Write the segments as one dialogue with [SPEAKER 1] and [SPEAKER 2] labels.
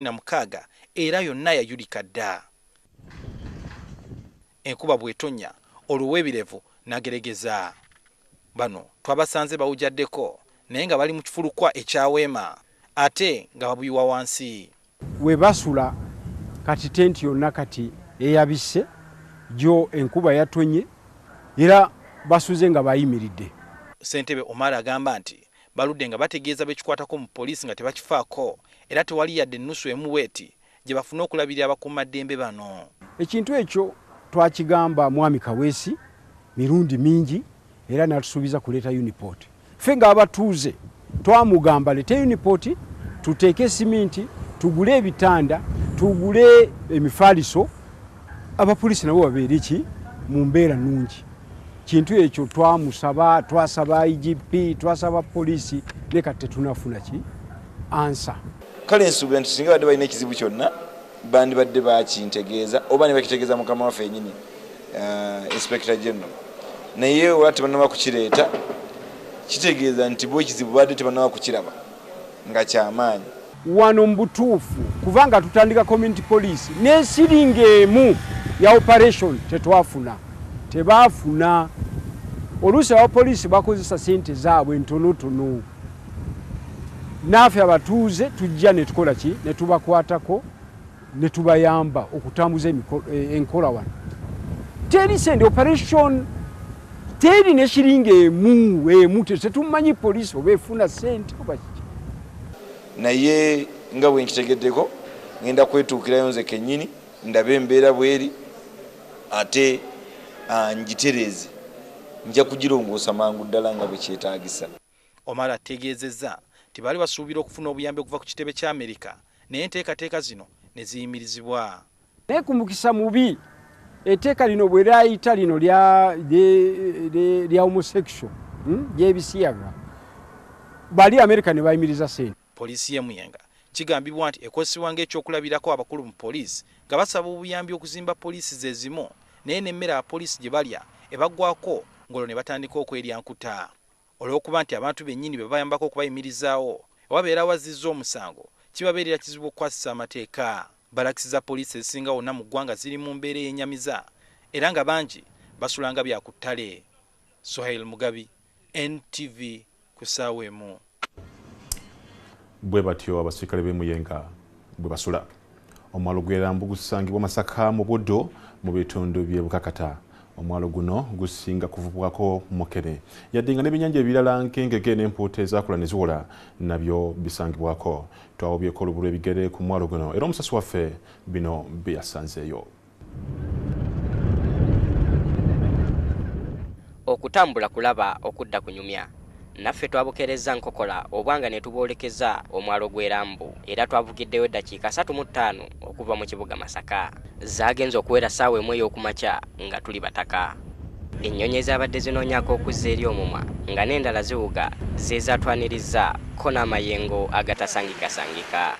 [SPEAKER 1] na mukaaga era yonna yayulika dda. Enkuba bwetonya oluwebirevu nageregeza. Bano twabasanze bawujaddeko naye nga bali mu kifulukwa ekyaweema ate nga babuyiwa wansi.
[SPEAKER 2] We basula kati tenti yonna kati eyabise jo enkuba yatonye era basuze nga bayimiridde.
[SPEAKER 1] Ssentebe Omar agamba nti baludde nga bategeeza bekikwatako mu poliisi nga tebakifaako era tewali yadde ennusu emu bweti gye bafuna okulabirira abakuumaddembe bano.
[SPEAKER 2] Ekintu ekyo twakigamba Mwami Kaweesi mirundi mingi era natusuubiza kuleeta uniport. Ffe ng'abatuuze twamugamba leeta uniport, tuteeke siminti, tugule ebitanda, tugule emifaaliso, abapoliisi nabo babeere ki mu mbeera nnungi. Kintu ekyo twamusaba, twasaba IGP, twasaba poliisi, ne kati tetunafuna ki ansa.
[SPEAKER 3] Kale ensuubira nti singa badde balina ekizibu kyonna bandibadde bakintegeeza oba ne bakitegeeza mukama waffe yennyini Inspector General. Naye olwa tebannaba kukireeta kitegeeza nti bo ekizibu badde tebannaba kukiraba nga kyamaanyi.
[SPEAKER 2] Wano mbutuufu kubanga tutandika community police n'esiringa emu ya operation tetwafuna. Tebaafuna. Oluusi abapoliisi bakozesa sente zaabwe ntonotono. Naffe abatuuze tujja ne tukola ki ne tubakwatako ne tubayamba okutambuza enkola wano. Teri sente operation teri n'esiringa emu tetumanyi poliisi oba efuna sente oba kiki.
[SPEAKER 3] Naye nga bwe nkitegeddeko ngenda kwetuukirayo nze kennyini ndabe embeera bweri ate njitereeze nja kugirongoosa mangu ddala nga bwe kyetaagisa.
[SPEAKER 1] Omala ategeezezza nti baali basuubira okufuna obuyambi okuva ku kitebe kya Amerika naye enteekateeka zino ne ziyimirizibwa.
[SPEAKER 2] Naye ku mukisa mubi etteeka lino bwe lyayita lino lya homosexual ly'ebisiyaga bali Amerika ne bayimiriza sente.
[SPEAKER 1] Poliisi y'e Muyenga kigambibwa nti ekozesebwa ng'ekyokulabirako abakulu mu poliisi nga basaba obuyambi okuzimba poliisi ze zimu naye n'emmere abapoliisi gye balya ebaggwako ng'olwo ne batandika okweryankuta. Olw'okuba nti abantu bennyini be bayambako okubayimirizaawo wabeera wazizza omusango kibabeerera kizibu okukwasisa amateeka. Balakisi za poliisi ezisinga wonna mu ggwanga ziri mu mbeera ey'ennyamiza era nga bangi basulanga bya ku ttale. Sohail Mugabi, NTV ku ssaawa emu.
[SPEAKER 4] Bwe batyo abasirikale b'e Muyenga bwe basula. Omwalo gw'Erambu gusangibwa Masaka mu Buddo mu bitundu by'e Bukakata. Omwalo guno gusinga kuvubwako Mukene. Yadde nga n'ebyennyanja ebirala nk'engege n'empuuta ezaakula ne ziwola nabyo bisangibwako. Twawobyeko olubu lw'ebigere ku mwalo guno era omusasi waffe bino byasanzeeyo.
[SPEAKER 5] Okutambula kulaba okudda kunyumya. Naffe twabukereza nkokola obwanga ne tuboolekeza omwalo gw'Erambu era twavugiddeyo eddakiika 35 okuva mu kibuga Masaka. Zaagenze okuwera ssaawa emu ey'okumakya nga tuli bataka. Ennyonyi ezabadde zinoonyako okuzza eri omumwa nga n'endala ziwuga ze zaatwanirizza ko n'amayengo agatasangikasangika.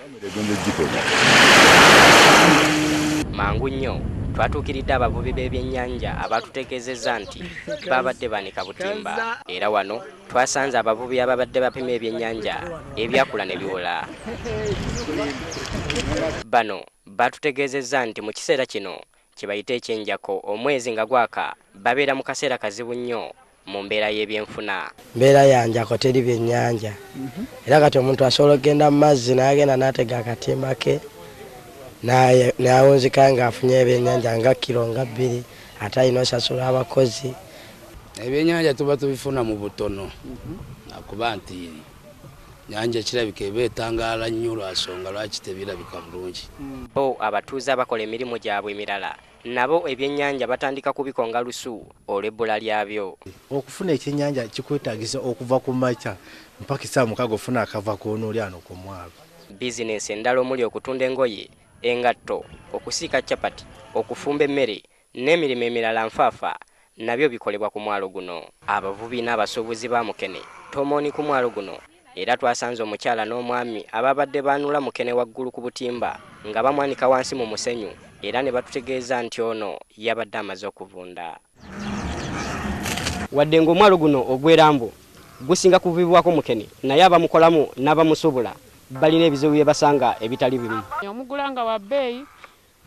[SPEAKER 5] Mangu nnyo twatuukiridde abavubi b'ebyennyanja abatutegeezezza nti babadde banika butimba era wano twasanze abavubi ababadde bapima ebyennyanja ebyakula ne biwola. Bano batutegeezezza nti mu kiseera kino kye bayita ekyenjako omwezi nga gwaka babeera mu kaseera kazibu nnyo mu mbeera y'ebyenfuna.
[SPEAKER 6] Mbeera ya njako teri byennyanja era kati omuntu asobola okugenda mu mazzi n'agenda n'atega akatimba ke n'awunzika ng'afunye ebyennyanja nga kilo nga 2 ate alina osasula abakozi.
[SPEAKER 7] Ebyennyanja tuba tubifuna mu butono akuba nti nyanja kirabika eba etangaala nnyo lwasonga lwaki tebirabika bulungi.
[SPEAKER 5] Bo abatuuze abakola emirimu gyabwe emirala nabo ebyennyanja batandika kubikonga lusu olw'ebbula lyabyo.
[SPEAKER 8] Okufuna ekyennyanja kikwetaagisa okuva ku makya mpaka essaawa 6 ofuna akava koonooli ano ku mwalo.
[SPEAKER 5] Bizinensi endala omuli okutunda engoye, engatto, okusiika capati, okufumba emmere n'emirimu emirala nfaafa nabyo bikolebwa ku mwalo guno. Abavubi n'abasuubuzi ba Mukene tomoni ku mwalo guno era twasanze omukyala n'omwami ababadde baanula Mukene waggulu ku butimba nga bamwanika wansi mu musenyu era ne batutegeeza nti ono yabadde amaze okuvunda. Wadde ng'omwalo guno ogw'Erambu gusinga kuvibwako Mukene naye abamukolamu n'abamusobola
[SPEAKER 9] balina ebizibu bye basanga ebitali bimu.
[SPEAKER 10] Omugulanga wa bbeeyi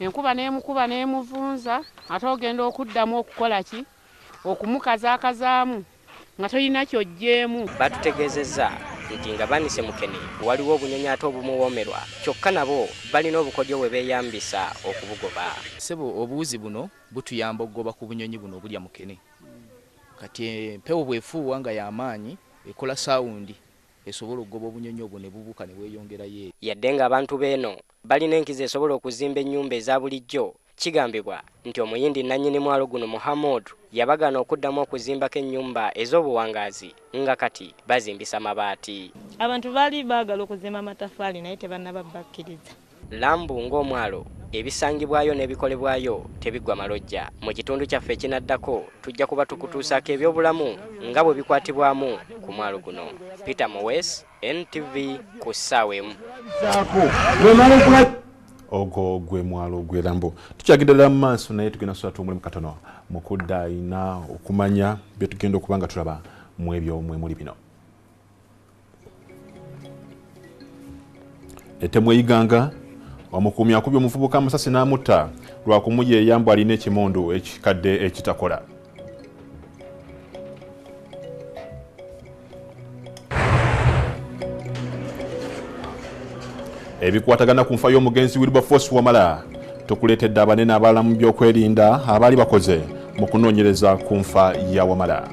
[SPEAKER 10] enkuba n'emukuba n'emuvunza ate ogenda okuddamu okukola ki okumukazaakazaamu nga tolina ky'ojjeemu.
[SPEAKER 5] Batutegeezezza nti nga Banise Mukene waliwo obunyonyi ate obumuwoomerwa kyokka nabo balina obukodyo bwe beeyambisa okubugoba.
[SPEAKER 11] Sebo obuwuzi buno butuyamba okugoba ku bunyonyi buno obulya Mukene. Kati empewo bwefuuwa nga y'amaanyi ekola saawundi esobola okugoba obunyonyi obwo ne bubuuka ne weeyongerayo.
[SPEAKER 5] Yadde ng'abantu beeno balina enkizo esobola okuzimba ennyumba eza bulijjo, kigambibwa nti omuyindi nannyini mwalo guno Muhammad yabagana okuddamu okuzimbako ennyumba ez'obuwangaazi nga kati bazimbisa mabaati.
[SPEAKER 12] Abantu baali baagala okuzimba amataffaali naye tebannaba bakkiriza.
[SPEAKER 5] Lambu ng'omwalo ebisangibwayo n'ebikolebwayo tebiggwa malojja. Mu kitundu kyaffe ekinaddako tujja kuba tukutuusaako ebyobulamu nga bwe bikwatibwamu ku mwalo guno. Peter Mowes, NTV ku ssaawa emu.
[SPEAKER 4] Ogo gwe mwalo gwe Lambo. Tukyagenda mu maaso naye tugenda kusula omulimu katono mu kudda ina okumanya bye tugenda okuba nga tulaba mu ebyo mwe muli bino. Etemweyiganga omukuumi akubye omuvubuka amasasi n'amutta lwa kumuyeeyambu alina ekimondo ekikadde ekitakola. Ebikwatagana ku nfa y'omugenzi Wilberforce Wamala tukuleetedde abanene abalala mu by'okwerinda abaali bakoze mu kunoonyereza ku nfa ya Wamala.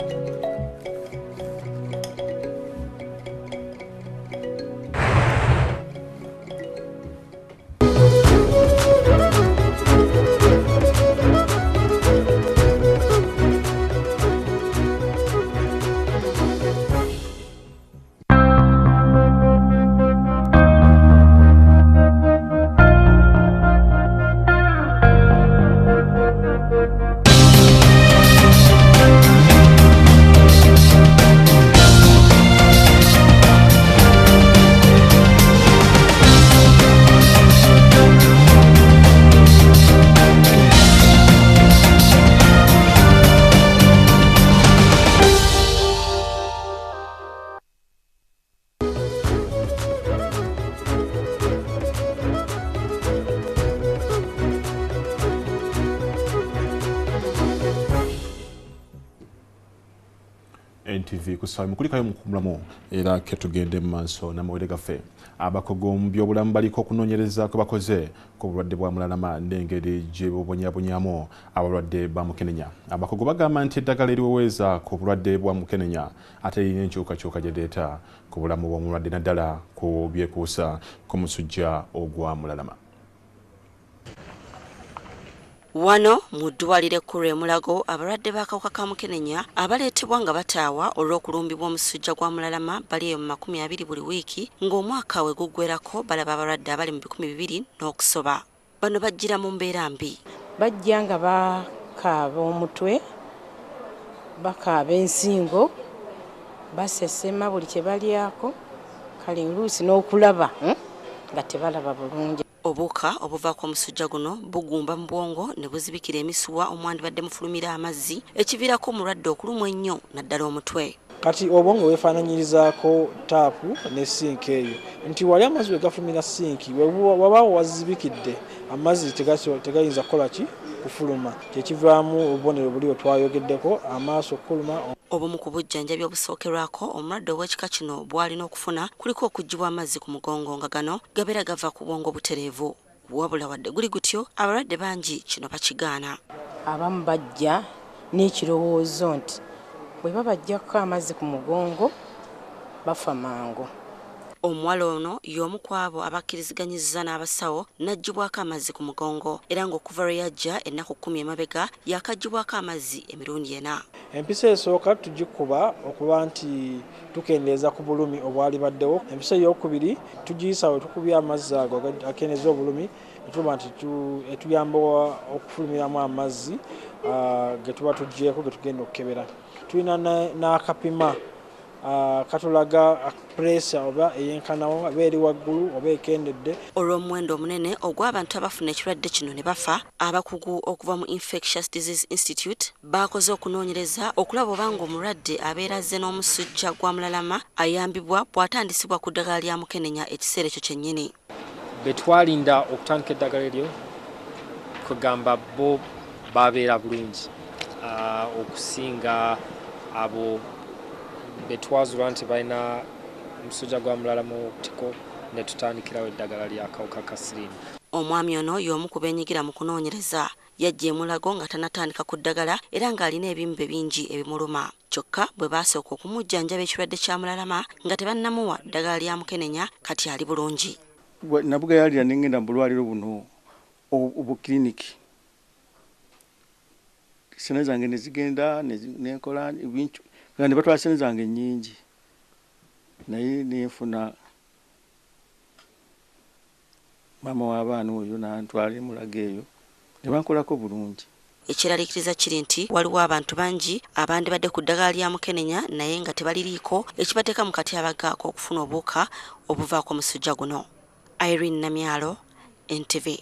[SPEAKER 4] NTV kusaba mukulikayo mukumulamu era ketugende mu maaso n'amawere gaffe. Abakogo mu byobulamu baliko okunoonyereza kwe bakoze ku bulwadde bwa mulalama n'engeri gye bubonyabonyamu abalwadde ba mukenenya. Abakogo bagamba nti eddagala eriweweeza ku bulwadde bwa mukenenya ate lirina enkyukakyuka gye leeta ku bulamu bw'omulwadde naddala ku byekuusa ku musujja ogwa mulalama.
[SPEAKER 13] Wano mu ddwaliro ekkulu e Mulago abalwadde b'akawuka ka mukenenya abaleetebwa nga bataawa olw'okulumbibwa omusujja gwa mulalama bali mu 20 buli wiiki ng'omwaka we guggwerako balaba abalwadde abali mu 200 n'okusoba. Bano bajjira mu mbeera mbi.
[SPEAKER 12] Bajja nga bakaaba omutwe, bakaaba ensingo, basesema buli kye balyako, kale oluusi n'okulaba nga tebalaba bulungi.
[SPEAKER 13] Obuuka obuva ku musujja guno bugumba mu bwongo ne buzibikira emisuwa omwandibadde mufulumira amazzi ekiviirako omulwadde okulumwa ennyo naddala omutwe.
[SPEAKER 14] Kati obwongo weefaananyirizaako taapu ne sinki eyo nti wali amazzi we gafulumira sinki wabaawo wazibikidde amazzi tegayinza kukola ki kufuluma kyekivaamu obubonero buli twayogeddeko amaaso okuluma.
[SPEAKER 13] Obumu ku bujjanjabi obusookerwako omulwadde ow'ekika kino bw'alina okufuna kuliko okuggyibwa amazzi ku mugongo nga gano gabeera gava ku bwongo butereevu. Wabula wadde guli gutyo abalwadde bangi kino bakigaana.
[SPEAKER 12] Abamu bajja n'ekirowoozo nti bwe babajjako amazzi ku mugongo bafa mangu.
[SPEAKER 13] Omuwala ono y'omu ku abo abakkiriziganyizza n'abasawo n'aggyibwako amazzi ku mugongo era ng'okuva lwe yajja ennaku 10 emabega yakaggyibwako amazzi emirundi 4.
[SPEAKER 14] Empisa esooka tugikuba okuba nti tukendeeza ku bulumi obwali baddewo. Empisa ey'okubiri tugiyisa we tukubye amazzi ago akendeeza obulumi etuba nti etuyamba okufulumiramu amazzi ge tuba tuggyeko ge tugenda okukebera. Tulina n'akapima katulaga pressure oba eyenkanawo oba eri waggulu oba ekendedde.
[SPEAKER 13] Olw'omuwendo omunene ogw'abantu abafuna ekirwadde kino ne bafa, abakugu okuva mu Infectious Disease Institute baakoze okunoonyereza okulaba obanga omulwadde abeera azze n'omusujja gwa mulalama ayambibwa bw'atandisibwa ku ddagala lya Mukenenya ekiseera ekyo kyennyini.
[SPEAKER 15] Betwalinda okutandika eddagala eryo kugamba bo babeera bulungi okusinga abo betwazulwa nti balina omusujja gwa mulalama okutiko ne tutandikirawo eddagala ly'akawuka ka siriimu.
[SPEAKER 13] Omwami ono y'omu ku beenyigira mu kunoonyereza yajja e Mulago nga tannatandika ku ddagala era ng'alina ebimbe bingi ebimuluma. Kyokka bwe baasooka okumujjanjaba ekirwadde kya mulalama nga tebannamuwa ddagala lya Mukenenya kati ali bulungi.
[SPEAKER 16] Nabugayalira nengenda mu bulwaliro buno obukiriniki. Sente zange ne zigenda nekola ebintu nga ne batwala sente zange nnyingi naye nenfuna maama w'abaana oyo n'antwala e Mulago eyo ne bankolako bulungi.
[SPEAKER 13] Ekiraliikiriza kiri nti waliwo abantu bangi abandibadde ku ddagala lya Mukenenya naye nga tebaliriiko ekibateeka mu katyabaga k'okufuna obuwuka obuvaako omusujja guno. Irene Namyalo, NTV.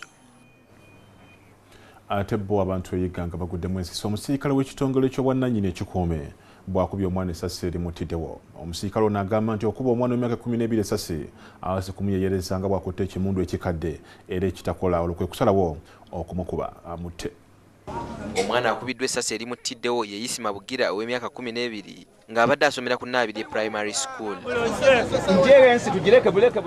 [SPEAKER 4] Ate bo abantu eyiganga baguddemu ensisi. Omusirikale w'ekitongole ky'obwannannyini ekikuume bwakubye omwana essasi erimutiddewo. Omusirikale ono agamba nti okuba omwana w'emyaka 12 essasi awase kumuyeyereza nga bw'akutte ekimundu ekikadde era ekitakola olwo kwe kusalawo okumukuba amutte.
[SPEAKER 17] Omwana akubiddwa essasi erimutiddewo ye Isima Bugira ow'emyaka 12 ng'abadde asomera ku Nnaabiri Primary School.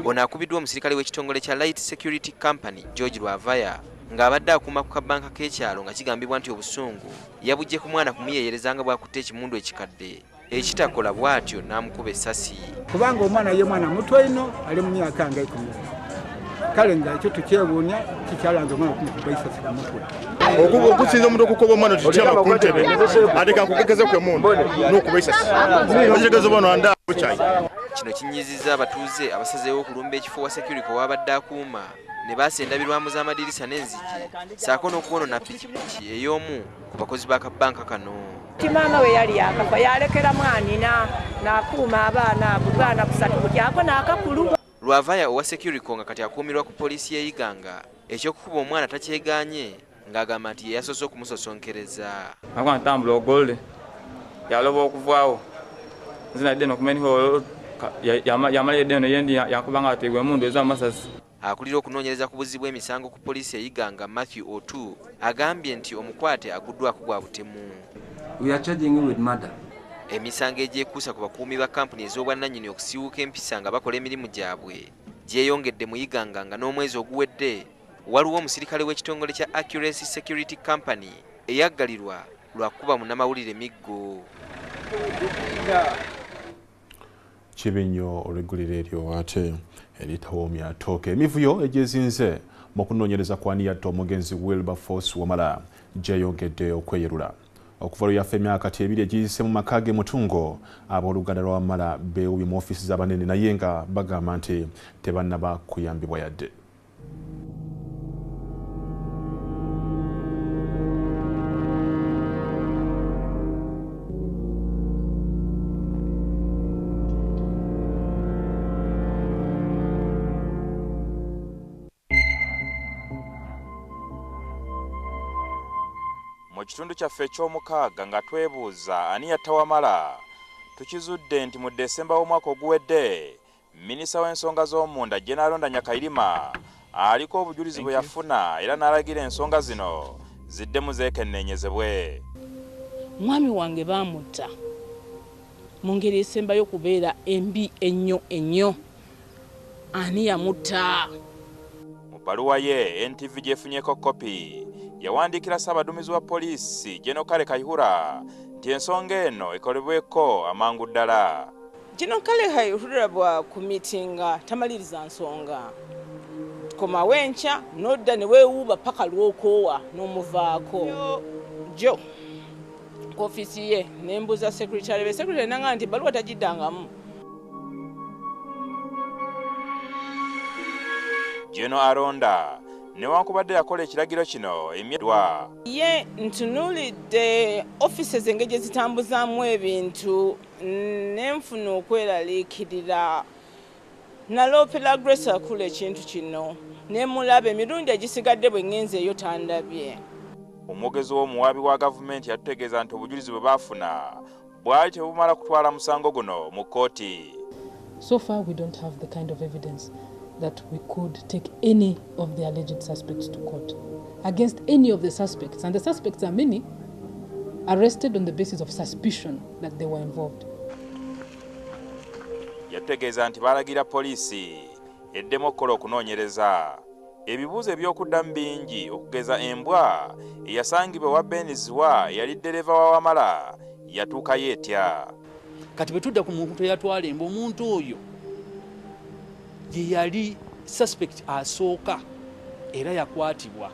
[SPEAKER 17] Ono akubiddwa omusirikale w'ekitongole kya Light Security Company George Lwavaya ng'abadde akuuma ku kabbanka k'ekyalo nga kigambibwa nti obusungu yabujje ku mwana kumuyeyereza nga bw'akutte ekimundu ekikadde ekitakola bw'atyo n'amukuba essasi.
[SPEAKER 2] Kubanga omwana ye mwana muto ino ali mu myaka nga 10. Kale nga ekyo tukyewuunya kikyalanga omwana okumukuba essasi ku mutwe.
[SPEAKER 18] Okusinza omuntu okukuba omwana tukyama ku ntebe ate kankugekeze ku emundu n'okuba essasi. Okitegeza obwana nda bukyayi.
[SPEAKER 17] Kino kinyizizza abatuuze abasazeewo okulumba ekifo wa security wabadde akuuma ne baasenda birwamu z'amadirisa n'enzigi saako n'okuwonona pikipiki ey'omu ku bakozi b'akabbanka kano.
[SPEAKER 12] Maama we yali akafa yalekera mwanina n'akuuma abaana abo bwana kusatu butyako n'akakulu.
[SPEAKER 17] Lwavaya owa security nga kati akuumirwa ku poliisi y'eyiganga ekyokukuba omwana takyeganye ng'agamba nti ye yasoose okumusosonkereza.
[SPEAKER 19] Akwa ntambula ogolole yaloba okuvaawo nzinadde n'okumeniho yamalidde eno yendi yakubanga ategwe mundu ez'amasasi.
[SPEAKER 17] Akulira okunoonyereza ku buzzi bw'emisango ku poliisi eyiganga Matthew Otu agambye nti omukwate aguddwako gwa butemu.
[SPEAKER 20] We are charging him with murder.
[SPEAKER 17] Emisango egyekuusa ku bakuumi ba kampuni ez'obwannannyini okusiiwuuka empisa nga bakola emirimu gyabwe gyeyongedde mu yiganga nga n'omwezi oguwedde waliwo omusirikale w'ekitongole kya Accuracy Security Company eyaggalirwa lwakuba munnamawulire miggo.
[SPEAKER 4] Kibi nnyo olwegguliro eryo ate eritawoomya atooke. Emivuyo egyezinze mu kunoonyereza kwa Niyatta omugenzi Wilberforce Wamala gyeyongedde okweyerula. Okuva lwe yafa emyaka kati 2 egiyise mu maka ge Mutungo, abooluganda lwa Wamala beewubye mu ofiisi z'abanene naye nga bagamba nti tebannaba kuyambibwa yadde.
[SPEAKER 21] Mu kitundu kyaffe eky'omukaaga nga twebuuza ani yatta Wamala, tukizudde nti mu Desemba w'omwaka oguwedde minisita w'ensonga z'omunda General Nyakairima aliko obujulizi bwe yafuna era n'alagira ensonga zino ziddemu zeekenneenyezebwe.
[SPEAKER 22] Mwami wange baamutta mu ngeri esembayo kubeera embi ennyo. Ani yamutta?
[SPEAKER 21] Mu bbaluwa ye NTV gyefunyeko kopi yawandiikira Ssaabaduumizi wa poliisi General Kale Kayihura nti ensonga eno ekolebweko amangu ddala.
[SPEAKER 22] General Kale Kayihura bwa ku miitinga tamaliriza nsonga. Komawo enkya n'odda ne weewuuba paka lw'okoowa n'omuvaako. Jo ku ofiisi ye nembuuza secretary be secretary nanga nti baluwa tagiddangamu.
[SPEAKER 21] General Aronda newankubadde yakola ekiragiro kino emyedwa.
[SPEAKER 22] Ye ntunuulidde offices engeri gye zitambuzaamu ebintu nenfuna okweraliikirira naloopera Grace akula ekintu kino nemulaba emirundi egisigadde bwe ngenze eyo tandabye.
[SPEAKER 21] Omwogezi w'omuwaabi wa gavumenti yatutegeeza nti obujulizi bwe baafuna bwali tebumala kutwala musango guno mu kkooti.
[SPEAKER 1] So far we don't have the kind of evidence that we could take any of the alleged suspects to court against any of the suspects, and the suspects are many, arrested on the basis of suspicion that they were involved.
[SPEAKER 21] Yategeeza nti balagira poliisi eddemu okukola okunoonyereza. Ebibuuzo eby'okuddamu bingi okugeza embwa eyasangibwa wa Benizwa yali ddereeva wa Wamala yatuuka yeetya.
[SPEAKER 3] Kati bwe tudda ku muntu eyatwala embwa, omuntu oyo ye yali suspect asooka era yakwatibwa.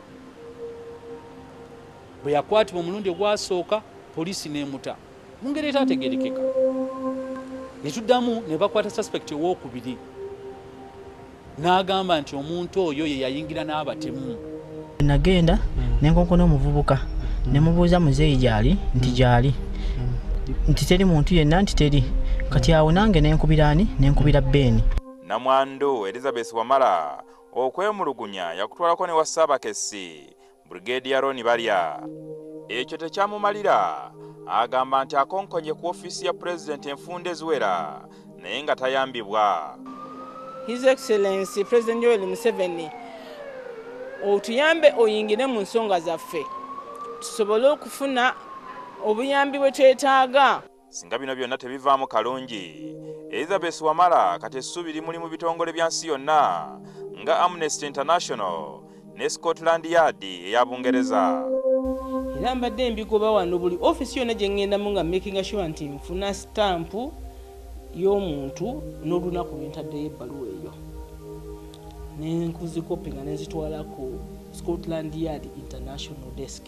[SPEAKER 3] Bwe yakwatibwa omulundi ogwasooka poliisi n'emuta mu ngeri etaategeerekeka. Ne tuddamu ne bakwata suspect owookubiri n'agamba nti omuntu oyo ye yayingira n'abatemu.
[SPEAKER 23] Nagenda nenkonkona omuvubuka nemubuuza muzeeyi gyali nti gyali nti teri muntu yenna nti teri. Kati awo nange nenkubira ani? Nenkubira Beni.
[SPEAKER 21] Namwandu Elizabeth Wamala okwemulugunya yakutwalako ne wa Ssaabakessi Brigadier Roni Balya. Ekyo tekyamumalira, agamba nti akonkonye ku ofiisi ya President enfunda eziwera naye nga tayambibwa.
[SPEAKER 22] His Excellency President Yoweri Museveni otuyambe oyingire mu nsonga zaffe tusobole okufuna obuyambi bwe twetaaga.
[SPEAKER 21] Singa bino byonna tebivaamu kalungi, Elizabeth Wamala kati essuubi limuli mu bitongole bya nsi yonna nga Amnesty International ne Scotland Yard eya Bungereza.
[SPEAKER 22] Era mbadde mbigoba wano buli office yonna gye ŋŋendamu nga making sure nti nfuna stampu y'omuntu n'olunaku lwe ntaddeyo ebbaluwa eyo. Nenkuzikopi nga nenzitwala ku Scotland Yard International Desk.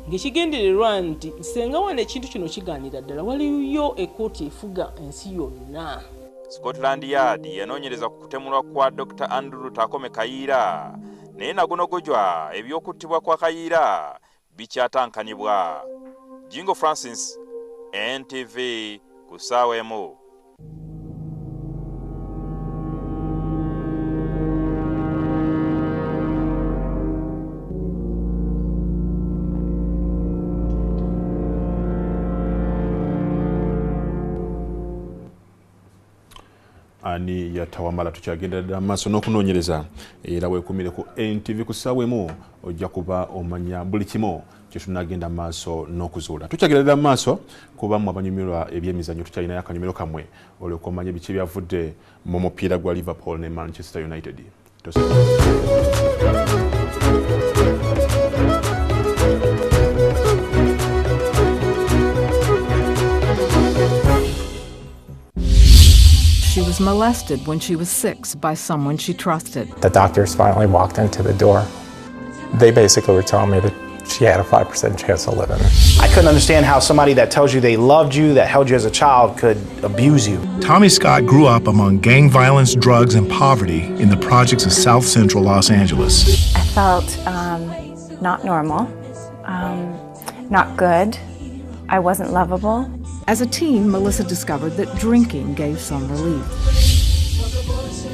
[SPEAKER 22] Ng'ekigendererwa nti senga wano ekintu kino kigaanira ddala waliyo ekkooti efuga ensi yonna.
[SPEAKER 21] Scotland Yard yanoonyereza ku kutemulwa kwa Dr. Andrew Takome Kayiira naye nagunogojwa eby'okuttibwa kwa Kayiira bikyatankanibwa. Jingo Francis, NTV ku ssaawa emu.
[SPEAKER 4] Ani yatawamala tukyagenderera maaso n'okunoonyereza era weekumire ku NTV ku ssaawa emu ojja kuba omanya buli kimu kye tunagenda maaso n'okuzuula. Tukyagenderera maaso kuba mu abanyumirwa ebyemizannyo tukyalinayo akanyumiro kamwe olyoka omanye biki byavudde mu mupiira gwa Liverpool ne Manchester United.
[SPEAKER 24] She was molested when she was 6 by someone she trusted.
[SPEAKER 25] The doctors finally walked into the door. They basically were telling me that she had a 5% chance of living.
[SPEAKER 26] I couldn't understand how somebody that tells you they loved you, that held you as a child, could abuse you.
[SPEAKER 27] Tommy Scott grew up among gang violence, drugs, and poverty in the projects of South Central Los Angeles.
[SPEAKER 28] I felt not normal, not good. I wasn't lovable.
[SPEAKER 24] As a teen, Melissa discovered that drinking gave some relief.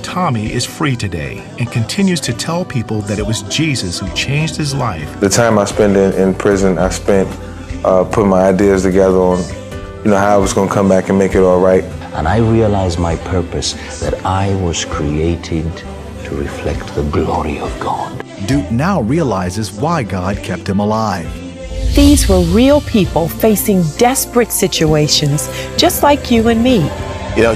[SPEAKER 27] Tommy is free today and continues to tell people that it was Jesus who changed his life.
[SPEAKER 29] The time I spent in prison, I spent putting my ideas together on, how I was going to come back and make it all right.
[SPEAKER 30] And I realized my purpose, that I was created to reflect the glory of God.
[SPEAKER 27] Duke now realizes why God kept him alive.
[SPEAKER 31] These were real people facing desperate situations, just like you and me.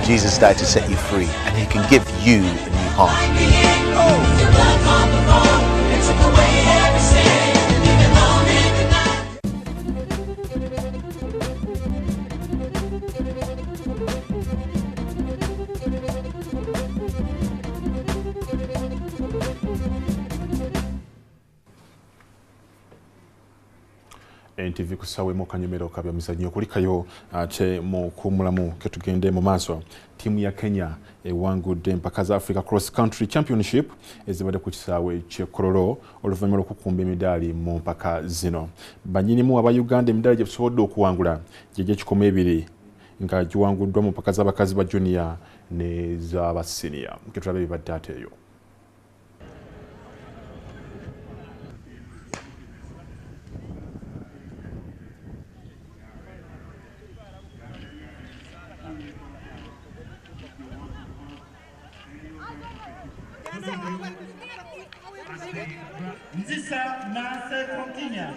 [SPEAKER 26] Jesus died to set you free, and he can give you a new heart.
[SPEAKER 4] NTV kusawe mu kanyomero kabya mizanyo kulikayo ate mu kumulamu ketugende mu maaso. Timu ya Kenya ewangudde empaka za Africa Cross Country Championship ezibadde ku kisaawe ky'Kololo oluvannyuma lw'okukumba emidaali mu mpaka zino. Bannyinimu aba Uganda emidaali gye tusobodde okuwangula gyegyo ekikomo ebiri nga giwanguddwa mu mpaka z'abakazi ba junior ne z'aba senior. Ketulabe bibadde ate eyo.
[SPEAKER 5] Nzisa Nase Konkinya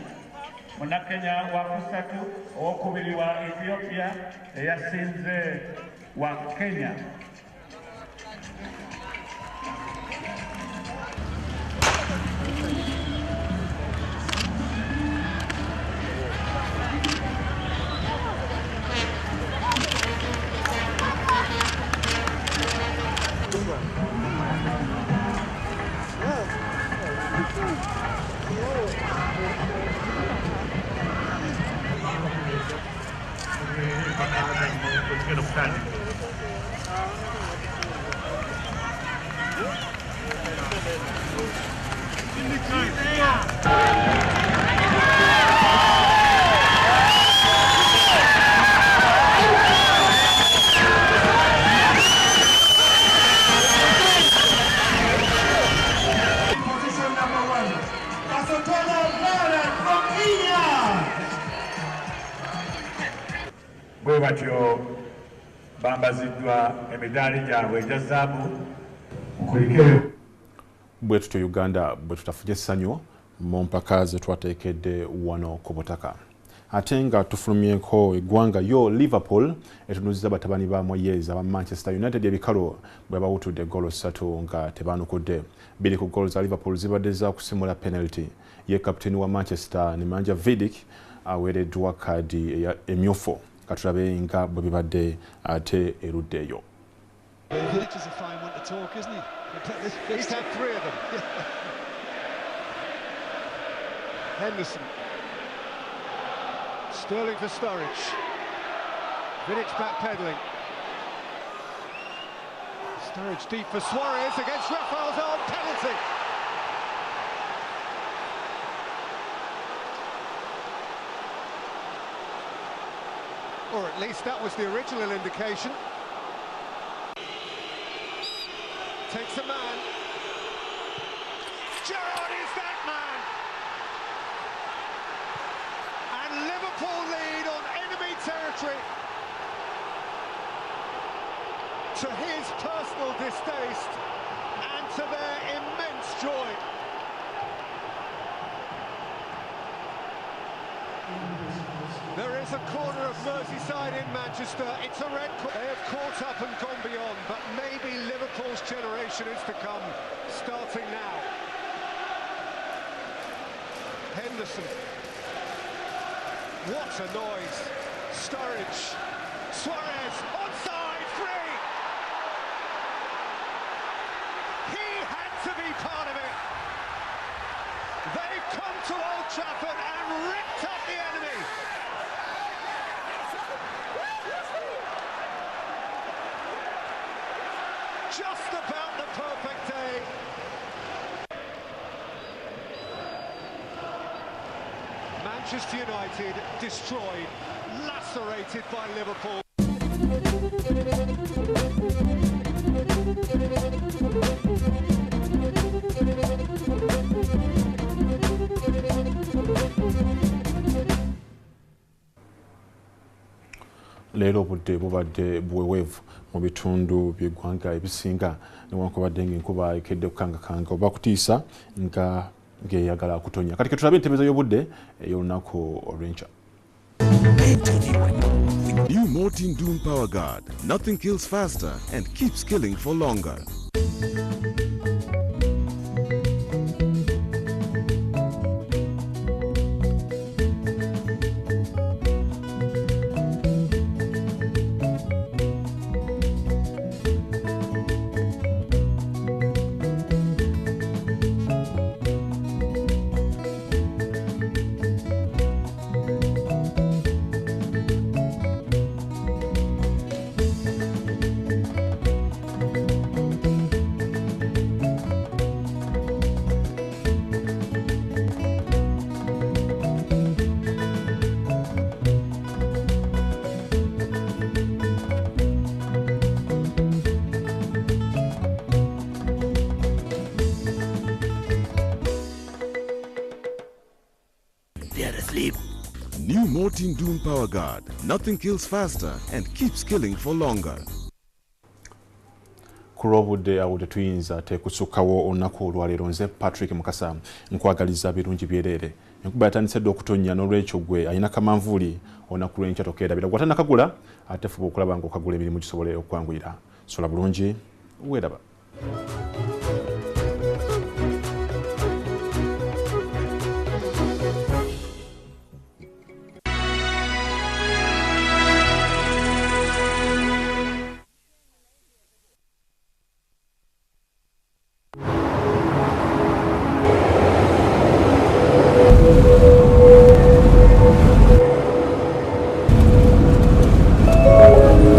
[SPEAKER 5] Munakenya wa kusatu owokubiri wa Ethiopia eyasinze wa Kenya. Bwe batyo bambaziddwa emidaali gyabwe egya zaabu mukulikeyo.
[SPEAKER 4] Bwe tutyo Uganda bwe tutafunye essanyu mu mpaka ze twateekedde wano ku butaka. Ate nga tufulumyeko eggwanga yo Liverpool etunuuzizza batabani ba Moyes aba Manchester United ebikalo bwe bawutudde goolo 3 nga tebaanukudde. 2 ku goolo za Liverpool zibadde za kusimula penalty. Ye kapiteeni wa Manchester Nemanja Vidic aweereddwa kaadi emyufu. Katulabe nga bwe bibadde ate erudde eyo.
[SPEAKER 6] Vidic is a fine one to talk, isn't he? He's had 3 of them. Henderson. Sterling for Sturridge. Vidic backpedaling. Sturridge deep for Suarez against Rafael's own penalty. Or at least that was the original indication. Takes a man. Gerrard is that man. And Liverpool lead on enemy territory. To his personal distaste and to their immense joy. There is a corner of Merseyside in Manchester. It's a red card. They have caught up and gone beyond, but maybe Liverpool's generation is to come, starting now. Henderson. What a noise. Sturridge. Suarez. Onside. Free. He had to be part of it. They've come to Old Trafford and ripped up the enemy. Just about the perfect day. Manchester United destroyed, lacerated by Liverpool.
[SPEAKER 4] Leero obudde bubadde buweweevu mu bitundu by'eggwanga ebisinga newankubadde ng'enkuba ekedde kukangakanga oba kutiisa nga ng'eyagala kutonya. Kati ketulabe entebeeza y'obudde ey'olunaku olw'enkya.
[SPEAKER 7] New Mortin Doom Power Guard. Nothing kills faster and keeps killing for longer.
[SPEAKER 2] there asleep.
[SPEAKER 7] New Mortin Doom Power Guard. Nothing kills faster and keeps killing for longer.
[SPEAKER 4] Kurobudde awo tetuyinza tekusukkawo olunaku olwaleero. Nze Patrick Mukasa nkwagaliza birungi byerere. Enkuba yatandise dda okutonnya n'olwekyo gwe alina kamanvuuli olunaku lw'enkya tokeerabira. Gw'atannakagula ate fuba okulaba ng'okagula emirimu gisobole okwanguyira. Sola bulungi, weeraba.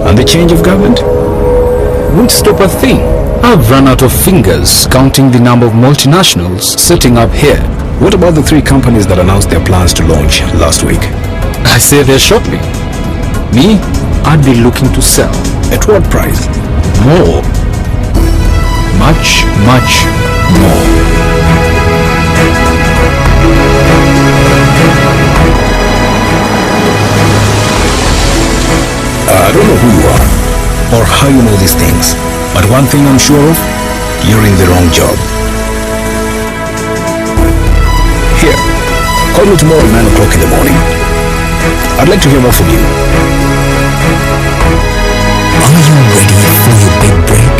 [SPEAKER 8] And the change of government won't stop a thing. I've run out of fingers counting the number of multinationals setting up here. What about the 3 companies that announced their plans to launch last week? I say they're shopping. Me, I'd be looking to sell. At what price? More. Much, much more. I don't know who you are or how you know these things, but one thing I'm sure of, you're in the wrong job. Here, call me tomorrow at 9 o'clock in the morning. I'd like to hear more from you.
[SPEAKER 2] Are you ready for your big break?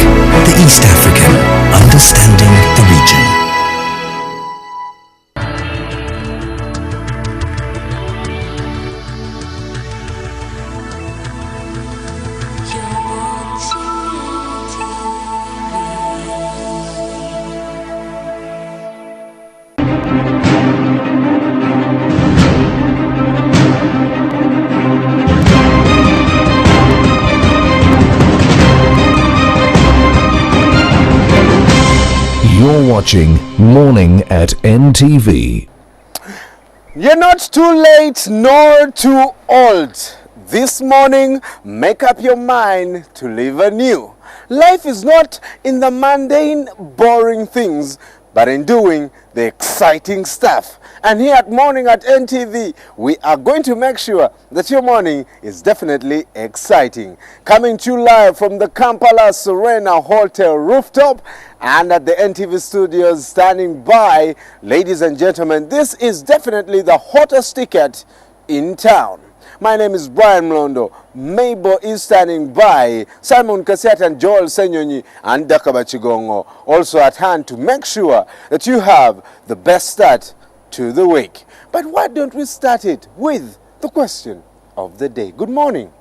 [SPEAKER 2] The East African, understanding the region.
[SPEAKER 9] You're watching Morning at NTV.
[SPEAKER 10] You're not too late nor too old. This morning, make up your mind to live anew. Life is not in the mundane, boring things, but in doing the exciting stuff. And here at Morning at NTV, we are going to make sure that your morning is definitely exciting. Coming to you live from the Kampala Serena Hotel rooftop and at the NTV studios standing by. Ladies and gentlemen, this is definitely the hottest ticket in town. My name is Brian Mlondo. Mabel is standing by. Simon Kasiat and Joel Senyonyi and Dakaba Chigongo also at hand to make sure that you have the best start to the week. But why don't we start it with the question of the day? Good morning.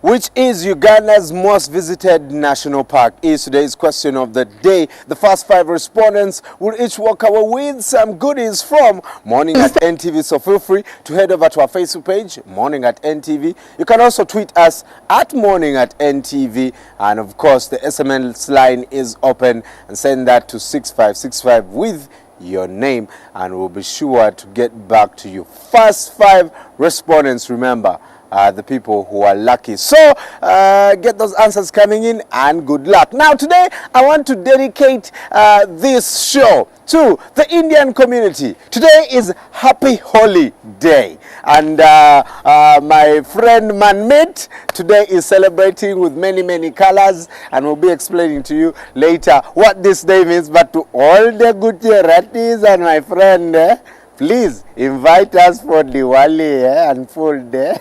[SPEAKER 10] Which is Uganda's most visited national park is today's question of the day. The first 5 respondents will each walk away with some goodies from Morning at NTV. So feel free to head over to our Facebook page, Morning at NTV. You can also tweet us at Morning at NTV. And of course, the SMS line is open, and send that to 6565 with your name, and we'll be sure to get back to you. First 5 respondents, remember, the people who are lucky. So get those answers coming in, and good luck. Now today I want to dedicate this show to the Indian community. Today is Happy Holi Day, and my friend Manmeet today is celebrating with many colors, and we'll be explaining to you later what this day means. But to all the good Ratis and my friend, please invite us for Diwali and full day.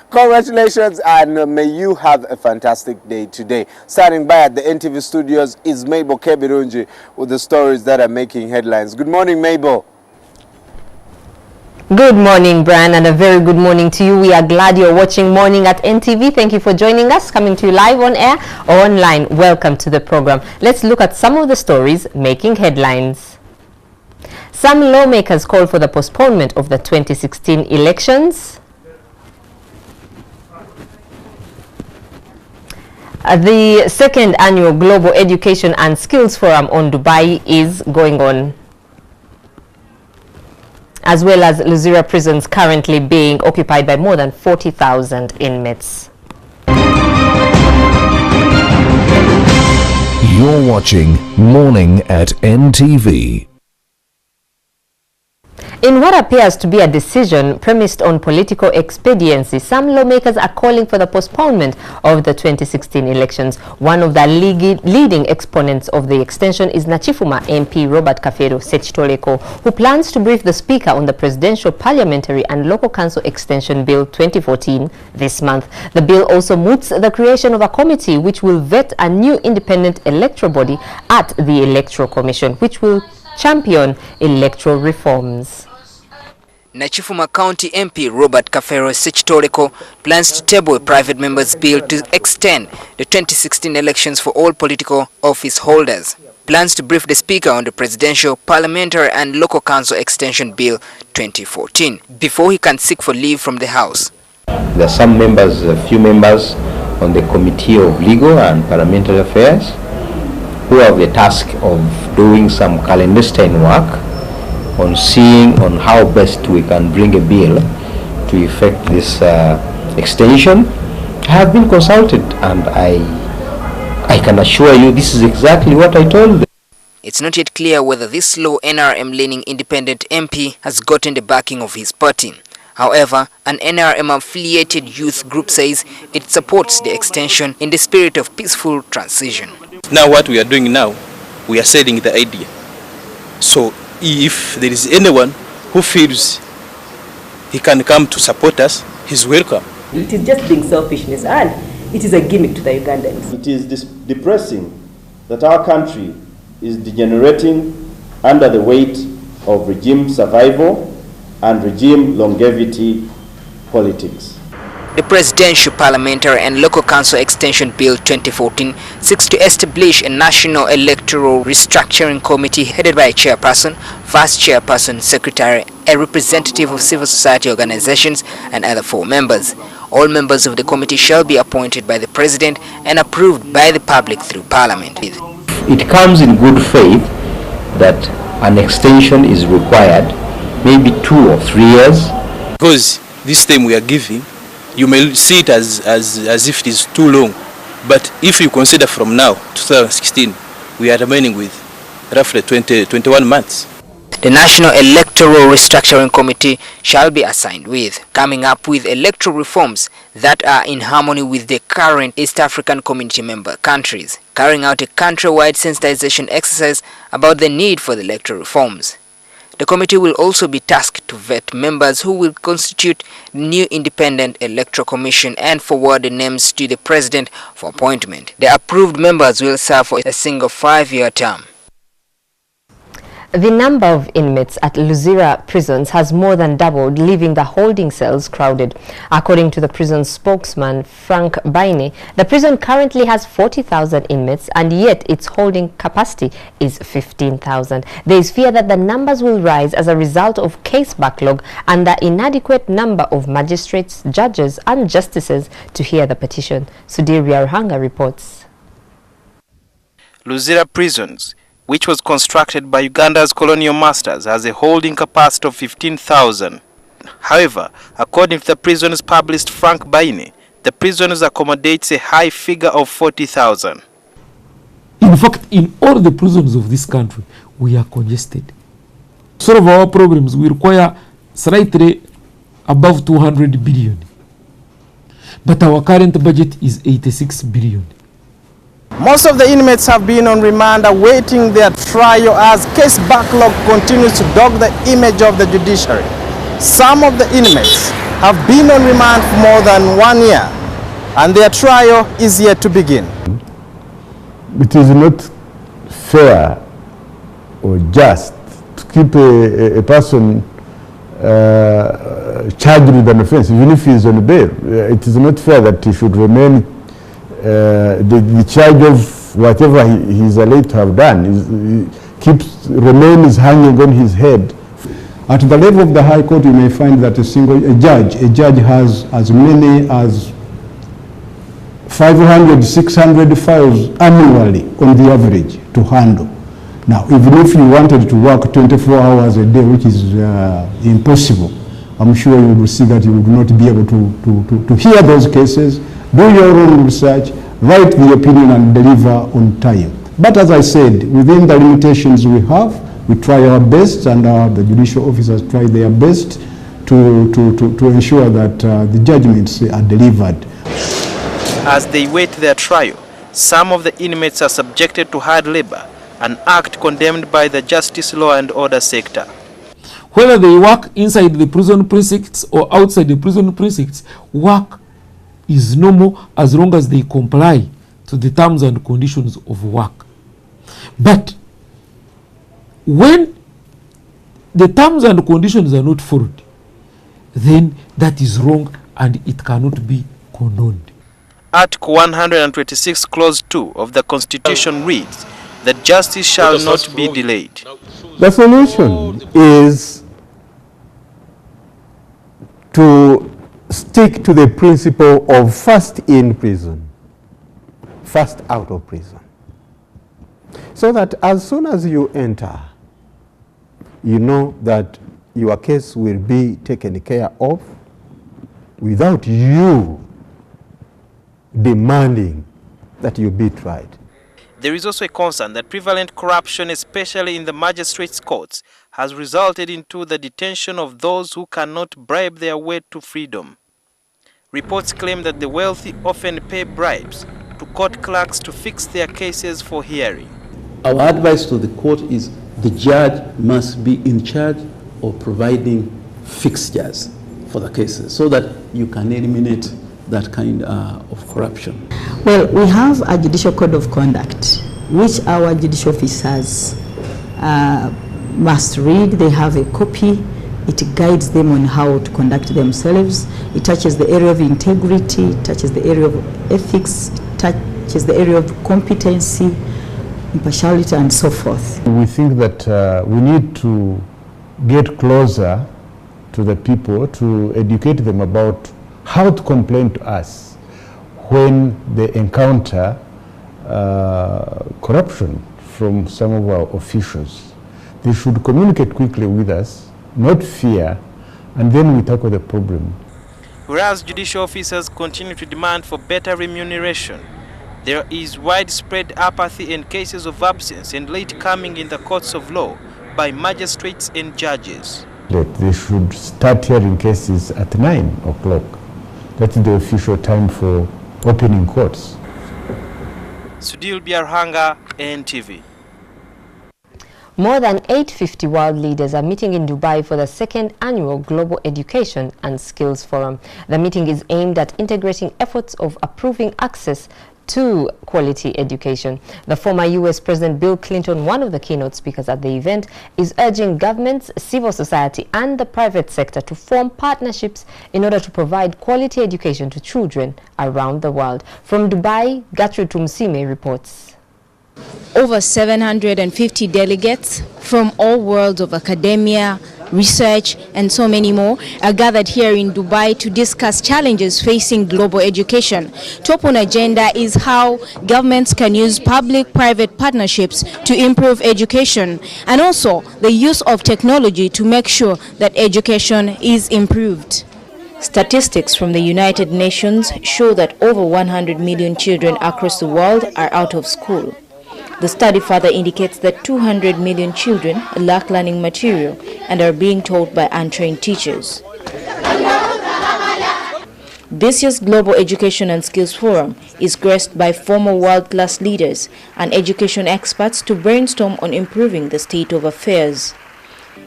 [SPEAKER 10] Congratulations, and may you have a fantastic day today. Standing by at the NTV studios is Mabel Kebirunji with the stories that are making headlines. Good morning, Mabel.
[SPEAKER 11] Good morning, Brian, and a very good morning to you. We are glad you're watching Morning at NTV. Thank you for joining us, coming to you live on air or online. Welcome to the program. Let's look at some of the stories making headlines. Some lawmakers called for the postponement of the 2016 elections. The second annual Global Education and Skills Forum on Dubai is going on, as well as Luzira prisons currently being occupied by more than 40,000 inmates.
[SPEAKER 9] You're watching Morning at NTV.
[SPEAKER 11] In what appears to be a decision premised on political expediency, some lawmakers are calling for the postponement of the 2016 elections. One of the leading exponents of the extension is Nachifuma MP Robert Kafero Sechitoleko, who plans to brief the Speaker on the Presidential Parliamentary and Local Council Extension Bill 2014 this month. The bill also moots the creation of a committee which will vet a new independent electoral body at the Electoral Commission, which will champion electoral reforms.
[SPEAKER 1] Nachifuma County MP Robert Kafero Sechitoleko plans to table a private member's bill to extend the 2016 elections for all political office holders. Plans to brief the Speaker on the Presidential, Parliamentary and Local Council Extension Bill 2014 before he can seek for leave from the House.
[SPEAKER 30] There are some members, a few members on the Committee of Legal and Parliamentary Affairs who have the task of doing some clandestine work on seeing on how best we can bring a bill to effect this extension. I have been consulted and I can assure you this is exactly what I told them.
[SPEAKER 1] It's not yet clear whether this low NRM-leaning independent MP has gotten the backing of his party. However, an NRM-affiliated youth group says it supports the extension in the spirit of peaceful transition.
[SPEAKER 3] Now what we are doing now, we are selling the idea. So if there is anyone who feels he can come to support us, he's welcome.
[SPEAKER 12] It is just being selfishness and it is a gimmick to the Ugandans.
[SPEAKER 13] It is depressing that our country is degenerating under the weight of regime survival and regime longevity politics.
[SPEAKER 1] The Presidential, Parliamentary and Local Council Extension Bill 2014 seeks to establish a National Electoral Restructuring Committee headed by a chairperson, vice chairperson, secretary, a representative of civil society organizations and other 4 members. All members of the committee shall be appointed by the President and approved by the public through Parliament.
[SPEAKER 30] It comes in good faith that an extension is required, maybe 2 or 3 years.
[SPEAKER 3] Because this time we are giving, you may see it as if it is too long, but if you consider from now, 2016, we are remaining with roughly 21 months.
[SPEAKER 1] The National Electoral Restructuring Committee shall be assigned with coming up with electoral reforms that are in harmony with the current East African Community member countries, carrying out a country-wide sensitization exercise about the need for the electoral reforms. The committee will also be tasked to vet members who will constitute the new independent electoral commission and forward the names to the President for appointment. The approved members will serve for a single 5-year term.
[SPEAKER 11] The number of inmates at Luzira prisons has more than doubled, leaving the holding cells crowded. According to the prison spokesman, Frank Baine, the prison currently has 40,000 inmates and yet its holding capacity is 15,000. There is fear that the numbers will rise as a result of case backlog and the inadequate number of magistrates, judges and justices to hear the petition. Sudhir Ruhanga reports.
[SPEAKER 14] Luzira prisons, which was constructed by Uganda's colonial masters, has a holding capacity of 15,000. However, according to the prisoners published Frank Baine, the prisoners accommodates a high figure of 40,000.
[SPEAKER 15] In fact, in all the prisons of this country, we are congested. Some of our programs, we require slightly above 200 billion. But our current budget is 86 billion.
[SPEAKER 23] Most of the inmates have been on remand awaiting their trial as case backlog continues to dog the image of the judiciary. Some of the inmates have been on remand for more than 1 year and their trial is yet to begin.
[SPEAKER 16] It is not fair or just to keep a person charged with an offense, even if he is on bail. It is not fair that he should remain the charge of whatever he is alleged to have done remains hanging on his head.
[SPEAKER 17] At the level of the High Court, you may find that a judge has as many as 500, 600 files annually on the average to handle. Now, even if you wanted to work 24 hours a day, which is impossible, I'm sure you will see that you would not be able to hear those cases, do your own research, write the opinion and deliver on time. But as I said, within the limitations we have, we try our best, and the judicial officers try their best to ensure that the judgments are delivered.
[SPEAKER 14] As they wait their trial, some of the inmates are subjected to hard labor, an act condemned by the justice, law and order sector.
[SPEAKER 15] Whether they work inside the prison precincts or outside the prison precincts, work is normal as long as they comply to the terms and conditions of work. But when the terms and conditions are not followed, then that is wrong and it cannot be condoned.
[SPEAKER 14] Article 126 Clause 2 of the Constitution reads that justice shall not be delayed.
[SPEAKER 18] The solution is to stick to the principle of first in prison, first out of prison. So that as soon as you enter, you know that your case will be taken care of without you demanding that you be tried.
[SPEAKER 14] There is also a concern that prevalent corruption, especially in the magistrates' courts, has resulted into the detention of those who cannot bribe their way to freedom. Reports claim that the wealthy often pay bribes to court clerks to fix their cases for hearing.
[SPEAKER 19] Our advice to the court is the judge must be in charge of providing fixtures for the cases so that you can eliminate that kind of corruption.
[SPEAKER 20] Well, we have a judicial code of conduct which our judicial officers must read. They have a copy. It guides them on how to conduct themselves. It touches the area of integrity, it touches the area of ethics, it touches the area of competency, impartiality, and so forth.
[SPEAKER 16] We think that we need to get closer to the people to educate them about how to complain to us when they encounter corruption from some of our officials. They should communicate quickly with us, not fear, and then we tackle the problem.
[SPEAKER 14] Whereas judicial officers continue to demand for better remuneration, there is widespread apathy in cases of absence and late coming in the courts of law by magistrates and judges.
[SPEAKER 16] They should start hearing cases at 9 o'clock. That's the official time for opening courts.
[SPEAKER 14] Sudil Biarhanga, NTV.
[SPEAKER 11] More than 850 world leaders are meeting in Dubai for the second annual Global Education and Skills Forum. The meeting is aimed at integrating efforts of improving access to quality education. The former U.S. President Bill Clinton, one of the keynote speakers at the event, is urging governments, civil society and the private sector to form partnerships in order to provide quality education to children around the world. From Dubai, Gertrude Tumsime reports.
[SPEAKER 21] Over 750 delegates from all worlds of academia, research and so many more are gathered here in Dubai to discuss challenges facing global education. Top on agenda is how governments can use public-private partnerships to improve education and also the use of technology to make sure that education is improved. Statistics from the United Nations show that over 100 million children across the world are out of school. The study further indicates that 200 million children lack learning material and are being taught by untrained teachers. This year's Global Education and Skills Forum is graced by former world-class leaders and education experts to brainstorm on improving the state of affairs.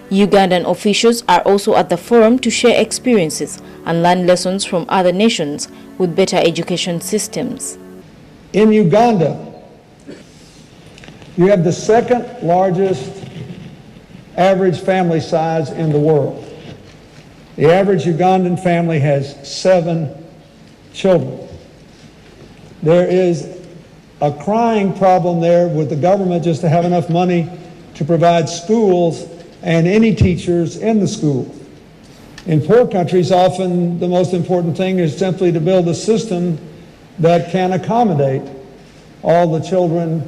[SPEAKER 21] Ugandan officials are also at the forum to share experiences and learn lessons from other nations with better education systems.
[SPEAKER 22] In Uganda, you have the second largest average family size in the world. The average Ugandan family has 7 children. There is a crying problem there with the government just to have enough money to provide schools and any teachers in the school. In poor countries, often the most important thing is simply to build a system that can accommodate all the children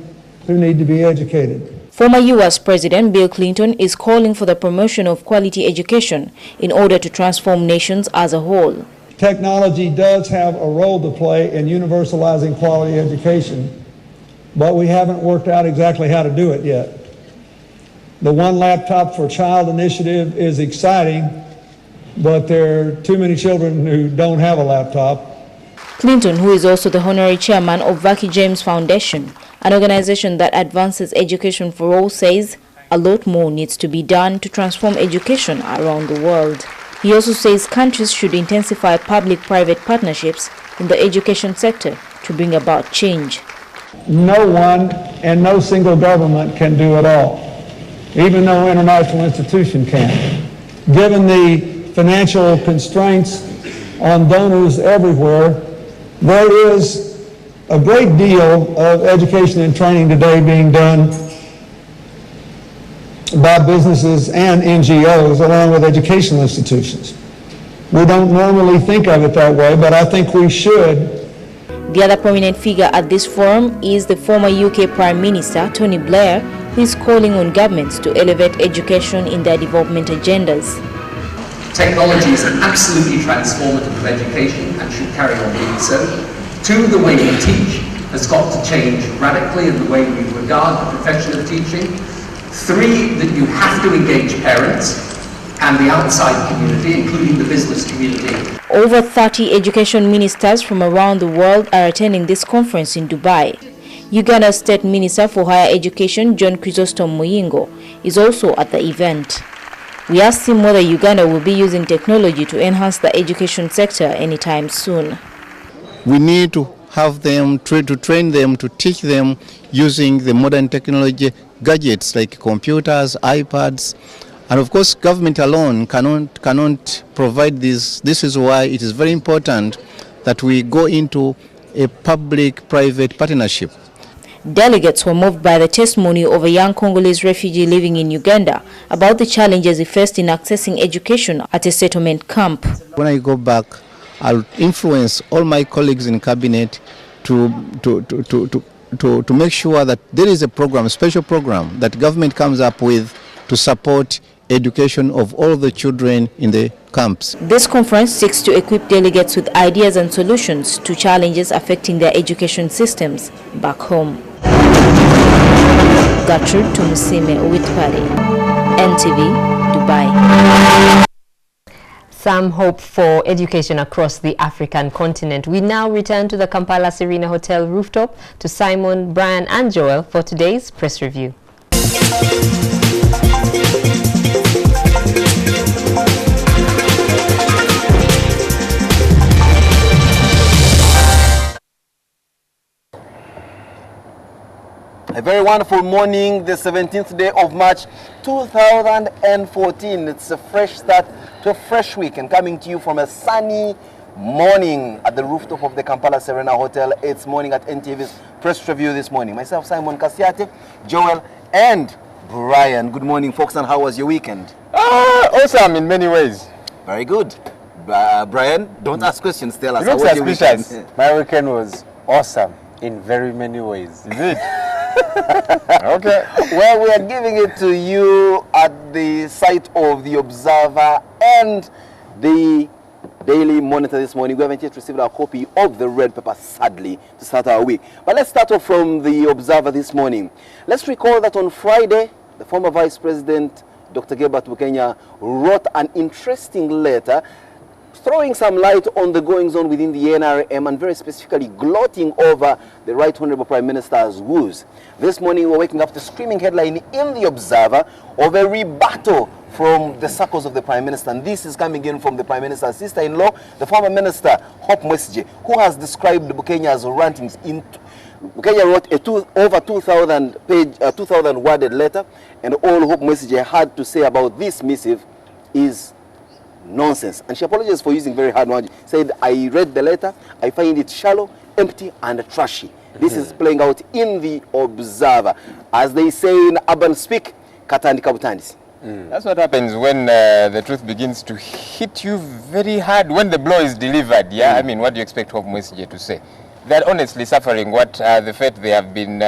[SPEAKER 22] who need to be educated.
[SPEAKER 21] Former U.S. President Bill Clinton is calling for the promotion of quality education in order to transform nations as a whole.
[SPEAKER 22] Technology does have a role to play in universalizing quality education, but we haven't worked out exactly how to do it yet. The One Laptop for Child initiative is exciting, but there are too many children who don't have a laptop.
[SPEAKER 21] Clinton, who is also the honorary chairman of Vaki James Foundation, an organization that advances education for all, says a lot more needs to be done to transform education around the world. He also says countries should intensify public-private partnerships in the education sector to bring about change.
[SPEAKER 22] No one and no single government can do it all, even no international institution can. Given the financial constraints on donors everywhere, there is a great deal of education and training today being done by businesses and NGOs along with educational institutions. We don't normally think of it that way, but I think we should.
[SPEAKER 21] The other prominent figure at this forum is the former UK Prime Minister, Tony Blair, who is calling on governments to elevate education in their development agendas.
[SPEAKER 4] Technology is absolutely transformative of education and should carry on being so. 2, the way we teach has got to change radically in the way we regard the profession of teaching. 3, that you have to engage parents and the outside community, including the business community.
[SPEAKER 21] Over 30 education ministers from around the world are attending this conference in Dubai. Uganda's State Minister for Higher Education, John Chrysostom Muyingo, is also at the event. We asked him whether Uganda will be using technology to enhance the education sector anytime soon.
[SPEAKER 5] We need to have them, to train them, to teach them using the modern technology gadgets like computers, iPads, and of course government alone cannot provide this. This is why it is very important that we go into a public-private partnership.
[SPEAKER 21] Delegates were moved by the testimony of a young Congolese refugee living in Uganda about the challenges he faced in accessing education at a settlement camp.
[SPEAKER 5] When I go back, I'll influence all my colleagues in cabinet to make sure that there is a program, a special program that government comes up with to support education of all the children in the camps.
[SPEAKER 21] This conference seeks to equip delegates with ideas and solutions to challenges affecting their education systems back home. Gertrude Tumusime Witpari, NTV, Dubai.
[SPEAKER 11] Some hope for education across the African continent. We now return to the Kampala Serena Hotel rooftop to Simon, Brian and Joel for today's press review.
[SPEAKER 10] A very wonderful morning, the 17th day of March 2014. It's a fresh start to a fresh week and coming to you from a sunny morning at the rooftop of the Kampala Serena Hotel. It's morning at NTV's press review this morning. Myself, Simon Kasiate, Joel and Brian. Good morning, folks, and how was your weekend?
[SPEAKER 6] Awesome in many ways.
[SPEAKER 10] Very good. Brian, don't ask questions, tell us.
[SPEAKER 6] You look suspicious.
[SPEAKER 10] My weekend was awesome in very many ways.
[SPEAKER 6] Is it? Okay.
[SPEAKER 10] Well, we are giving it to you at the site of the Observer and the Daily Monitor this morning. We haven't yet received our copy of the red paper, sadly, to start our week. But let's start off from the Observer this morning. Let's recall that on Friday, the former Vice President, Dr. Gilbert Bukenya, wrote an interesting letter throwing some light on the goings-on within the NRM and very specifically gloating over the Right Honourable Prime Minister's woes. This morning we're waking up to screaming headline in the Observer of a rebuttal from the circles of the Prime Minister, and this is coming in from the Prime Minister's sister-in-law, the former Minister Hope Mwesige, who has described Bukenya's rantings. Bukenya wrote a over 2,000 worded letter, and all Hope Mwesige had to say about this missive is nonsense. And she apologized for using very hard words. Said, I read the letter, I find it shallow, empty and trashy. This is playing out in the Observer. As they say in urban speak, katandi kabutandisi.
[SPEAKER 6] That's what happens when the truth begins to hit you very hard when the blow is delivered. Yeah, I mean, what do you expect Hope Mwesige to say? they're honestly suffering what the fate they have been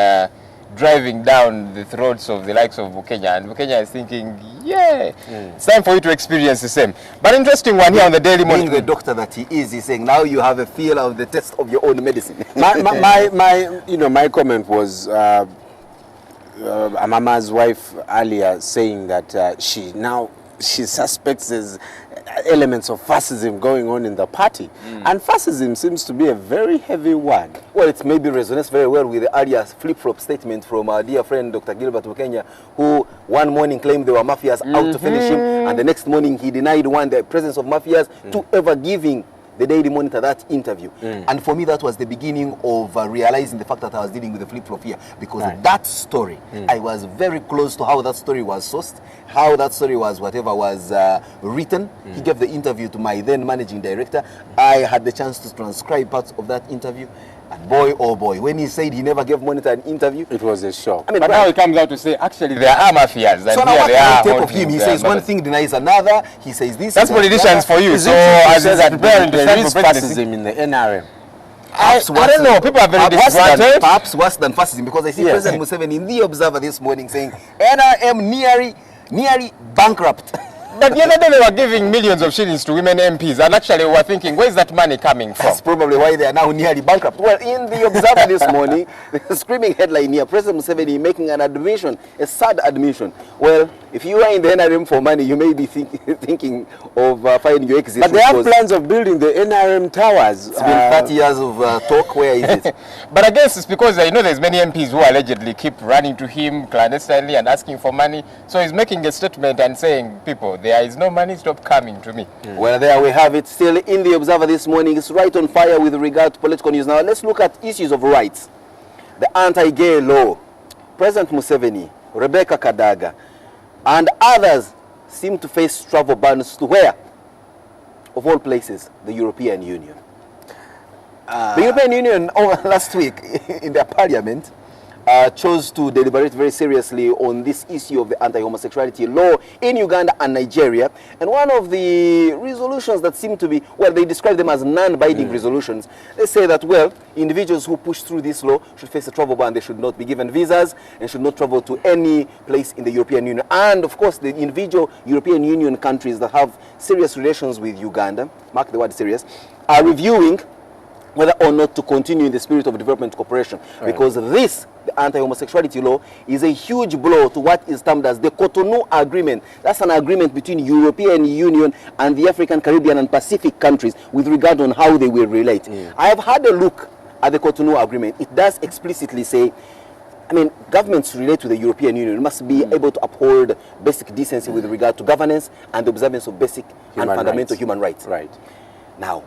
[SPEAKER 6] driving down the throats of the likes of Bukenya. And Bukenya is thinking, yeah, it's time for you to experience the same. But interesting one here on the Daily Monitor.
[SPEAKER 10] Being the doctor that he is, he's saying now you have a feel of the test of your own medicine. my comment was Amama's wife earlier saying that she suspects there's elements of fascism going on in the party. And fascism seems to be a very heavy word. Well, it maybe resonates very well with the earlier flip-flop statement from our dear friend Dr. Gilbert Bukenya, who one morning claimed there were mafias out to finish him, and the next morning he denied the presence of mafias to ever giving the Daily Monitor that interview. And for me, that was the beginning of realizing the fact that I was dealing with the flip-flop here, because that story, I was very close to how that story was sourced, how that story was written. He gave the interview to my then managing director. I had the chance to transcribe parts of that interview. And boy, oh boy, when he said he never gave Monitor an interview, it was a shock.
[SPEAKER 6] But now he comes out to say, actually, there are mafias.
[SPEAKER 10] So now what can I take of him? He says one thing, denies another. He says this.
[SPEAKER 6] That's politicians for you. So as
[SPEAKER 10] there is fascism in the NRM.
[SPEAKER 6] I don't know. People are very disappointed.
[SPEAKER 10] Perhaps worse than fascism, because I see President Museveni in the Observer this morning saying NRM nearly bankrupt.
[SPEAKER 6] But the other day they were giving millions of shillings to women MPs, and actually we were thinking, where's that money coming from?
[SPEAKER 10] That's probably why they are now nearly bankrupt. Well, in the Observer this morning, the screaming headline here, President Museveni making an admission, a sad admission. Well, if you are in the NRM for money, you may be thinking of finding your exit.
[SPEAKER 18] But they have plans of building the NRM towers.
[SPEAKER 10] It's been 30 years of talk. Where is it?
[SPEAKER 6] But I guess it's because there's many MPs who allegedly keep running to him clandestinely and asking for money. So he's making a statement and saying, people, there is no money, stop coming to me.
[SPEAKER 10] Well, there we have it. Still in the Observer this morning, it's right on fire with regard to political news. Now let's look at issues of rights. The anti-gay law. President Museveni, Rebecca Kadaga, and others seem to face travel bans to where? Of all places, the European Union. The European Union last week in their parliament chose to deliberate very seriously on this issue of the anti-homosexuality law in Uganda and Nigeria. And one of the resolutions that seem to be, well, they describe them as non-binding resolutions. They say that, well, individuals who push through this law should face a travel ban. They should not be given visas and should not travel to any place in the European Union. And, of course, the individual European Union countries that have serious relations with Uganda, mark the word serious, are reviewing whether or not to continue in the spirit of development cooperation. Because this, the anti-homosexuality law, is a huge blow to what is termed as the Cotonou Agreement. That's an agreement between European Union and the African, Caribbean and Pacific countries with regard on how they will relate. I have had a look at the Cotonou Agreement. It does explicitly say, governments relate to the European Union must be able to uphold basic decency with regard to governance and the observance of basic and fundamental human rights. Now,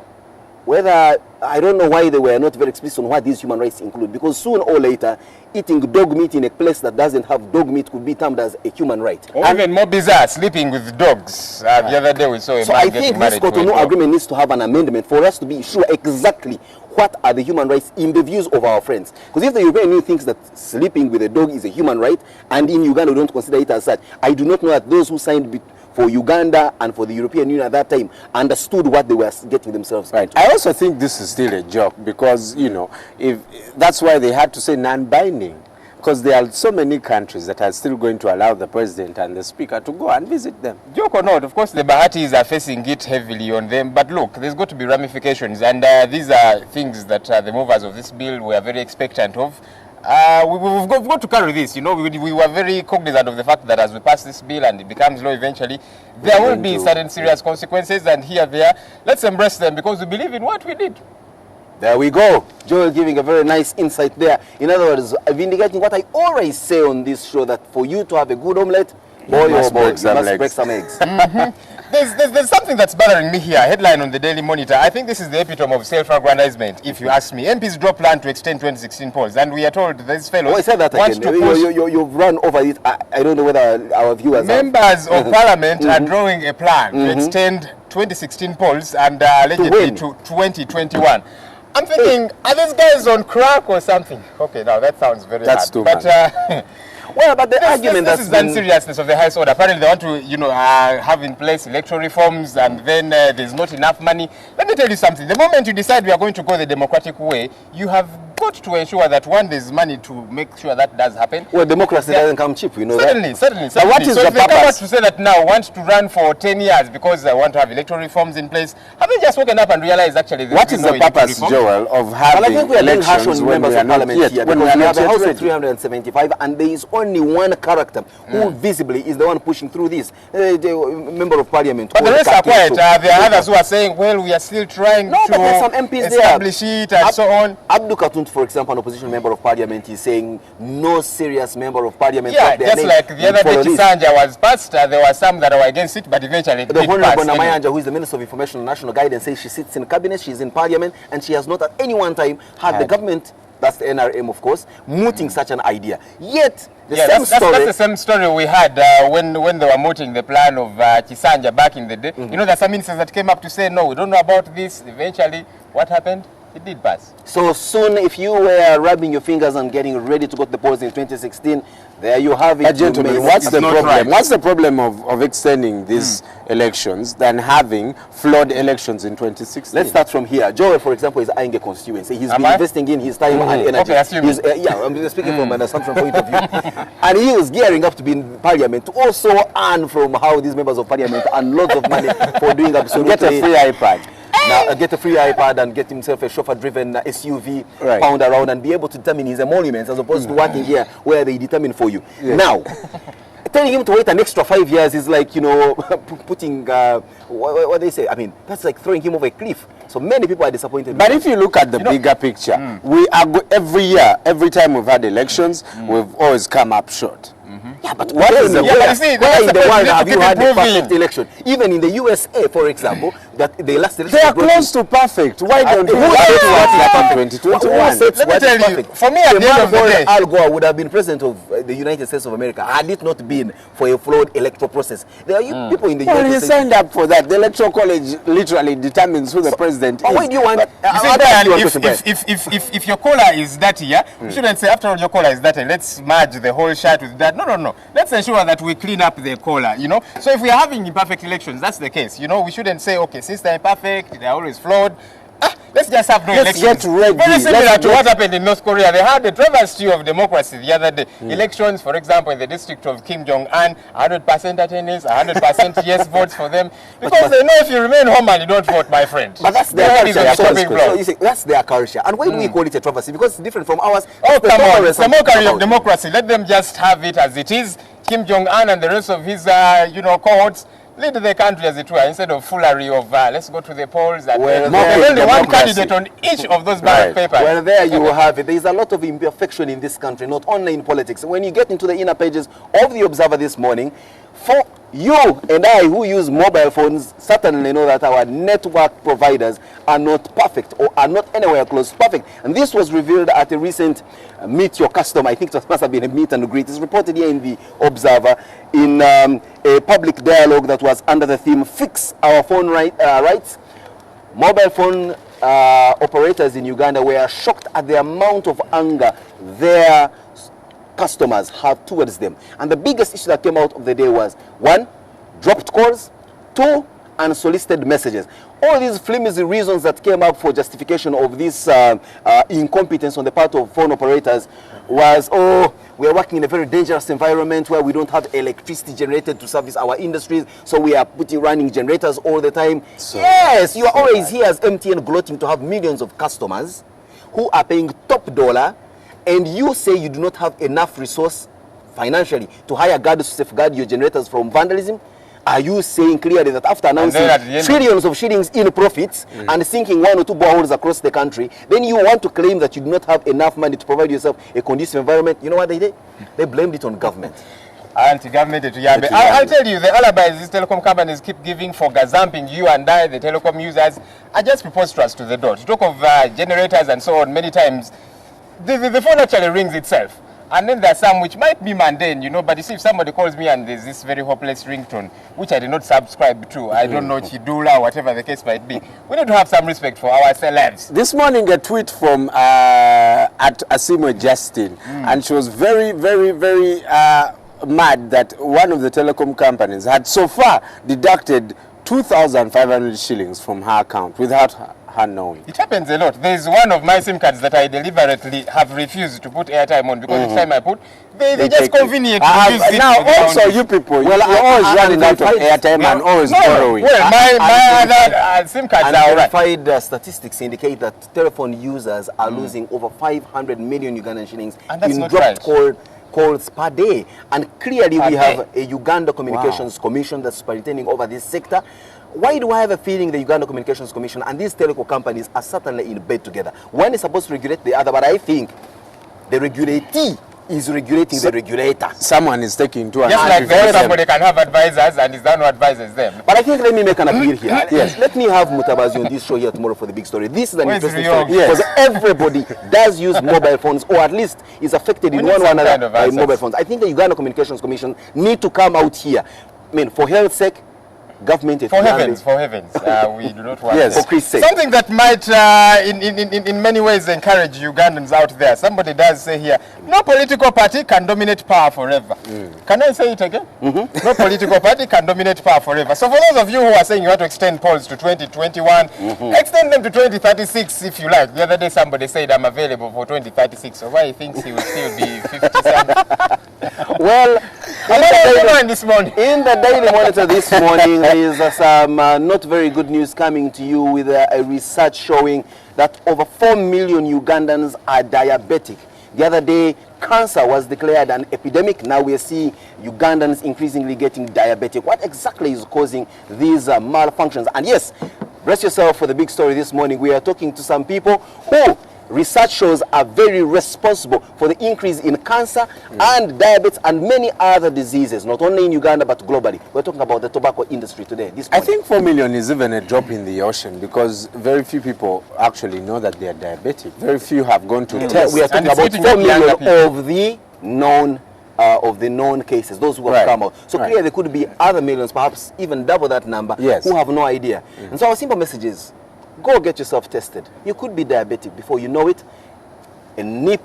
[SPEAKER 10] whether, I don't know why they were not very explicit on what these human rights include, because sooner or later, eating dog meat in a place that doesn't have dog meat could be termed as a human right.
[SPEAKER 6] Or even more bizarre, sleeping with dogs. The other day we saw a man getting married to a dog. So I think this Cotonou agreement needs to have an amendment for us to be sure exactly what are the human rights in the views of our friends. Because if the European Union thinks that sleeping with a dog is a human right, and in Uganda we don't consider it as such, I do not know that those who signed for Uganda and for the European Union at that time understood what they were getting themselves into.
[SPEAKER 18] I also think this is still a joke because, if that's why they had to say non-binding. Because there are so many countries that are still going to allow the president and the speaker to go and visit them.
[SPEAKER 6] Joke or not, of course the Bahatis are facing it heavily on them, but look, there's got to be ramifications, and these are things that the movers of this bill were very expectant of. We've got to carry this, we were very cognizant of the fact that as we pass this bill and it becomes law eventually, there will be certain serious consequences, and here they are. Let's embrace them because we believe in what we did.
[SPEAKER 10] There we go. Joel giving a very nice insight there. In other words, vindicating what I always say on this show, that for you to have a good omelette, boy, you must break some eggs.
[SPEAKER 6] There's something that's bothering me here. Headline on the Daily Monitor. I think this is the epitome of self-aggrandizement, if you ask me. MPs draw plan to extend 2016 polls, and we are told these fellows
[SPEAKER 10] I said that
[SPEAKER 6] want
[SPEAKER 10] again.
[SPEAKER 6] to push...
[SPEAKER 10] You've run over it. I don't know whether our viewers
[SPEAKER 6] Members of Parliament are drawing a plan to extend 2016 polls and allegedly to 2021. I'm thinking, are these guys on crack or something? Okay, now that sounds very hard.
[SPEAKER 18] Too much.
[SPEAKER 6] Well, but the argument
[SPEAKER 2] this is the seriousness of the highest order. Apparently, they want to, have in place electoral reforms, and then there's not enough money. Let me tell you something. The moment you decide we are going to go the democratic way, you have got to ensure that one, there's money to make sure that does happen.
[SPEAKER 6] Well, democracy doesn't come cheap, you know
[SPEAKER 2] certainly,
[SPEAKER 6] that.
[SPEAKER 2] Certainly.
[SPEAKER 6] But what is
[SPEAKER 2] so
[SPEAKER 6] the
[SPEAKER 2] if they come out
[SPEAKER 6] purpose?
[SPEAKER 2] to say that now want to run for 10 years because they want to have electoral reforms in place, have they just woken up and realized actually
[SPEAKER 10] what is the purpose, Joel, of having
[SPEAKER 6] I think we are being harsh on
[SPEAKER 10] elections when
[SPEAKER 6] members
[SPEAKER 10] we are
[SPEAKER 6] of
[SPEAKER 10] not
[SPEAKER 6] parliament
[SPEAKER 10] yet,
[SPEAKER 6] here,
[SPEAKER 10] when
[SPEAKER 6] because
[SPEAKER 10] we are
[SPEAKER 6] we
[SPEAKER 10] not
[SPEAKER 6] have a
[SPEAKER 10] yet
[SPEAKER 6] house of
[SPEAKER 10] ready?
[SPEAKER 6] 375, and there is only one character who visibly is the one pushing through this, the member of parliament.
[SPEAKER 2] But the rest are quiet. There are others who are saying, well, we are still trying to
[SPEAKER 6] but there's some MPs
[SPEAKER 2] establish it and so on.
[SPEAKER 6] Abdul Katunt, for example, an opposition member of parliament, is saying no serious member of parliament.
[SPEAKER 2] Yeah, just like the other day Kisanja was passed, there were some that were against it, but eventually it
[SPEAKER 6] the
[SPEAKER 2] did
[SPEAKER 6] Honorable
[SPEAKER 2] pass.
[SPEAKER 6] Namayanja, who is the Minister of Information and National Guidance, says she sits in cabinet, she's in parliament, and she has not at any one time had the government, that's the NRM of course, mooting such an idea. Yet,
[SPEAKER 2] that's the same story we had when they were mooting the plan of Kisanja back in the day. You know, there are some ministers that came up to say, no, we don't know about this. Eventually, what happened? It did pass.
[SPEAKER 6] So soon, if you were rubbing your fingers and getting ready to go to the polls in 2016, there you have it.
[SPEAKER 10] Gentlemen, what's the problem? Right. What's the problem of extending these elections than having flawed elections in 2016?
[SPEAKER 6] Let's start from here. Joel, for example, is eyeing a constituency. He's been investing in his time and energy.
[SPEAKER 2] Okay,
[SPEAKER 6] I'm speaking from an assumption point of view. And he was gearing up to be in parliament to also earn from how these members of parliament earn lots of money for doing absolutely...
[SPEAKER 10] Get a free iPad.
[SPEAKER 6] Now, get a free iPad and get himself a chauffeur-driven SUV, pound around and be able to determine his emoluments as opposed to working here where they determine for you. Yeah. Now, telling him to wait an extra 5 years is like, putting, what they say, I mean, that's like throwing him over a cliff. So many people are disappointed.
[SPEAKER 10] But if you look at the bigger picture, we are every year, every time we've had elections, we've always come up short.
[SPEAKER 6] Yeah, but what is the where in the world have you had a perfect election? Even in the USA, for example, that the last election...
[SPEAKER 10] They are close to perfect. Why don't we wait to what happened in 2021?
[SPEAKER 2] Let me tell you, for me at the end of the day...
[SPEAKER 6] Al Gore would have been president of the United States of America had it not been for a flawed electoral process. There are people in the United States...
[SPEAKER 10] Well, he signed up for that. The Electoral College literally determines who the president is.
[SPEAKER 6] Why do you want...
[SPEAKER 2] If your collar is dirty, you shouldn't say, after all, your collar is dirty, let's merge the whole shirt with that. No. Let's ensure that we clean up the collar, So if we are having imperfect elections, that's the case. We shouldn't say, okay, since they're imperfect, they're always flawed. Let's just have no elections.
[SPEAKER 10] Get ready.
[SPEAKER 2] Very similar to what happened in North Korea. They had the travesty of democracy the other day. Elections, for example, in the district of Kim Jong-un, 100% attendance, 100% yes votes for them. Because they know if you remain home and you don't vote, my friend.
[SPEAKER 6] But that's their culture. So you see, that's their culture. And why do we call it a travesty? Because it's different from ours.
[SPEAKER 2] Oh, come on. It's a mockery of democracy. Let them just have it as it is. Kim Jong-un and the rest of his, cohorts lead the country as it were, instead of foolery of let's go to the polls and only one candidate on each of those ballot papers.
[SPEAKER 6] Well, there you have it. There is a lot of imperfection in this country, not only in politics. When you get into the inner pages of the Observer this morning, for you and I who use mobile phones certainly know that our network providers are not perfect or are not anywhere close to perfect. And this was revealed at a recent Meet Your Customer. I think it must have been a meet and greet. It's reported here in the Observer in a public dialogue that was under the theme Fix Our Phone Rights. Mobile phone operators in Uganda were shocked at the amount of anger their customers have towards them. And the biggest issue that came out of the day was, 1, dropped calls, 2, unsolicited messages. All these flimsy reasons that came up for justification of this incompetence on the part of phone operators was, we are working in a very dangerous environment where we don't have electricity generated to service our industries, so we are running generators all the time. So, yes, you are always here as MTN gloating to have millions of customers who are paying top dollar, and you say you do not have enough resource financially to hire guards to safeguard your generators from vandalism. Are you saying clearly that after announcing trillions of shillings in profits and sinking 1 or 2 boreholes across the country, then you want to claim that you do not have enough money to provide yourself a conducive environment? You know what they did? They blamed it on government.
[SPEAKER 2] Anti-government. I'll tell you, the alibis these telecom companies keep giving for gazumping you and I, the telecom users, are just preposterous to the door. To talk of generators and so on, many times, the phone actually rings itself. And then there are some which might be mundane, you know, but you see, if somebody calls me and there's this very hopeless ringtone, which I did not subscribe to, I don't know, Chidula, whatever the case might be, we need to have some respect for our celebs.
[SPEAKER 10] This morning, a tweet from at Asimo Justin, and she was very, very, very mad that one of the telecom companies had so far deducted 2,500 shillings from her account without her knowing.
[SPEAKER 2] It happens a lot. There's one of my SIM cards that I deliberately have refused to put airtime on because each time I put, they just convenient to use it.
[SPEAKER 10] Now also you people, you're always running out of airtime and always borrowing.
[SPEAKER 2] Well, my other SIM cards are alright.
[SPEAKER 6] Verified statistics indicate that telephone users are losing over 500 million Ugandan shillings in dropped calls per day. And clearly we have a Uganda Communications Commission that's superintending over this sector. Why do I have a feeling the Uganda Communications Commission and these telecom companies are certainly in bed together? One is supposed to regulate the other, but I think the regulatee is regulating the regulator.
[SPEAKER 10] Someone is taking into
[SPEAKER 2] account. Just like somebody can have advisors and is the one who advises them.
[SPEAKER 6] But I think let me make an appeal here. Yes, let me have Mutabazi on this show here tomorrow for the big story. This is an interesting story because everybody does use mobile phones, or at least is affected in one way or another by mobile phones. I think the Uganda Communications Commission need to come out here. I mean, for health's sake, government.
[SPEAKER 2] For heavens, we do not want
[SPEAKER 6] for Christ's sake.
[SPEAKER 2] Something that might, in many ways, encourage Ugandans out there. Somebody does say here, no political party can dominate power forever. Can I say it again? No political party can dominate power forever. So for those of you who are saying you want to extend polls to 2021, extend them to 2036 if you like. The other day somebody said I'm available for 2036. So why he thinks he will still be 50-something?
[SPEAKER 6] Well,
[SPEAKER 2] in
[SPEAKER 6] the Daily Monitor this morning, there is some not very good news coming to you with a research showing that over 4 million Ugandans are diabetic. The other day, cancer was declared an epidemic. Now we are seeing Ugandans increasingly getting diabetic. What exactly is causing these malfunctions? And yes, brace yourself for the big story this morning. We are talking to some people who research shows are very responsible for the increase in cancer and diabetes and many other diseases, not only in Uganda but globally. We're talking about the tobacco industry today.
[SPEAKER 10] I think 4 million is even a drop in the ocean because very few people actually know that they are diabetic. Very few have gone to test.
[SPEAKER 6] We are talking about 4 million of the known cases, those who have come out. So clearly there could be other millions, perhaps even double that number, who have no idea. And so our simple message is, go get yourself tested. You could be diabetic before you know it. A nip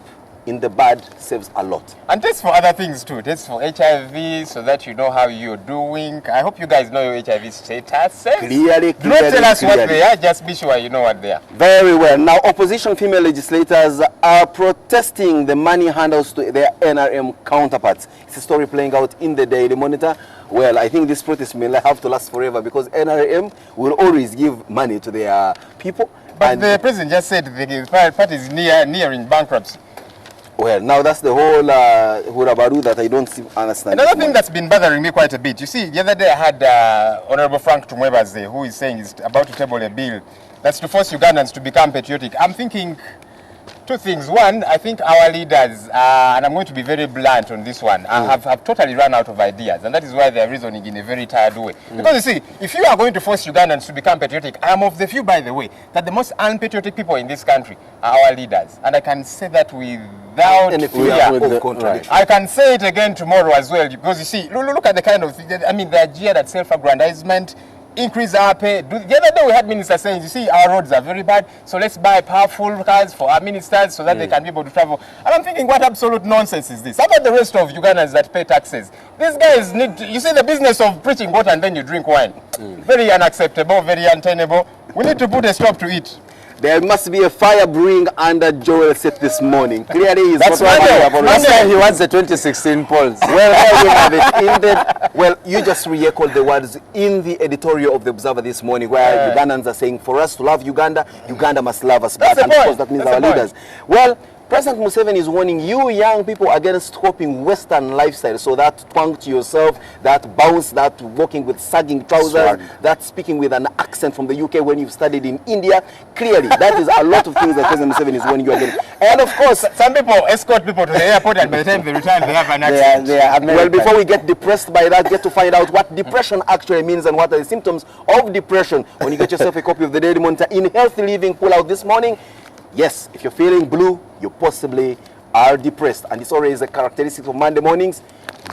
[SPEAKER 6] in the bud saves a lot.
[SPEAKER 2] And test for other things too. Test for HIV so that you know how you're doing. I hope you guys know your HIV status.
[SPEAKER 6] Clearly,
[SPEAKER 2] do not tell us what they are, just be sure you know what they are.
[SPEAKER 6] Very well. Now, opposition female legislators are protesting the money handouts to their NRM counterparts. It's a story playing out in the Daily Monitor. Well, I think this protest may have to last forever because NRM will always give money to their people.
[SPEAKER 2] But the president just said the party is nearing bankruptcy.
[SPEAKER 6] Well, now that's the whole hurabaru that I don't understand.
[SPEAKER 2] Another thing that's been bothering me quite a bit. You see, the other day I had Honorable Frank Tumwebaze, who is saying he's about to table a bill that's to force Ugandans to become patriotic. I'm thinking two things. One, I think our leaders, and I'm going to be very blunt on this one, have totally run out of ideas. And that is why they are reasoning in a very tired way. Because you see, if you are going to force Ugandans to become patriotic, I am of the view, by the way, that the most unpatriotic people in this country are our leaders. And I can say that without fear. I can say it again tomorrow as well. Because you see, look at the kind of, I mean, they are geared at self-aggrandizement, increase our pay. The other day we had ministers saying, you see, our roads are very bad, so let's buy powerful cars for our ministers so that they can be able to travel. And I'm thinking, what absolute nonsense is this? How about the rest of Ugandans that pay taxes? These guys need to, you see, the business of preaching water and then you drink wine. Very unacceptable, very untenable. We need to put a stop to it.
[SPEAKER 6] There must be a fire brewing under Joel set this morning. Clearly,
[SPEAKER 10] that's why he wants the 2016 polls.
[SPEAKER 6] Well, we have it. Well, you just re-echoed the words in the editorial of the Observer this morning, where Ugandans are saying, for us to love Uganda, Uganda must love us back. And of course, that means our leaders. Well, President Museveni is warning you young people against copying Western lifestyle. So that punk to yourself, that bounce, that walking with sagging trousers, that speaking with an accent from the UK when you've studied in India. Clearly, that is a lot of things that President Museveni is warning you against. And of course,
[SPEAKER 2] some people escort people to the airport and by the time they return, they have an accent.
[SPEAKER 6] Well, before we get depressed by that, get to find out what depression actually means and what are the symptoms of depression. When you get yourself a copy of the Daily Monitor in Healthy Living pull out this morning, yes, if you're feeling blue, you possibly are depressed, and it's always a characteristic of Monday mornings.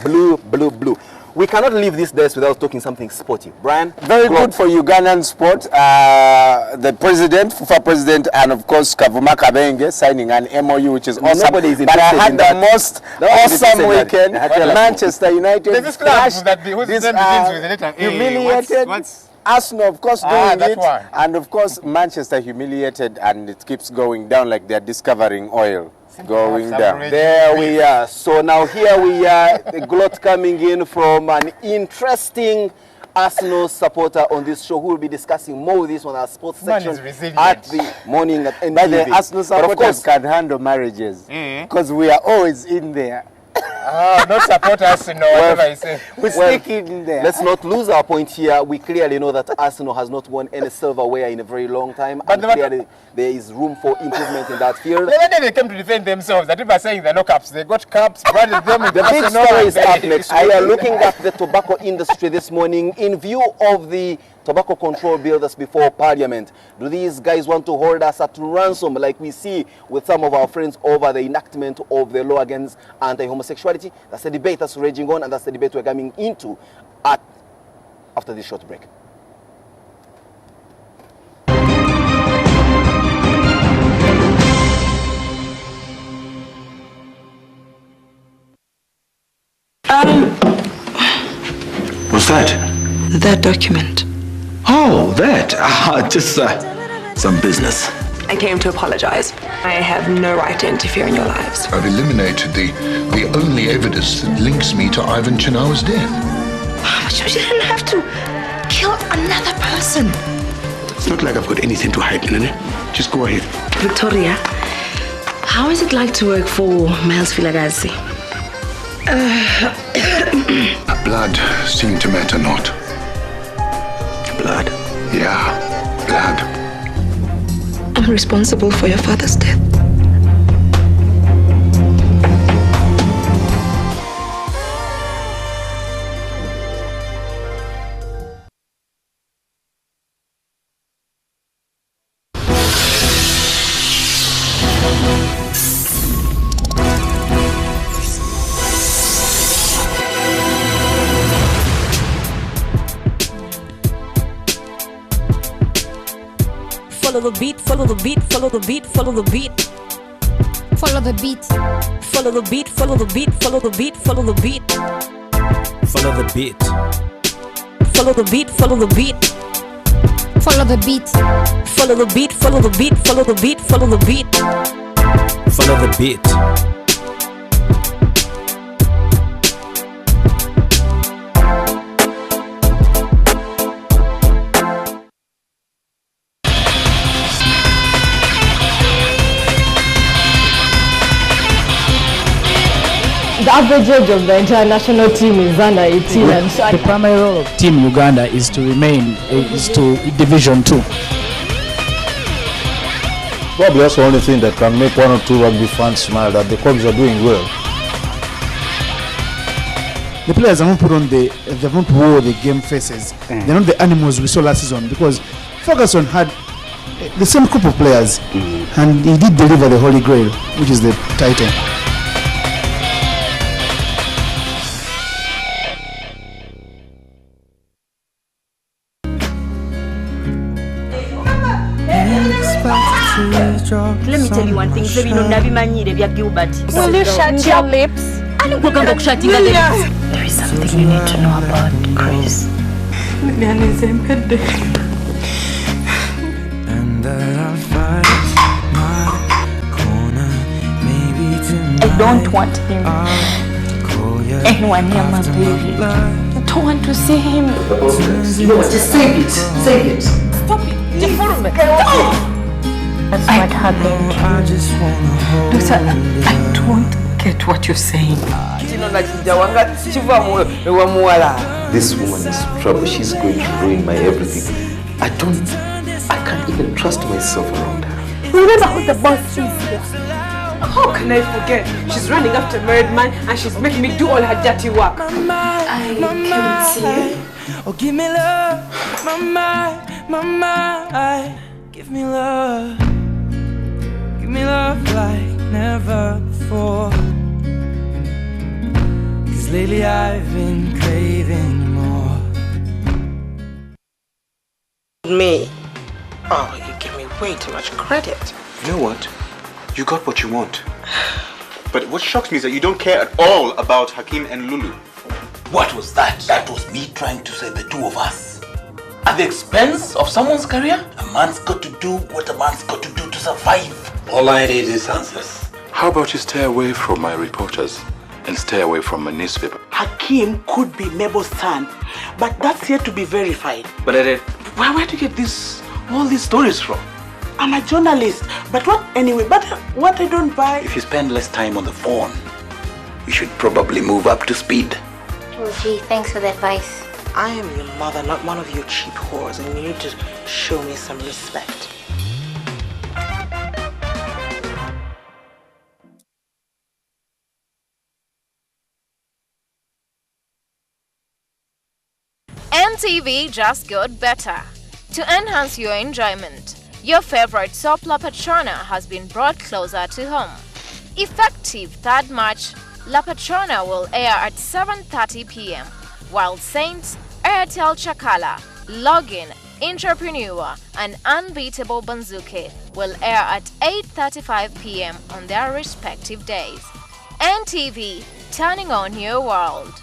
[SPEAKER 6] Blue, blue, blue. We cannot leave this desk without talking something sporty. Brian?
[SPEAKER 10] Very good for Ugandan sport. The president, FIFA president, and of course Kavuma Kabenge signing an MOU, which is awesome.
[SPEAKER 6] Nobody is
[SPEAKER 10] but I
[SPEAKER 6] interested
[SPEAKER 10] had
[SPEAKER 6] in
[SPEAKER 10] the
[SPEAKER 6] that.
[SPEAKER 10] most awesome weekend. Manchester United
[SPEAKER 2] There's this club whose name begins with the letter A.
[SPEAKER 10] humiliated.
[SPEAKER 2] What's
[SPEAKER 10] Arsenal, of course, doing
[SPEAKER 2] that
[SPEAKER 10] it.
[SPEAKER 2] one.
[SPEAKER 10] And of course, Manchester humiliated, and it keeps going down like they're discovering oil. Going down.
[SPEAKER 6] There we are. So now here we are, the glut coming in from an interesting Arsenal supporter on this show who will be discussing more of this on our sports section at the morning at NTV.
[SPEAKER 10] But the Arsenal
[SPEAKER 6] But of
[SPEAKER 10] supporters
[SPEAKER 6] course,
[SPEAKER 10] can handle marriages because we are always in there.
[SPEAKER 2] not support Arsenal, whatever I say.
[SPEAKER 10] We stick in there.
[SPEAKER 6] Let's not lose our point here. We clearly know that Arsenal has not won any silverware in a very long time, and clearly there is room for improvement in that field.
[SPEAKER 2] The other day they came to defend themselves. That people are saying they're no caps. They got caps, branded them with
[SPEAKER 6] The big
[SPEAKER 2] Arsenal.
[SPEAKER 6] story is up next. We are looking at the tobacco industry this morning in view of the tobacco control bill that's before Parliament. Do these guys want to hold us at ransom like we see with some of our friends over the enactment of the law against anti-homosexuality? That's the debate that's raging on, and that's the debate we're coming into after this short break.
[SPEAKER 7] What's that?
[SPEAKER 8] That document.
[SPEAKER 7] Oh, that. Just some business.
[SPEAKER 8] I came to apologize. I have no right to interfere in your lives.
[SPEAKER 9] I've eliminated the only evidence that links me to Ivan Chinawa's death.
[SPEAKER 8] But you didn't have to kill another person.
[SPEAKER 7] It's not like I've got anything to hide, Nene. Just go ahead.
[SPEAKER 8] Victoria, how is it like to work for Miles Filagazi?
[SPEAKER 9] Blood seemed to matter not.
[SPEAKER 7] Blood?
[SPEAKER 9] Yeah, blood.
[SPEAKER 8] I'm responsible for your father's death.
[SPEAKER 12] Follow the beat, follow the beat, follow the beat, follow the beat. Follow the beat. Follow the beat, follow the beat, follow the beat, follow the beat.
[SPEAKER 24] Follow the beat.
[SPEAKER 12] Follow the beat, follow the beat. Follow the beat. Follow the beat, follow the beat, follow the beat, follow the beat.
[SPEAKER 24] Follow the beat.
[SPEAKER 11] The average age of the entire national team is under 18. And so
[SPEAKER 25] the primary role of Team Uganda is to remain to Division 2.
[SPEAKER 26] Probably that's the only thing that can make one or two rugby fans smile, that the clubs are doing well.
[SPEAKER 16] The players haven't put on they haven't wore the game faces. They're not the animals we saw last season, because Ferguson had the same group of players and he did deliver the Holy Grail, which is the title.
[SPEAKER 8] Let me tell you one thing, baby, no nabimanyire bya Gilbert.
[SPEAKER 21] Will you shut your lips?
[SPEAKER 8] There is something you need to know about Chris.
[SPEAKER 24] And that I'll fight my corner, maybe tonight.
[SPEAKER 21] I don't want him. Anyone near my baby. I don't want to see him.
[SPEAKER 8] Just save it. Save it.
[SPEAKER 21] Stop it. That's what happened. Doctor, I don't get what you're saying.
[SPEAKER 6] This woman is trouble. She's going to ruin my everything. I can't even trust myself around her.
[SPEAKER 21] Remember who the boss is here.
[SPEAKER 8] How can I forget? She's running after a married man and she's making me do all her dirty work. I can't see you.
[SPEAKER 24] Oh, give me love, my, give me love like never before. lately I've been craving more.
[SPEAKER 1] Me? Oh, you give me way too much credit.
[SPEAKER 3] You know what? You got what you want. But what shocks me is that you don't care at all about Hakim and Lulu.
[SPEAKER 13] What was that? That was me trying to save the two of us. At the expense of someone's career? A man's got to do what a man's got to do to survive. All I need is answers.
[SPEAKER 9] How about you stay away from my reporters and stay away from my newspaper?
[SPEAKER 1] Hakim could be Mabel's son, but that's yet to be verified.
[SPEAKER 3] But
[SPEAKER 1] where do you get all these stories from? I'm a journalist, but what I don't buy...
[SPEAKER 13] If you spend less time on the phone, you should probably move up to speed.
[SPEAKER 15] Oh gee, thanks for the advice.
[SPEAKER 1] I am your mother, not one of your cheap whores, and you need to show me some respect.
[SPEAKER 17] NTV just got better. To enhance your enjoyment, your favorite soap La Patrona has been brought closer to home. Effective 3rd March, La Patrona will air at 7:30 p.m. while Saints, Airtel Chakala, Login, Entrepreneur and Unbeatable Banzuke will air at 8:35 p.m. on their respective days. NTV, turning on your world.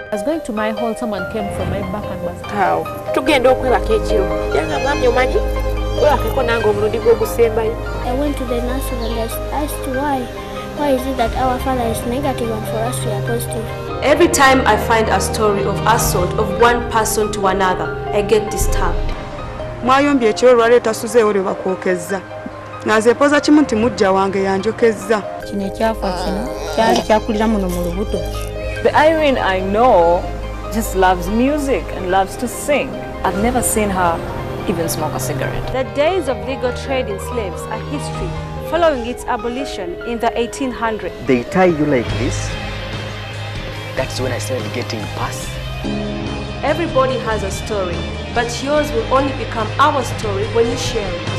[SPEAKER 23] I was going to my hall, someone came from my back and was
[SPEAKER 8] how tugenda okwebaka ekiro yanga mwami omanyi webakeko nange omulundi gw'ogusembayo.
[SPEAKER 27] I went to the nursery and I asked why is it that our father is negative and for us we are positive.
[SPEAKER 8] Every time I find a story of assault of one person to another, I get disturbed.
[SPEAKER 28] Mwayombye ekiro lwaleeta suzeewo lwe bakwokezza naze poza kimu nti mujja wange yanjokezza.
[SPEAKER 27] Kino ekyafa kino kyali kyakulira muno mu lubuto.
[SPEAKER 29] The Irene I know just loves music and loves to sing. I've never seen her even smoke a cigarette.
[SPEAKER 8] The days of legal trade in slaves are history, following its abolition in the 1800s.
[SPEAKER 30] They tie you like this. That's when I started getting past.
[SPEAKER 8] Everybody has a story, but yours will only become our story when you share it.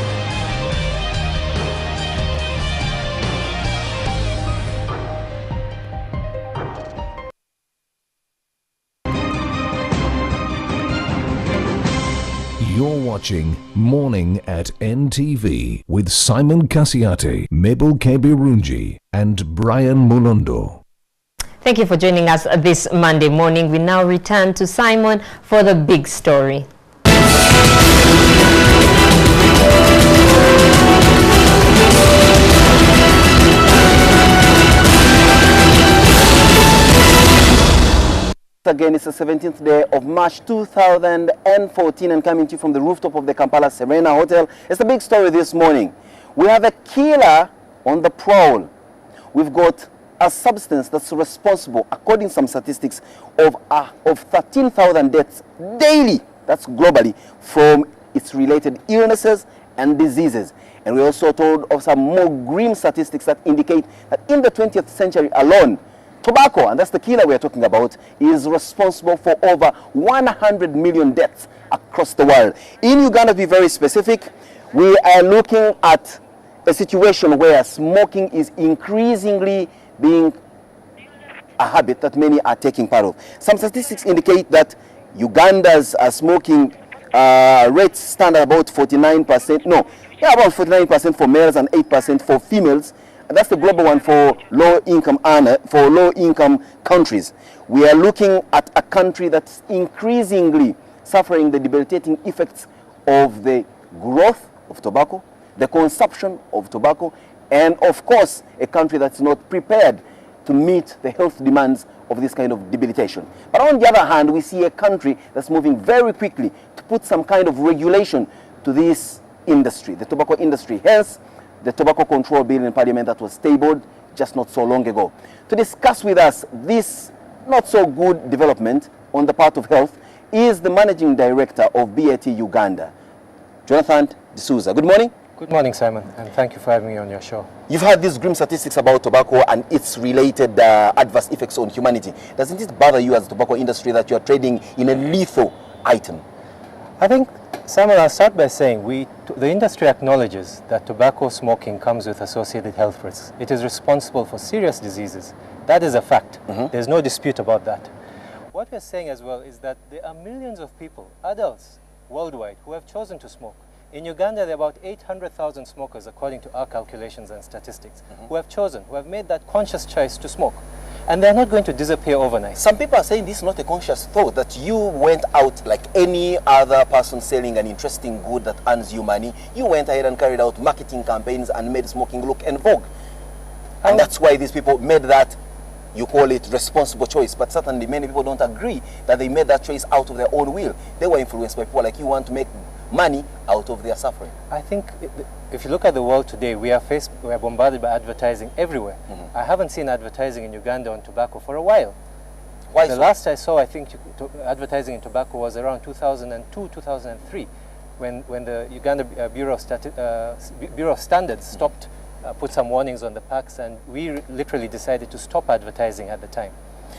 [SPEAKER 31] You're watching Morning at NTV with Simon Kasiate, Mabel Kebirunji and Brian Mulundo.
[SPEAKER 11] Thank you for joining us this Monday morning. We now return to Simon for the big story.
[SPEAKER 6] Again, it's the 17th day of March 2014 and coming to you from the rooftop of the Kampala Serena Hotel. It's a big story this morning. We have a killer on the prowl. We've got a substance that's responsible, according to some statistics, of 13,000 deaths daily, that's globally, from its related illnesses and diseases. And we also told of some more grim statistics that indicate that in the 20th century alone, tobacco, and that's the killer we're talking about, is responsible for over 100 million deaths across the world. In Uganda, to be very specific, we are looking at a situation where smoking is increasingly being a habit that many are taking part of. Some statistics indicate that Uganda's smoking rates stand at about 49%, about 49% for males and 8% for females. That's the global one for low-income countries. We are looking at a country that's increasingly suffering the debilitating effects of the growth of tobacco, the consumption of tobacco, and of course, a country that's not prepared to meet the health demands of this kind of debilitation. But on the other hand, we see a country that's moving very quickly to put some kind of regulation to this industry, the tobacco industry. Hence, the tobacco control bill in Parliament that was tabled just not so long ago. To discuss with us this not so good development on the part of health is the Managing Director of BAT Uganda, Jonathan D'Souza. Good morning.
[SPEAKER 32] Good morning, Simon, and thank you for having me on your show.
[SPEAKER 6] You've had these grim statistics about tobacco and its related adverse effects on humanity. Doesn't it bother you as a tobacco industry that you're trading in a lethal item?
[SPEAKER 32] I think Simon, I'll start by saying the industry acknowledges that tobacco smoking comes with associated health risks. It is responsible for serious diseases. That is a fact. There's no dispute about that. What we're saying as well is that there are millions of people, adults worldwide, who have chosen to smoke. In Uganda, there are about 800,000 smokers, according to our calculations and statistics, who have made that conscious choice to smoke. And they're not going to disappear overnight.
[SPEAKER 6] Some people are saying this is not a conscious thought, that you went out like any other person selling an interesting good that earns you money. You went ahead and carried out marketing campaigns and made smoking look en vogue. And that's why these people made that, you call it responsible choice. But certainly many people don't agree that they made that choice out of their own will. They were influenced by people like you want to make money out of their suffering.
[SPEAKER 32] I think if you look at the world today, we are bombarded by advertising everywhere. I haven't seen advertising in Uganda on tobacco for a while.
[SPEAKER 6] Why
[SPEAKER 32] the
[SPEAKER 6] so?
[SPEAKER 32] last I saw, I think, advertising in tobacco was around 2002, 2003, when the Uganda Bureau of Standards stopped, put some warnings on the packs, and we literally decided to stop advertising at the time.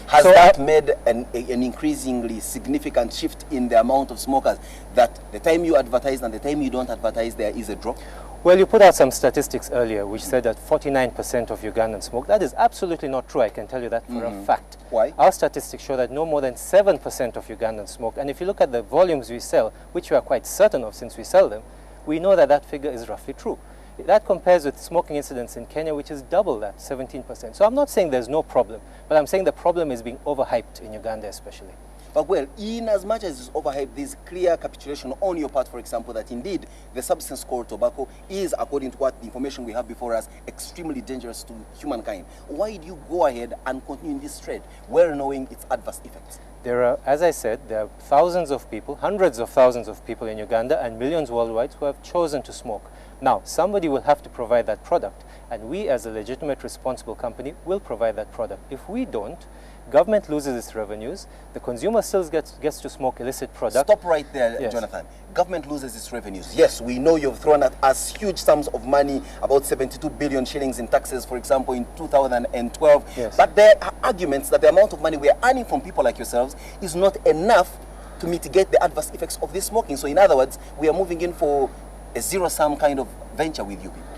[SPEAKER 6] Has that made an increasingly significant shift in the amount of smokers, that the time you advertise and the time you don't advertise there is a drop?
[SPEAKER 32] Well, you put out some statistics earlier which said that 49% of Ugandans smoke. That is absolutely not true. I can tell you that for a fact.
[SPEAKER 6] Why?
[SPEAKER 32] Our statistics show that no more than 7% of Ugandans smoke. And if you look at the volumes we sell, which we are quite certain of since we sell them, we know that that figure is roughly true. That compares with smoking incidents in Kenya, which is double that, 17%. So I'm not saying there's no problem, but I'm saying the problem is being overhyped in Uganda especially.
[SPEAKER 6] But well, in as much as it's overhyped, there's clear capitulation on your part, for example, that indeed the substance called tobacco is, according to what the information we have before us, extremely dangerous to humankind. Why do you go ahead and continue in this trade, well knowing its adverse effects?
[SPEAKER 32] There are, as I said, there are thousands of people, hundreds of thousands of people in Uganda and millions worldwide who have chosen to smoke. Now, somebody will have to provide that product, and we as a legitimate responsible company will provide that product. If we don't, government loses its revenues, the consumer still gets to smoke illicit product.
[SPEAKER 6] Stop right there, yes. Jonathan. Government loses its revenues. Yes, we know you've thrown at us huge sums of money, about 72 billion shillings in taxes, for example, in 2012.
[SPEAKER 32] Yes.
[SPEAKER 6] But there are arguments that the amount of money we are earning from people like yourselves is not enough to mitigate the adverse effects of this smoking. So in other words, we are moving in for a zero-sum kind of venture with you people.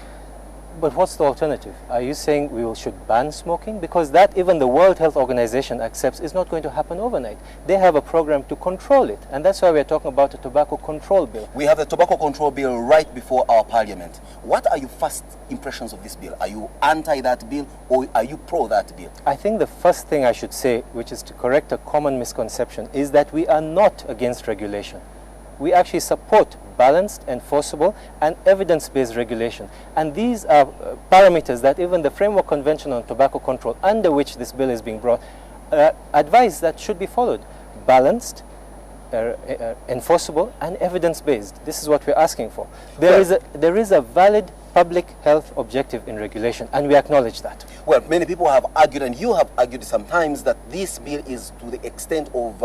[SPEAKER 32] But what's the alternative? Are you saying we should ban smoking? Because that even the World Health Organization accepts is not going to happen overnight. They have a program to control it, and that's why we're talking about a tobacco control bill.
[SPEAKER 6] We have a tobacco control bill right before our parliament. What are your first impressions of this bill? Are you anti that bill, or are you pro that bill?
[SPEAKER 32] I think the first thing I should say, which is to correct a common misconception, is that we are not against regulation. We actually support balanced, enforceable, and evidence-based regulation. And these are parameters that even the Framework Convention on Tobacco Control, under which this bill is being brought, advise that should be followed. Balanced, enforceable, and evidence-based. This is what we're asking for. There is a valid public health objective in regulation, and we acknowledge that.
[SPEAKER 6] Well, many people have argued, and you have argued sometimes, that this bill is to the extent of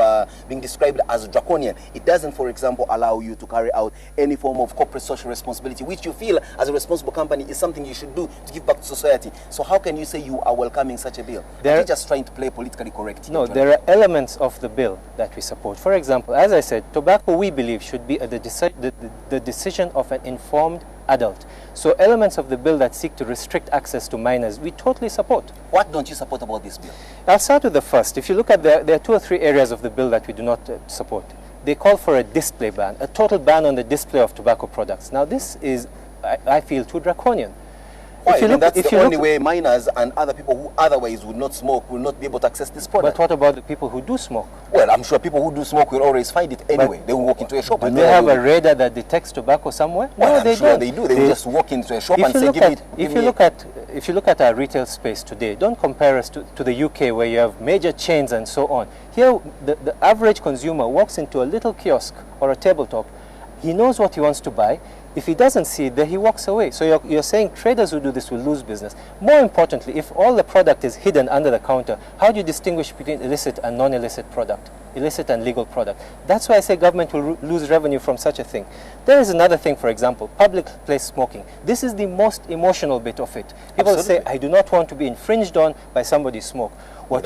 [SPEAKER 6] being described as draconian. It doesn't, for example, allow you to carry out any form of corporate social responsibility, which you feel as a responsible company is something you should do to give back to society. So how can you say you are welcoming such a bill? Are you just trying to play politically correct?
[SPEAKER 32] No, there are elements of the bill that we support. For example, as I said, tobacco, we believe, should be the decision of an informed adult. So elements of the bill that seek to restrict access to minors, we totally support.
[SPEAKER 6] What don't you support about this bill?
[SPEAKER 32] I'll start with the first. If you look at there are 2 or 3 areas of the bill that we do not support. They call for a display ban, a total ban on the display of tobacco products. Now this is, I feel, too draconian.
[SPEAKER 6] Why? That's the only way minors and other people who otherwise would not smoke will not be able to access this product.
[SPEAKER 32] But what about the people who do smoke?
[SPEAKER 6] Well, I'm sure people who do smoke will always find it anyway. They will walk into a shop.
[SPEAKER 32] Do they have a radar that detects tobacco somewhere?
[SPEAKER 6] Well,
[SPEAKER 32] no, they
[SPEAKER 6] sure
[SPEAKER 32] don't.
[SPEAKER 6] They do. They will just walk into a shop and say, give me.
[SPEAKER 32] If you look at our retail space today, don't compare us to the UK where you have major chains and so on. Here, the average consumer walks into a little kiosk or a tabletop. He knows what he wants to buy. If he doesn't see it, then he walks away. So you're saying traders who do this will lose business. More importantly, if all the product is hidden under the counter, how do you distinguish between illicit and non-illicit product, illicit and legal product? That's why I say government will lose revenue from such a thing. There is another thing, for example, public place smoking. This is the most emotional bit of it. People say, I do not want to be infringed on by somebody's smoke. What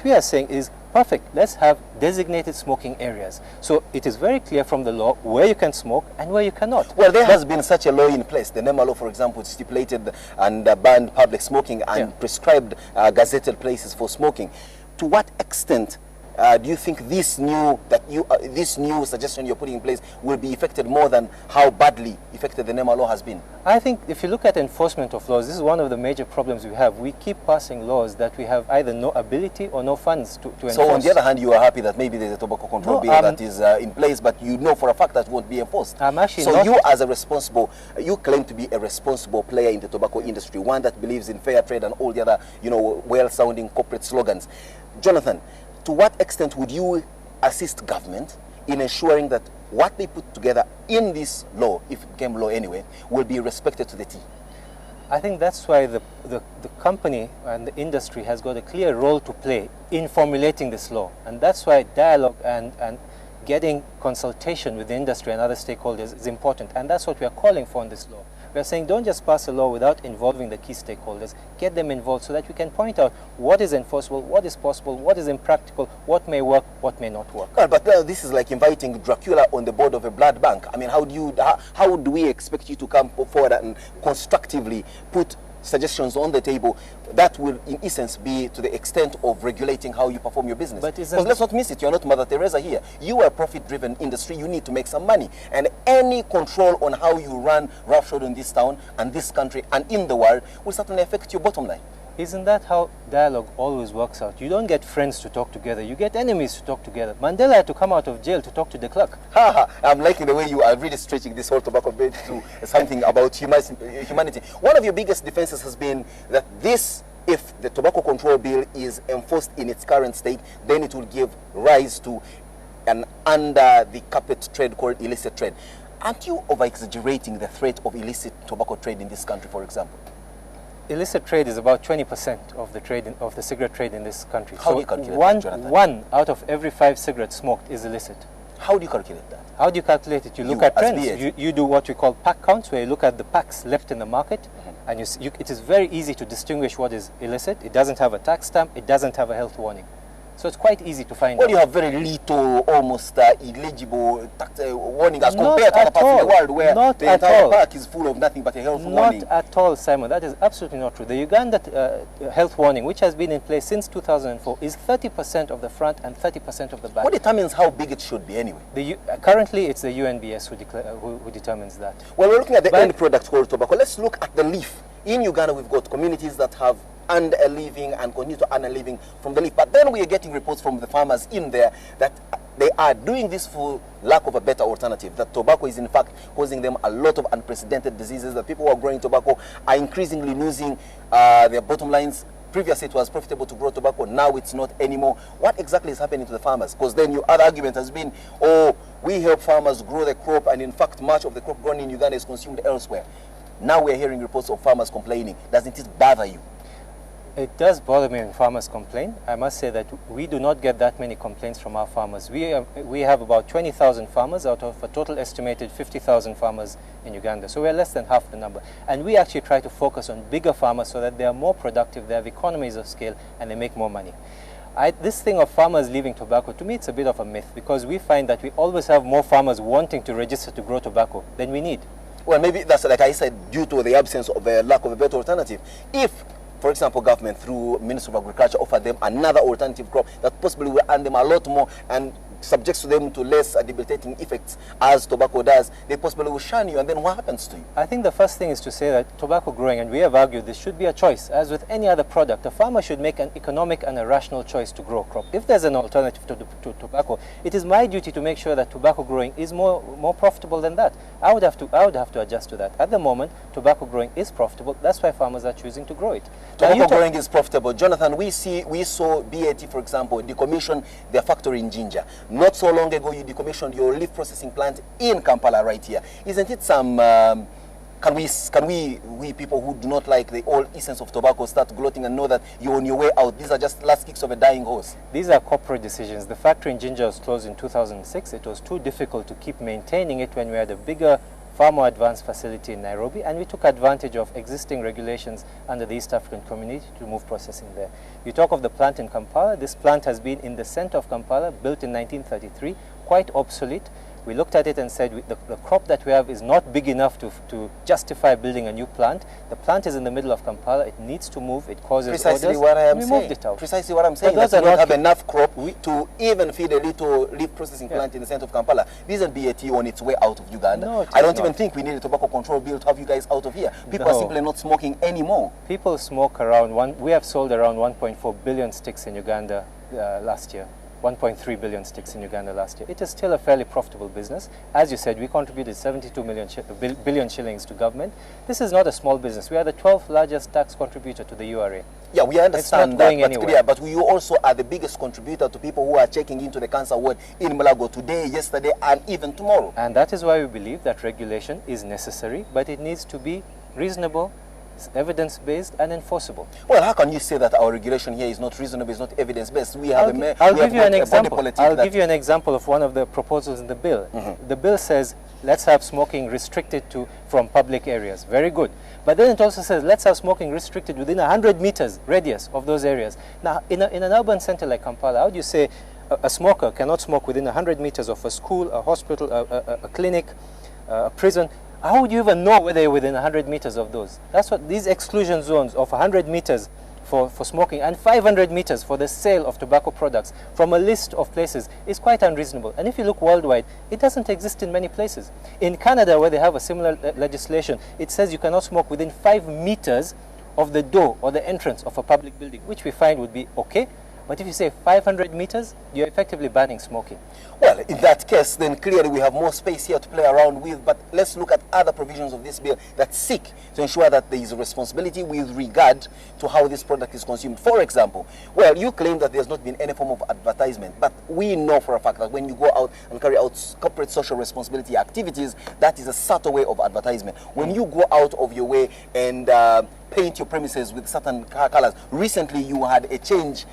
[SPEAKER 32] we are saying is perfect. Let's have designated smoking areas. So it is very clear from the law where you can smoke and where you cannot.
[SPEAKER 6] Well, there has been such a law in place. The NEMA law, for example, stipulated and banned public smoking and prescribed gazetted places for smoking. To what extent do you think this new suggestion you're putting in place will be affected more than how badly affected the NEMA law has been?
[SPEAKER 32] I think if you look at enforcement of laws, this is one of the major problems we have. We keep passing laws that we have either no ability or no funds to enforce.
[SPEAKER 6] So on the other hand, you are happy that maybe there's a tobacco control bill that is in place, but you know for a fact that won't be enforced.
[SPEAKER 32] I'm actually
[SPEAKER 6] so
[SPEAKER 32] not.
[SPEAKER 6] You as a responsible, you claim to be a responsible player in the tobacco industry, one that believes in fair trade and all the other, well-sounding corporate slogans. Jonathan, to what extent would you assist government in ensuring that what they put together in this law, if it became law anyway, will be respected to the T?
[SPEAKER 32] I think that's why the company and the industry has got a clear role to play in formulating this law. And that's why dialogue and getting consultation with the industry and other stakeholders is important. And that's what we are calling for in this law. We are saying don't just pass a law without involving the key stakeholders. Get them involved so that we can point out what is enforceable, what is possible, what is impractical, what may work, what may not work.
[SPEAKER 6] Well, but this is like inviting Dracula on the board of a blood bank. I mean, how do we expect you to come forward and constructively put suggestions on the table that will in essence be to the extent of regulating how you perform your business? Because let's not miss it, you're not Mother Teresa here. You are a profit-driven industry, you need to make some money. And any control on how you run roughshod in this town and this country and in the world will certainly affect your bottom line.
[SPEAKER 32] Isn't that how dialogue always works out? You don't get friends to talk together, you get enemies to talk together. Mandela had to come out of jail to talk to de Klerk.
[SPEAKER 6] I'm liking the way you are really stretching this whole tobacco debate to something about humanity. One of your biggest defenses has been that this, if the tobacco control bill is enforced in its current state, then it will give rise to an under the carpet trade called illicit trade. Aren't you over-exaggerating the threat of illicit tobacco trade in this country, for example?
[SPEAKER 32] Illicit trade is about 20% of the trade of the cigarette trade in this country.
[SPEAKER 6] How do you calculate
[SPEAKER 32] that,
[SPEAKER 6] that, Jonathan?
[SPEAKER 32] One out of every 5 cigarettes smoked is illicit.
[SPEAKER 6] How do you calculate that?
[SPEAKER 32] How do you calculate it? You look at trends. You do what we call pack counts, where you look at the packs left in the market, and it is very easy to distinguish what is illicit. It doesn't have a tax stamp. It doesn't have a health warning. So it's quite easy to find out.
[SPEAKER 6] Well, you have very little, almost illegible warning as compared to other parts in the world where the entire pack is full of nothing but a health warning.
[SPEAKER 32] Not at all, Simon. That is absolutely not true. The Uganda health warning, which has been in place since 2004, is 30% of the front and 30% of the back.
[SPEAKER 6] What determines how big it should be anyway?
[SPEAKER 32] Currently, it's the UNBS who determines that.
[SPEAKER 6] Well, we're looking at the end product called tobacco. Let's look at the leaf. In Uganda, we've got communities that have earned a living and continue to earn a living from the leaf. But then we are getting reports from the farmers in there that they are doing this for lack of a better alternative, that tobacco is in fact causing them a lot of unprecedented diseases, that people who are growing tobacco are increasingly losing their bottom lines. Previously it was profitable to grow tobacco, now it's not anymore. What exactly is happening to the farmers? Because then your other argument has been, oh, we help farmers grow the crop, and in fact much of the crop grown in Uganda is consumed elsewhere. Now we're hearing reports of farmers complaining. Doesn't it bother you?
[SPEAKER 32] It does bother me when farmers complain. I must say that we do not get that many complaints from our farmers. We have about 20,000 farmers out of a total estimated 50,000 farmers in Uganda. So we're less than half the number. And we actually try to focus on bigger farmers so that they are more productive, they have economies of scale, and they make more money. This thing of farmers leaving tobacco, to me it's a bit of a myth, because we find that we always have more farmers wanting to register to grow tobacco than we need.
[SPEAKER 6] Well, maybe that's, like I said, due to the absence of a lack of a better alternative. If, for example, government through Ministry of Agriculture offered them another alternative crop that possibly will earn them a lot more and subjects to them to less debilitating effects as tobacco does, they possibly will shun you, and then what happens to you?
[SPEAKER 32] I think the first thing is to say that tobacco growing, and we have argued this, should be a choice. As with any other product, a farmer should make an economic and a rational choice to grow a crop. If there's an alternative to tobacco, it is my duty to make sure that tobacco growing is more profitable than that. I would have to adjust to that. At the moment, tobacco growing is profitable. That's why farmers are choosing to grow it.
[SPEAKER 6] Tobacco growing is profitable. Jonathan, we saw BAT, for example, decommission their factory in Jinja. Not so long ago, you decommissioned your leaf processing plant in Kampala, right here. Isn't it some? Can we people who do not like the old essence of tobacco start gloating and know that you're on your way out? These are just last kicks of a dying horse.
[SPEAKER 32] These are corporate decisions. The factory in Jinja was closed in 2006. It was too difficult to keep maintaining it when we had a bigger far more advanced facility in Nairobi, and we took advantage of existing regulations under the East African Community to move processing there. You talk of the plant in Kampala. This plant has been in the center of Kampala, built in 1933, quite obsolete. We looked at it and said the crop that we have is not big enough to justify building a new plant. The plant is in the middle of Kampala. It needs to move. It causes
[SPEAKER 6] precisely
[SPEAKER 32] odors.
[SPEAKER 6] What I am
[SPEAKER 32] we
[SPEAKER 6] saying.
[SPEAKER 32] moved it out.
[SPEAKER 6] Precisely what I'm saying.
[SPEAKER 32] But
[SPEAKER 6] That
[SPEAKER 32] those
[SPEAKER 6] we
[SPEAKER 32] are
[SPEAKER 6] don't
[SPEAKER 32] not
[SPEAKER 6] have enough crop to even feed a little leaf processing plant in the center of Kampala. This isn't BAT on its way out of Uganda.
[SPEAKER 32] No,
[SPEAKER 6] I don't even think we need a tobacco control bill to have you guys out of here. People are simply not smoking anymore.
[SPEAKER 32] People smoke around we have sold around 1.4 billion sticks in Uganda last year. 1.3 billion sticks in Uganda last year. It is still a fairly profitable business. As you said, we contributed 72 billion shillings to government. This is not a small business. We are the 12th largest tax contributor to the URA.
[SPEAKER 6] Yeah, we understand
[SPEAKER 32] it's not going
[SPEAKER 6] that,
[SPEAKER 32] anywhere.
[SPEAKER 6] clear, but you also are the biggest contributor to people who are checking into the cancer ward in Mulago today, yesterday, and even tomorrow.
[SPEAKER 32] And that is why we believe that regulation is necessary, but it needs to be reasonable, evidence-based and enforceable.
[SPEAKER 6] Well, how can you say that our regulation here is not reasonable, is not evidence-based? We have
[SPEAKER 32] I'll give you an example of one of the proposals in the bill. The bill says, let's have smoking restricted from public areas. Very good. But then it also says, let's have smoking restricted within 100 meters radius of those areas. Now, in an urban center like Kampala, how do you say a smoker cannot smoke within 100 meters of a school, a hospital, a clinic, a prison? How would you even know whether you're within 100 meters of those? That's what these exclusion zones of 100 meters for smoking and 500 meters for the sale of tobacco products from a list of places is quite unreasonable. And if you look worldwide, it doesn't exist in many places. In Canada, where they have a similar legislation, it says you cannot smoke within 5 meters of the door or the entrance of a public building, which we find would be okay. But if you say 500 meters, you're effectively banning smoking.
[SPEAKER 6] Well, in that case, then clearly we have more space here to play around with, but let's look at other provisions of this bill that seek to ensure that there is a responsibility with regard to how this product is consumed. For example, well, you claim that there's not been any form of advertisement, but we know for a fact that when you go out and carry out corporate social responsibility activities, that is a subtle way of advertisement. When you go out of your way and paint your premises with certain colors. Recently, you had a change,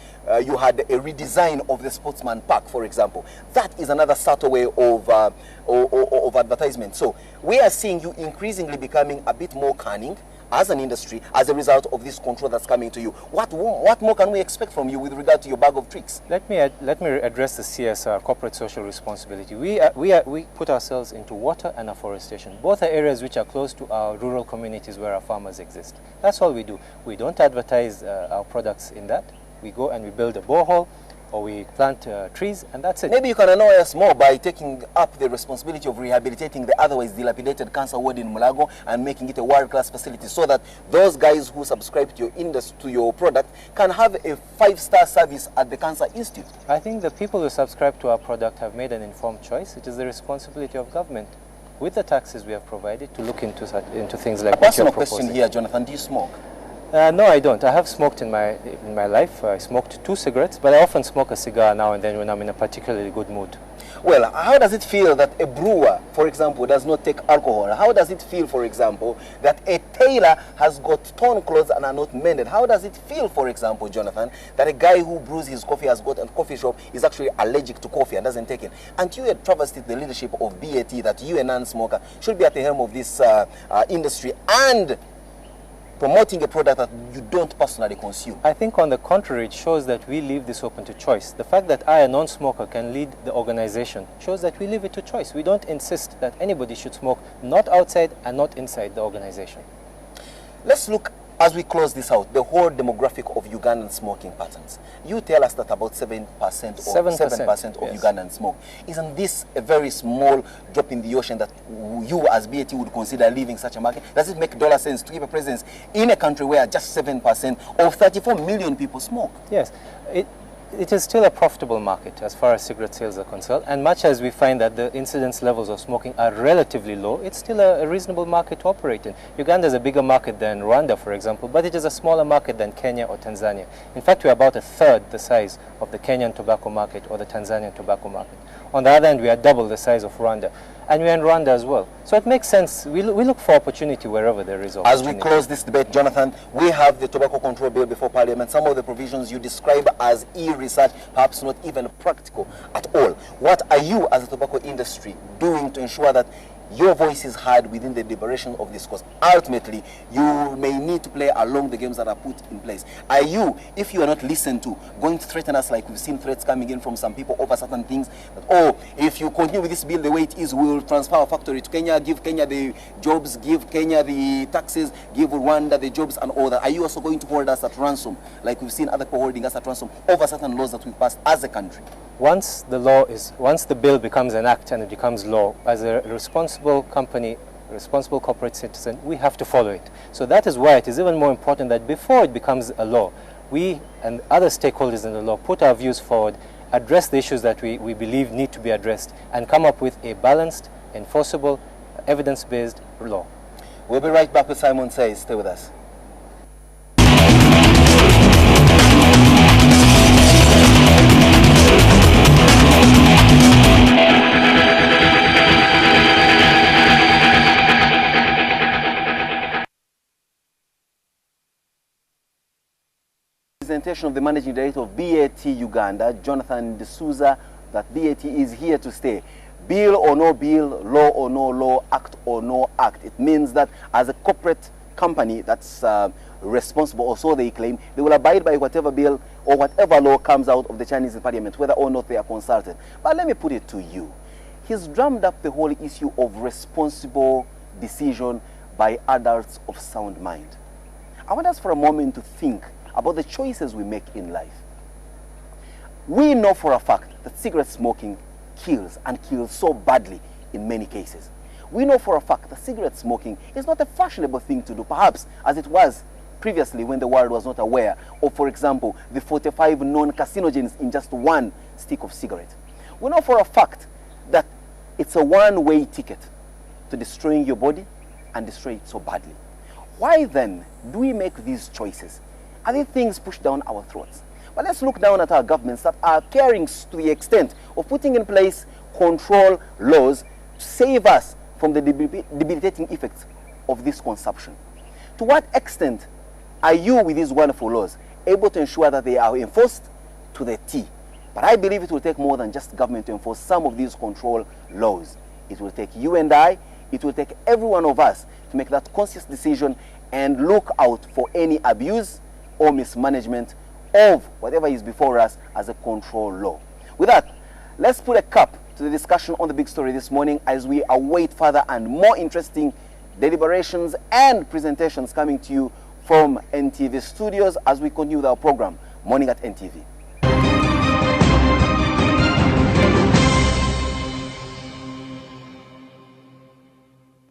[SPEAKER 6] you had a redesign of the Sportsman Park, for example. That is another subtle way of advertisement. So we are seeing you increasingly becoming a bit more cunning as an industry as a result of this control that's coming to you. What more can we expect from you with regard to your bag of tricks?
[SPEAKER 32] Let me address the CSR, corporate social responsibility. We put ourselves into water and afforestation. Both are areas which are close to our rural communities where our farmers exist. That's all we do. We don't advertise our products in that. We go and we build a borehole, or we plant trees, and that's it.
[SPEAKER 6] Maybe you can annoy us more by taking up the responsibility of rehabilitating the otherwise dilapidated cancer ward in Mulago and making it a world-class facility so that those guys who subscribe to your industry, to your product, can have a 5-star service at the Cancer Institute.
[SPEAKER 32] I think the people who subscribe to our product have made an informed choice. It is the responsibility of government, with the taxes we have provided, to look into things like what you're proposing.
[SPEAKER 6] Personal question here, Jonathan, do you smoke?
[SPEAKER 32] No, I don't. I have smoked in my life. I smoked 2 cigarettes, but I often smoke a cigar now and then when I'm in a particularly good mood.
[SPEAKER 6] Well, how does it feel that a brewer, for example, does not take alcohol? How does it feel, for example, that a tailor has got torn clothes and are not mended? How does it feel, for example, Jonathan, that a guy who brews his coffee has got a coffee shop is actually allergic to coffee and doesn't take it? And you had travested the leadership of BAT that you, a non-smoker, should be at the helm of this industry and promoting a product that you don't personally consume.
[SPEAKER 32] I think on the contrary, it shows that we leave this open to choice. The fact that I, a non-smoker, can lead the organization shows that we leave it to choice. We don't insist that anybody should smoke, not outside and not inside the organization.
[SPEAKER 6] Let's look, as we close this out, the whole demographic of Ugandan smoking patterns. You tell us that about 7% or 7% of Ugandan smoke. Isn't this a very small drop in the ocean that you as BAT would consider leaving such a market? Does it make dollar sense to keep a presence in a country where just 7% of 34 million people smoke?
[SPEAKER 32] Yes. It is still a profitable market as far as cigarette sales are concerned, and much as we find that the incidence levels of smoking are relatively low, it's still a reasonable market to operate in. Uganda is a bigger market than Rwanda, for example, but it is a smaller market than Kenya or Tanzania. In fact, we're about 1/3 the size of the Kenyan tobacco market or the Tanzanian tobacco market. On the other hand, we are double the size of Rwanda, and we're in Rwanda as well. So it makes sense. We look for opportunity wherever there is opportunity.
[SPEAKER 6] As we close this debate, Jonathan, we have the Tobacco Control Bill before Parliament. Some of the provisions you describe as e-research, perhaps not even practical at all. What are you as a tobacco industry doing to ensure that your voice is heard within the deliberation of this cause. Ultimately, you may need to play along the games that are put in place. Are you, if you are not listened to, going to threaten us like we've seen threats coming in from some people over certain things? That, oh, if you continue with this bill the way it is, we will transfer our factory to Kenya, give Kenya the jobs, give Kenya the taxes, give Rwanda the jobs and all that. Are you also going to hold us at ransom, like we've seen other people holding us at ransom over certain laws that we passed as a country?
[SPEAKER 32] Once the bill becomes an act and it becomes law, as a responsible company, responsible corporate citizen, we have to follow it. So that is why it is even more important that before it becomes a law, we and other stakeholders in the law put our views forward, address the issues that we believe need to be addressed, and come up with a balanced, enforceable, evidence-based law.
[SPEAKER 6] We'll be right back with Simon Says. Stay with us. Presentation of the Managing Director of BAT Uganda, Jonathan D'Souza, that BAT is here to stay. Bill or no bill, law or no law, act or no act. It means that as a corporate company that's responsible, or so they claim, they will abide by whatever bill or whatever law comes out of the Chinese parliament, whether or not they are consulted. But let me put it to you. He's drummed up the whole issue of responsible decision by adults of sound mind. I want us for a moment to think about the choices we make in life. We know for a fact that cigarette smoking kills, and kills so badly in many cases. We know for a fact that cigarette smoking is not a fashionable thing to do, perhaps as it was previously when the world was not aware of, for example, the 45 known carcinogens in just one stick of cigarette. We know for a fact that it's a one-way ticket to destroying your body and destroy it so badly. Why then do we make these choices? Are they things pushed down our throats? But let's look down at our governments that are caring to the extent of putting in place control laws to save us from the debilitating effects of this consumption. To what extent are you, with these wonderful laws, able to ensure that they are enforced to the T? But I believe it will take more than just government to enforce some of these control laws. It will take you and I, it will take every one of us to make that conscious decision and look out for any abuse or mismanagement of whatever is before us as a control law. With that, let's put a cap to the discussion on the big story this morning as we await further and more interesting deliberations and presentations coming to you from NTV studios as we continue with our program, Morning at NTV.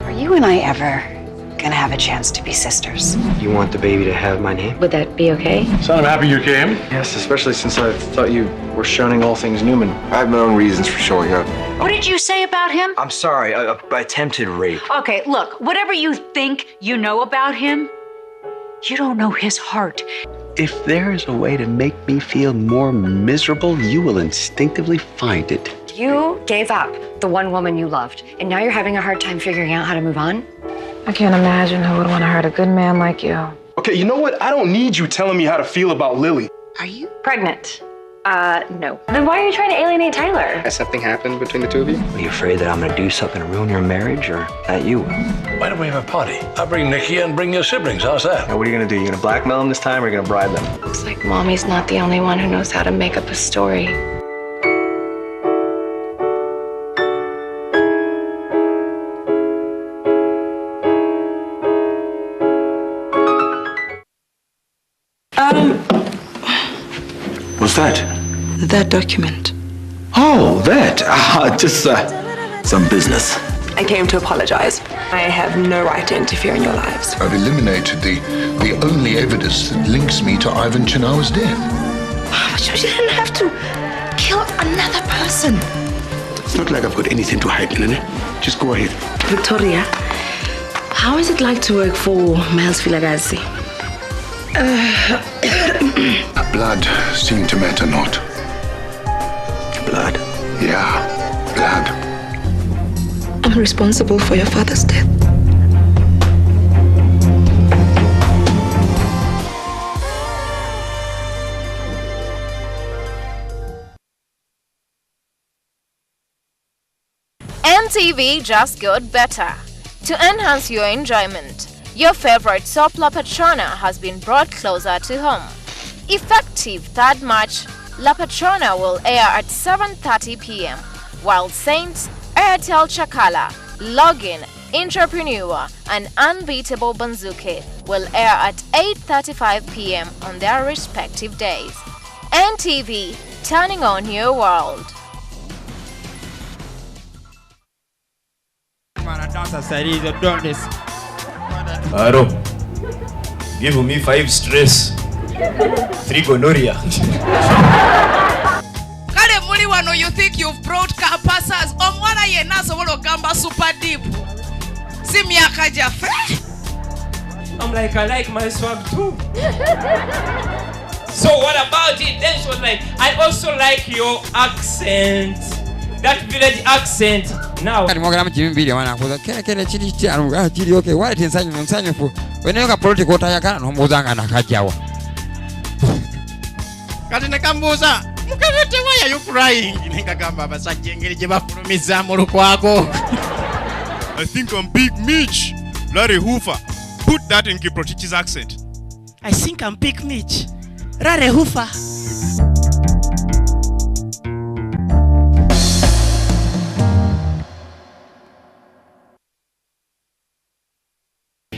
[SPEAKER 2] Are you and I ever gonna have a chance to be sisters?
[SPEAKER 4] You want the baby to have my name?
[SPEAKER 2] Would that be okay?
[SPEAKER 4] Son, I'm happy you came. Yes, especially since I thought you were shunning all things Newman. I have my own reasons for showing up.
[SPEAKER 2] What did you say about him?
[SPEAKER 4] I'm sorry, attempted rape.
[SPEAKER 2] Okay, look, whatever you think you know about him, you don't know his heart.
[SPEAKER 5] If there is a way to make me feel more miserable, you will instinctively find it.
[SPEAKER 2] You gave up the one woman you loved, and now you're having a hard time figuring out how to move on?
[SPEAKER 7] I can't imagine who would want to hurt a good man like you.
[SPEAKER 10] Okay, you know what? I don't need you telling me how to feel about Lily.
[SPEAKER 2] Are you pregnant? No. Then why are you trying to alienate Tyler?
[SPEAKER 5] Has something happened between the two of you? Are you afraid that I'm gonna do something to ruin your marriage, or that you will?
[SPEAKER 12] Why don't we have a party? I'll bring Nikki and bring your siblings. How's that?
[SPEAKER 5] Now, what are you gonna do? You gonna blackmail them this time, or are you gonna bribe them?
[SPEAKER 7] Looks like Mommy's not the only one who knows how to make up a story.
[SPEAKER 5] What's that?
[SPEAKER 14] That document.
[SPEAKER 5] Oh, that. Just some business.
[SPEAKER 14] I came to apologize. I have no right to interfere in your lives.
[SPEAKER 9] I've eliminated the only evidence that links me to Ivan Chinawa's death.
[SPEAKER 14] But you didn't have to kill another person.
[SPEAKER 5] It's not like I've got anything to hide, Nene. Just go ahead.
[SPEAKER 14] Victoria, how is it like to work for Miles Vilagazi?
[SPEAKER 9] Blood seemed to matter not.
[SPEAKER 5] Blood?
[SPEAKER 9] Yeah, blood.
[SPEAKER 14] I'm responsible for your father's death.
[SPEAKER 17] NTV just got better. To enhance your enjoyment, your favorite soap La Patrona has been brought closer to home. Effective 3rd March, La Patrona will air at 7:30 p.m., while Saints, Airtel Chakala, Login, Entrepreneur, and Unbeatable Banzuke will air at 8:35 p.m. on their respective days. NTV, turning on your world.
[SPEAKER 3] Aro, give me 5 stress, 3 gonorrhea.
[SPEAKER 13] Kale muli wano, you think you've brought capacas? Omwana yena sobola gamba super deep. Si miaka jafe.
[SPEAKER 15] I'm like, I like my swag too. So what about it? Then she was like, I also like your accent. That village accent. Now.
[SPEAKER 16] Okay, why didn't you when you got political tayaka no muzanga nakajawa.
[SPEAKER 18] Katina kambuza. Mukabete, why are you crying? Nikagamba basajengeri je bafulumiza mu lukwako.
[SPEAKER 10] I think I'm Big Mitch. Larry Hoover. Put that in Kiprotich's accent.
[SPEAKER 18] I think I'm Big Mitch. Larry Hoover.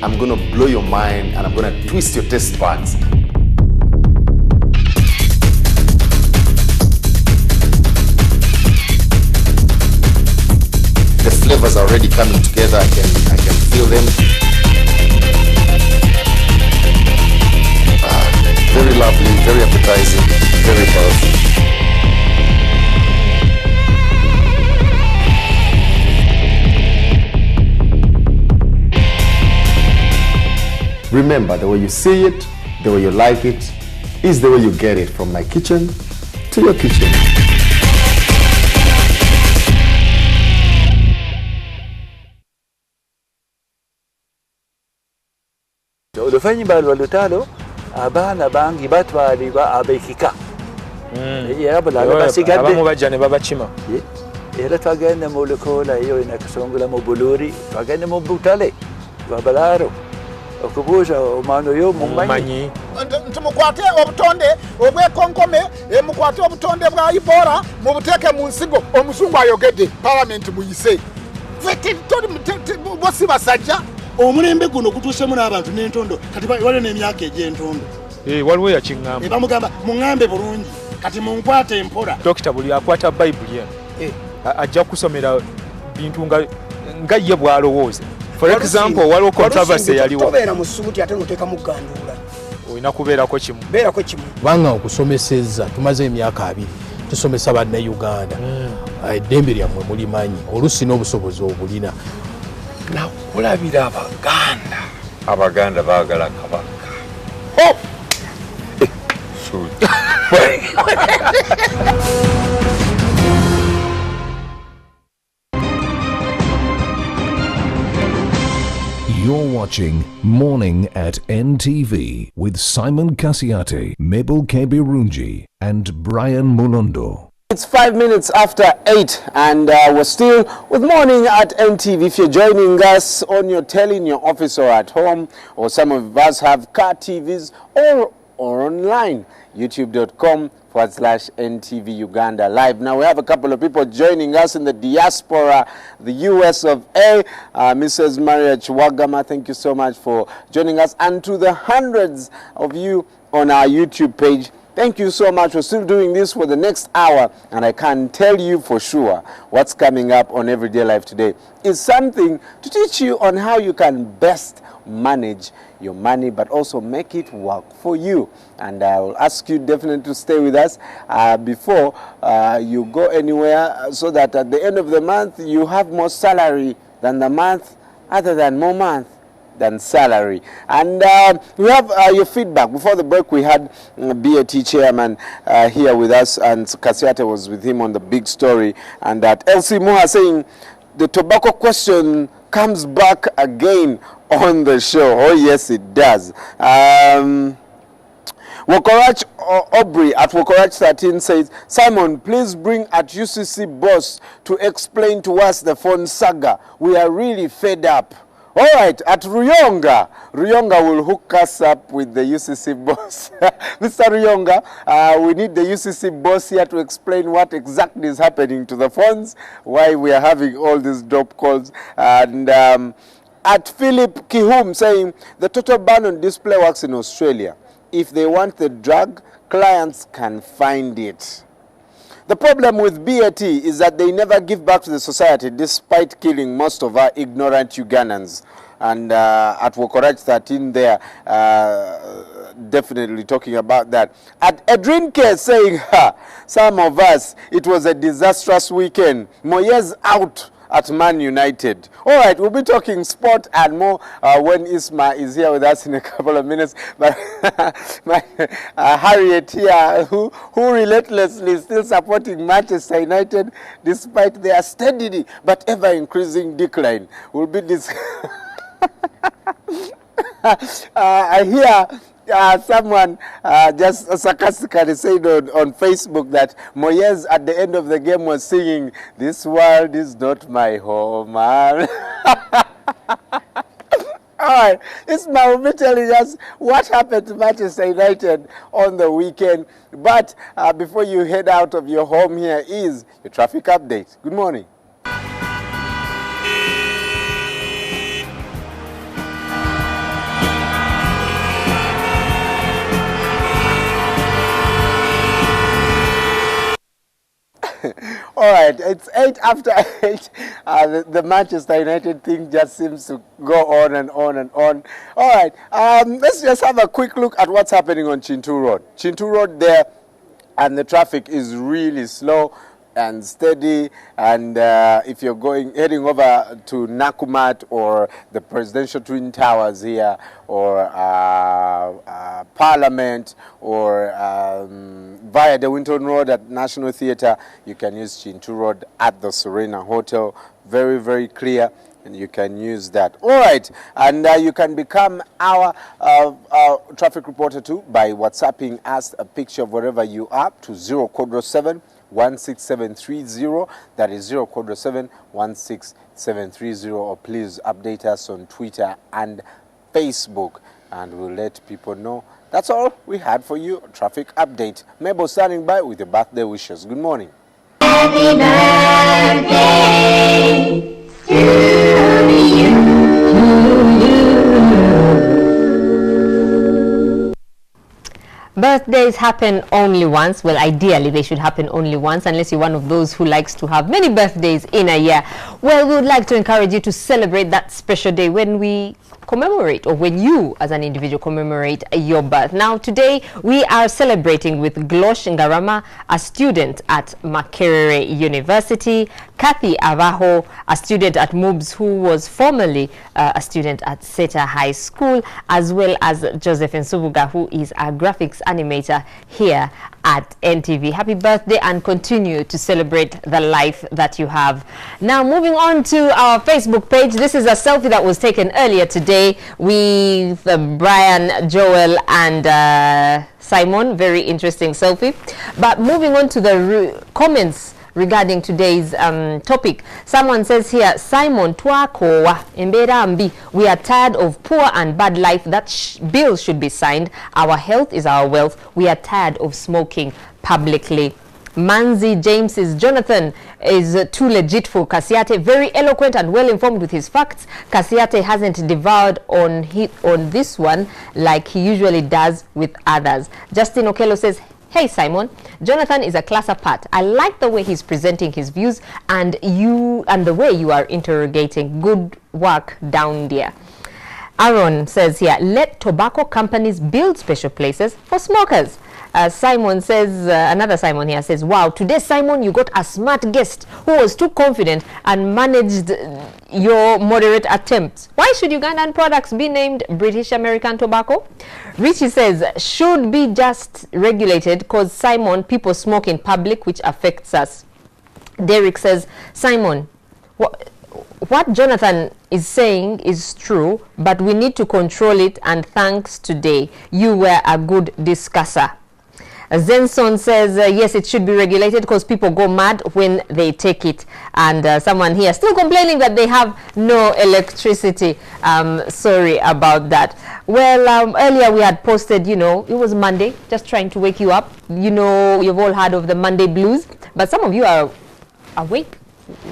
[SPEAKER 6] I'm gonna blow your mind and I'm gonna twist your taste buds. The flavors are already coming together. I can feel them. Very lovely, very appetizing, very powerful. Remember, the way you see it, the way you like it, is the way you get it from my kitchen to your kitchen.
[SPEAKER 19] Oluvannyuma lwa lutalo abaana bangi batwalibwa ab'ekika era bulala basigadde
[SPEAKER 15] abamu bajja ne babakima
[SPEAKER 19] era twagenda mu Lukoola eyo inakasongola mu Buluuri twagenda mu Butale Babalaaro okubuuza omwana oyo mumanyi
[SPEAKER 20] nti mukwate obutonde obwekonkome mukwate obutonde bwa Ebola mubuteeke mu nsigo omuzungu ayogedde palamenti muyise bosi basajja
[SPEAKER 1] omulembe guno gutuusemu n'abantu n'entondo kati waliwo n'emyaka egy'entondo
[SPEAKER 15] waliwo yakiŋŋamba
[SPEAKER 1] bamugamba muŋŋambe bulungi kati munkwate empola
[SPEAKER 15] dokita buli akwata bayibuli eno ajja kusomera bintu nga ye bw'alowooza. For example, waliwo controversy yaliwo
[SPEAKER 21] tobeera mu ssuuti ate n'oteeka mu gganduula
[SPEAKER 15] olina kubeerako kimu
[SPEAKER 21] kubanga okusomesezza tumaze emyaka 2 tusomesa bannayuganda eddembe lyammwe mulimanyi oluusi n'obusobozi obulina nakulabira abaganda baagala kabaka
[SPEAKER 31] You're watching Morning at NTV with Simon Kasiate, Mabel Kebirunji, and Brian Mulondo.
[SPEAKER 6] It's 5 minutes after 8 and we're still with Morning at NTV. If you're joining us on your telly in your office or at home, or some of us have car TVs or online, youtube.com/NTV Uganda Live. Now we have a couple of people joining us in the diaspora, the US of A. Mrs. Maria Chiwagama, thank you so much for joining us. And to the hundreds of you on our YouTube page, thank you so much. We're still doing this for the next hour, and I can tell you for sure what's coming up on Everyday Life today is something to teach you on how you can best manage your money, but also make it work for you. And I will ask you definitely to stay with us before you go anywhere, so that at the end of the month you have more salary than the month, other than more month than salary. And we have your feedback. Before the break, we had BAT chairman here with us, and Kasiate was with him on the big story. And that LC Moha saying the tobacco question comes back again on the show. Oh yes, it does. Wakorach
[SPEAKER 8] Aubrey at Wokorach 13 says, Simon, please bring at UCC boss to explain to us the phone saga. We are really fed up. All right, at Ruyonga will hook us up with the UCC boss. Mr. Ruyonga, we need the UCC boss here to explain what exactly is happening to the phones, why we are having all these drop calls. And at Philip Kihum saying, the total ban on display works in Australia. If they want the drug, clients can find it. The problem with BAT is that they never give back to the society despite killing most of our ignorant Ugandans. And at Wokorach 13 there, definitely talking about that. At Edrin K saying, some of us, it was a disastrous weekend. Moyes out at Man United. All right, we'll be talking sport and more when Isma is here with us in a couple of minutes. But Harriet here, who relentlessly is still supporting Manchester United despite their steady but ever-increasing decline. We'll be I hear someone just sarcastically said on Facebook that Moyes at the end of the game was singing, "This world is not my home." All right, Ismail will be telling us what happened to Manchester United on the weekend. But before you head out of your home, here is your traffic update. Good morning. All right, it's 8 after 8. The Manchester United thing just seems to go on and on and on. All right, let's just have a quick look at what's happening on Chintu Road. Chintu Road there, and the traffic is really slow and steady. And if you're heading over to Nakumat or the Presidential Twin Towers here, or Parliament, or via the Winton Road at National Theatre, you can use Chintu Road at the Serena Hotel. Very, very clear, and you can use that. All right, and you can become our traffic reporter too by WhatsApping us a picture of wherever you are to 047 16730. That is 047 16730. Or please update us on Twitter and Facebook, and we'll let people know. That's all we had for you. Traffic update. Mabel standing by with your birthday wishes. Good morning.
[SPEAKER 11] Happy birthday to you.
[SPEAKER 22] Birthdays happen only once. Well, ideally they should happen only once, unless you're one of those who likes to have many birthdays in a year. Well, we would like to encourage you to celebrate that special day when we commemorate, or when you as an individual commemorate your birth. Now today we are celebrating with Glosh Ngarama, a student at Makerere University, Kathy Avaho, a student at MUBS who was formerly a student at Seta High School, as well as Joseph Nsubuga, who is a graphics animator here at NTV. Happy birthday, and continue to celebrate the life that you have. Now moving on to our Facebook page. This is a selfie that was taken earlier today with Brian, Joel and Simon. Very interesting selfie. But moving on to the comments regarding today's topic. Someone says here, Simon, twakowa embera mbi. We are tired of poor and bad life. That bill should be signed. Our health is our wealth. We are tired of smoking publicly. Manzi James says Jonathan is too legit for Kasiate. Very eloquent and well informed with his facts. Kasiate hasn't devoured on this one like he usually does with others. Justin Okello says, hey Simon, Jonathan is a class apart. I like the way he's presenting his views and the way you are interrogating. Good work down there. Aaron says here, let tobacco companies build special places for smokers. Simon says, another Simon here says, wow, today Simon, you got a smart guest who was too confident and managed your moderate attempts. Why should Ugandan products be named British American Tobacco? Richie says, should be just regulated because Simon, people smoke in public, which affects us. Derek says, Simon, what Jonathan is saying is true, but we need to control it, and thanks today. You were a good discusser. Zenson says, yes, it should be regulated because people go mad when they take it. And someone here still complaining that they have no electricity. Sorry about that. Well, earlier we had posted, you know, it was Monday, just trying to wake you up. You know, you've all heard of the Monday blues, but some of you are awake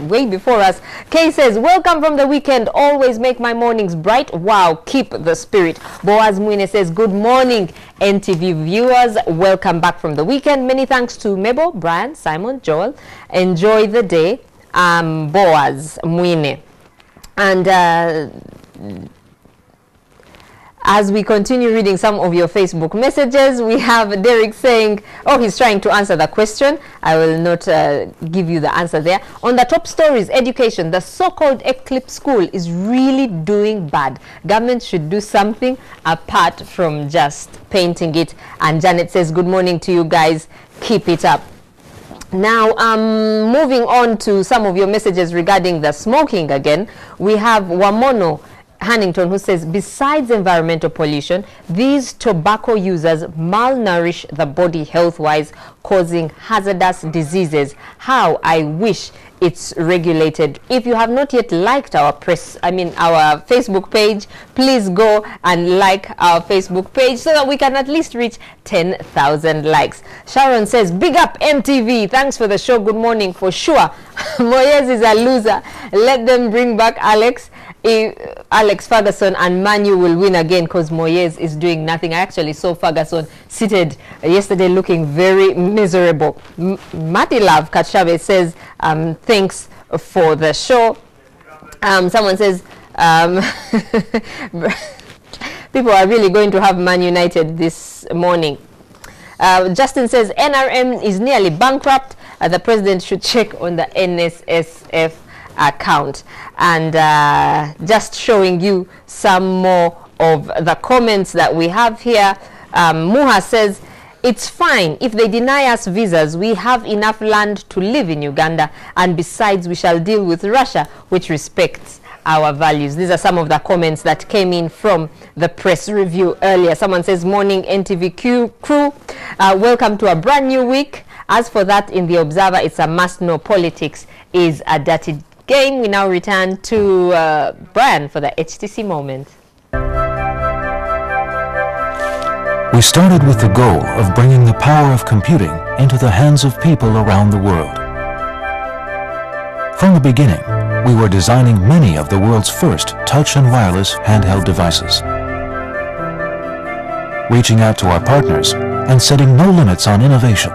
[SPEAKER 22] way before us. Kay says, welcome from the weekend, always make my mornings bright. Wow, keep the spirit. Boaz Mwine says, good morning NTV viewers, welcome back from the weekend. Many thanks to Mabel, Brian, Simon, Joel. Enjoy the day. Boaz Mwine. And as we continue reading some of your Facebook messages, we have Derek saying, oh, he's trying to answer the question. I will not give you the answer there. On the top stories, education, the so-called Eclipse School is really doing bad. Government should do something apart from just painting it. And Janet says, good morning to you guys. Keep it up. Now, moving on to some of your messages regarding the smoking again, we have Wamono Hannington, who says, besides environmental pollution, these tobacco users malnourish the body health-wise, causing hazardous diseases. How I wish it's regulated. If you have not yet liked our our Facebook page, please go and like our Facebook page so that we can at least reach 10,000 likes. Sharon says, big up NTV. Thanks for the show. Good morning for sure. Moyes is a loser. Let them bring back Alex. Alex Ferguson and Manu will win again because Moyes is doing nothing. I actually saw Ferguson seated yesterday looking very miserable. Matty Love Kachave says, thanks for the show. Someone says, people are really going to have Man United this morning. Justin says, NRM is nearly bankrupt. The president should check on the NSSF account. And just showing you some more of the comments that we have here. Muha says, it's fine if they deny us visas. We have enough land to live in Uganda, and besides we shall deal with Russia, which respects our values. These are some of the comments that came in from the press review earlier. Someone says, morning NTV crew, welcome to a brand new week. As for that, in the Observer, it's a must know politics is a dirty game. We now return to Brian for the HTC moment.
[SPEAKER 2] We started with the goal of bringing the power of computing into the hands of people around the world. From the beginning, we were designing many of the world's first touch and wireless handheld devices. Reaching out to our partners and setting no limits on innovation,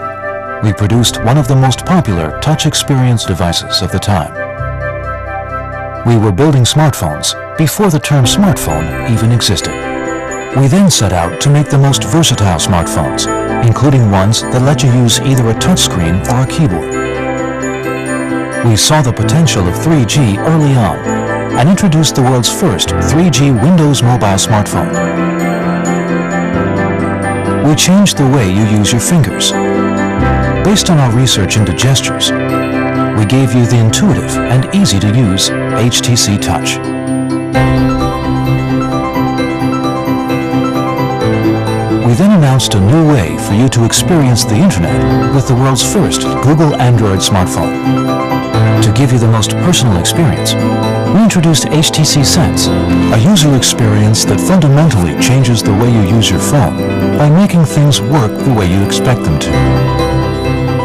[SPEAKER 2] we produced one of the most popular touch experience devices of the time. We were building smartphones before the term smartphone even existed. We then set out to make the most versatile smartphones, including ones that let you use either a touchscreen or a keyboard. We saw the potential of 3G early on and introduced the world's first 3G Windows mobile smartphone. We changed the way you use your fingers. Based on our research into gestures, we gave you the intuitive and easy-to-use HTC Touch. We then announced a new way for you to experience the internet with the world's first Google Android smartphone. To give you the most personal experience, we introduced HTC Sense, a user experience that fundamentally changes the way you use your phone by making things work the way you expect them to.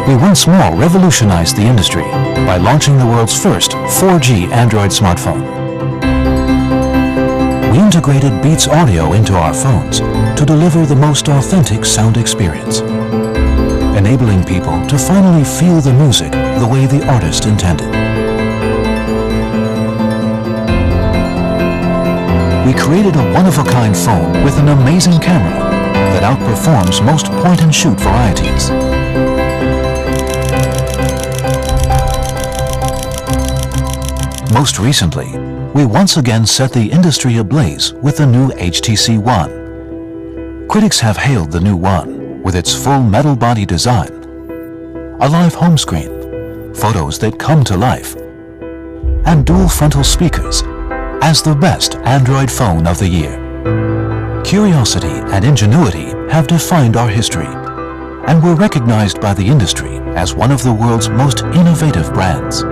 [SPEAKER 2] We once more revolutionized the industry by launching the world's first 4G Android smartphone. We integrated Beats audio into our phones to deliver the most authentic sound experience, enabling people to finally feel the music the way the artist intended. We created a one-of-a-kind phone with an amazing camera that outperforms most point-and-shoot varieties. Most recently, we once again set the industry ablaze with the new HTC One. Critics have hailed the new One with its full metal body design, a live home screen, photos that come to life, and dual frontal speakers as the best Android phone of the year. Curiosity and ingenuity have defined our history, and we're recognized by the industry as one of the world's most innovative brands.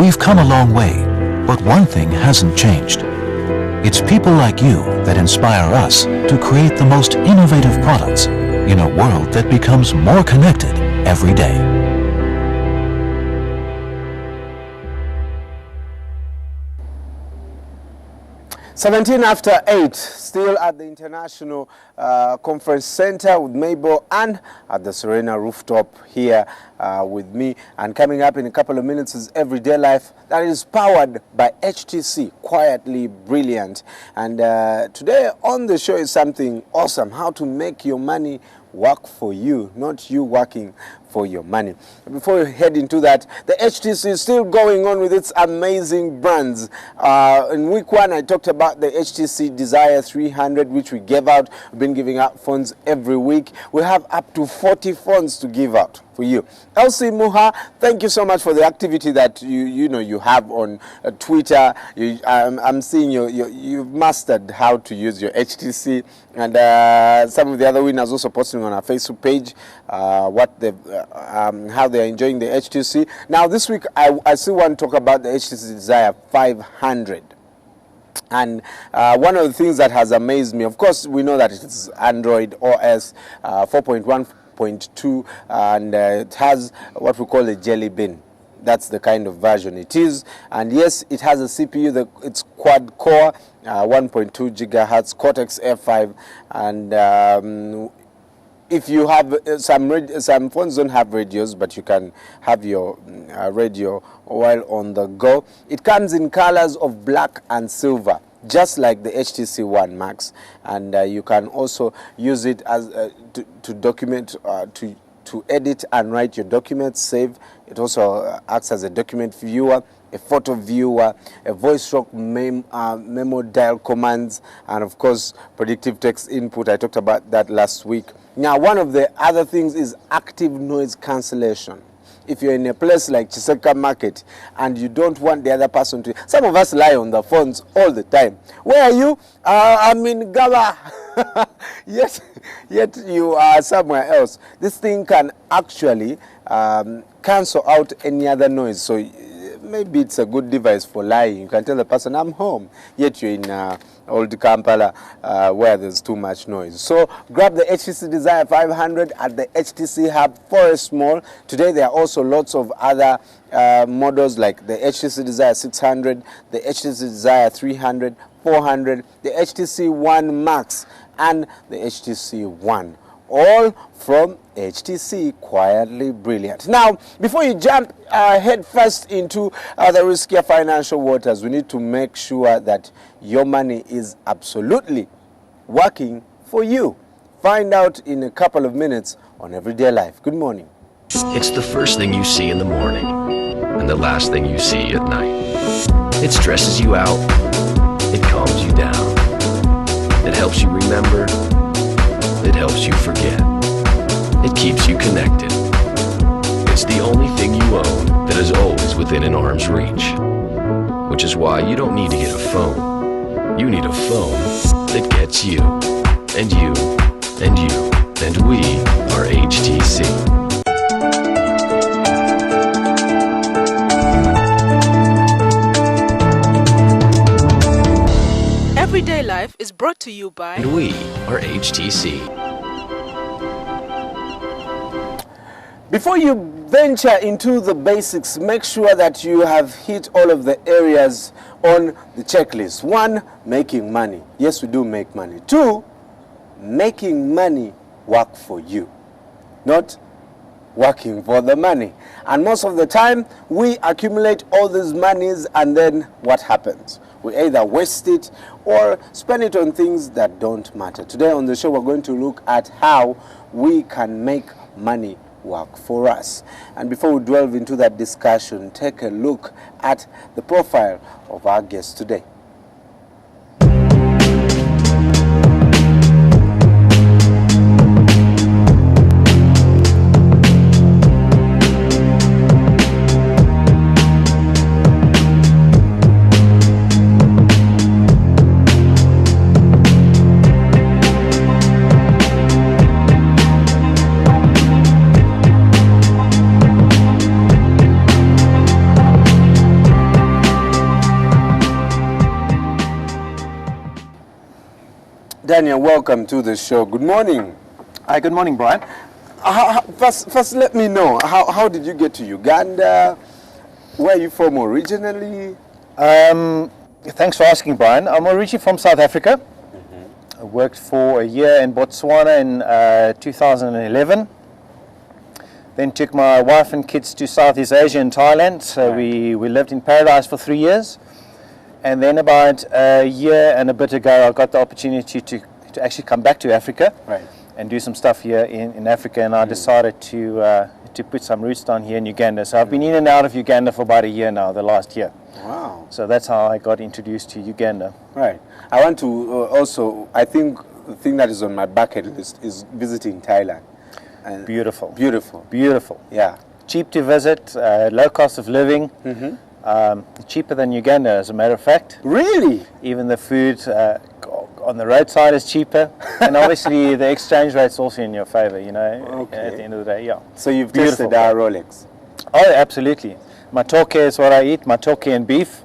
[SPEAKER 2] We've come a long way, but one thing hasn't changed. It's people like you that inspire us to create the most innovative products in a world that becomes more connected every day.
[SPEAKER 8] Seventeen after 8, still at the International Conference Center with Mabel and at the Serena rooftop here with me. And coming up in a couple of minutes is Everyday Life that is powered by HTC, quietly brilliant. And today on the show is something awesome, how to make your money work for you, not you working for your money. Before we head into that, the HTC is still going on with its amazing brands. In week 1, I talked about the HTC Desire 300, which we gave out. We've been giving out phones every week. We have up to 40 phones to give out for you. Elsie Muha, thank you so much for the activity that you have on Twitter. I'm seeing you've mastered how to use your HTC, and some of the other winners also posting on our Facebook page how they're enjoying the HTC. Now this week I still want to talk about the HTC Desire 500. And one of the things that has amazed me, of course, we know that it's Android OS 4.1.2, and it has what we call a jelly bean. That's the kind of version it is. And yes, it has a CPU, it's quad core, 1.2 gigahertz, Cortex F5, and if you have some phones don't have radios, but you can have your radio while on the go. It comes in colors of black and silver, just like the HTC One Max, and you can also use it as to document, to edit and write your documents, save. It also acts as a document viewer, a photo viewer, a voice stroke memo dial commands, and of course predictive text input. I talked about that last week. Now, one of the other things is active noise cancellation. If you're in a place like Chiseka Market and you don't want the other person to... Some of us lie on the phones all the time. Where are you? I'm in Gaba. Yet you are somewhere else. This thing can actually cancel out any other noise. So maybe it's a good device for lying. You can tell the person, I'm home. Yet you're in Old Kampala where there's too much noise. So grab the HTC Desire 500 at the HTC Hub Forest Mall. Today there are also lots of other models like the HTC Desire 600, the HTC Desire 300, 400, the HTC One Max, and the HTC One. All from HTC, quietly brilliant. Now, before you jump head first into the riskier financial waters, we need to make sure that your money is absolutely working for you. Find out in a couple of minutes on Everyday Life. Good morning.
[SPEAKER 4] It's the first thing you see in the morning and the last thing you see at night. It stresses you out. It calms you down. It helps you remember. It helps you forget. It keeps you connected. It's the only thing you own that is always within an arm's reach. Which is why you don't need to get a phone. You need a phone that gets you. And you. And you. And we are HTC.
[SPEAKER 7] Everyday Life is brought to you by...
[SPEAKER 4] And we are HTC.
[SPEAKER 8] Before you venture into the basics, make sure that you have hit all of the areas on the checklist. 1, making money. Yes, we do make money. 2, making money work for you, not working for the money. And most of the time, we accumulate all these monies, and then what happens? We either waste it or spend it on things that don't matter. Today on the show, we're going to look at how we can make money work for us. And before we delve into that discussion, take a look at the profile of our guest today. Daniel, welcome to the show. Good morning.
[SPEAKER 5] Hi, good morning, Brian.
[SPEAKER 8] First, let me know, how did you get to Uganda? Where are you from originally?
[SPEAKER 5] Thanks for asking, Brian. I'm originally from South Africa. I worked for a year in Botswana in 2011. Then took my wife and kids to Southeast Asia and Thailand. So we lived in paradise for 3 years. And then about a year and a bit ago, I got the opportunity to actually come back to Africa and do some stuff here in Africa. And I decided to put some roots down here in Uganda. So I've been in and out of Uganda for about a year now, the last year.
[SPEAKER 8] Wow.
[SPEAKER 5] So that's how I got introduced to Uganda.
[SPEAKER 8] Right. I want to also, I think the thing that is on my bucket list is visiting Thailand. And
[SPEAKER 5] beautiful.
[SPEAKER 8] Beautiful.
[SPEAKER 5] Beautiful.
[SPEAKER 8] Yeah.
[SPEAKER 5] Cheap to visit, low cost of living. Cheaper than Uganda, as a matter of fact.
[SPEAKER 8] Really?
[SPEAKER 5] Even the food on the roadside is cheaper. And obviously the exchange rate's also in your favor, you know, at the end of the day, yeah.
[SPEAKER 8] So you've tested our Rolex?
[SPEAKER 5] Oh, absolutely. Matoke is what I eat, matoke and beef.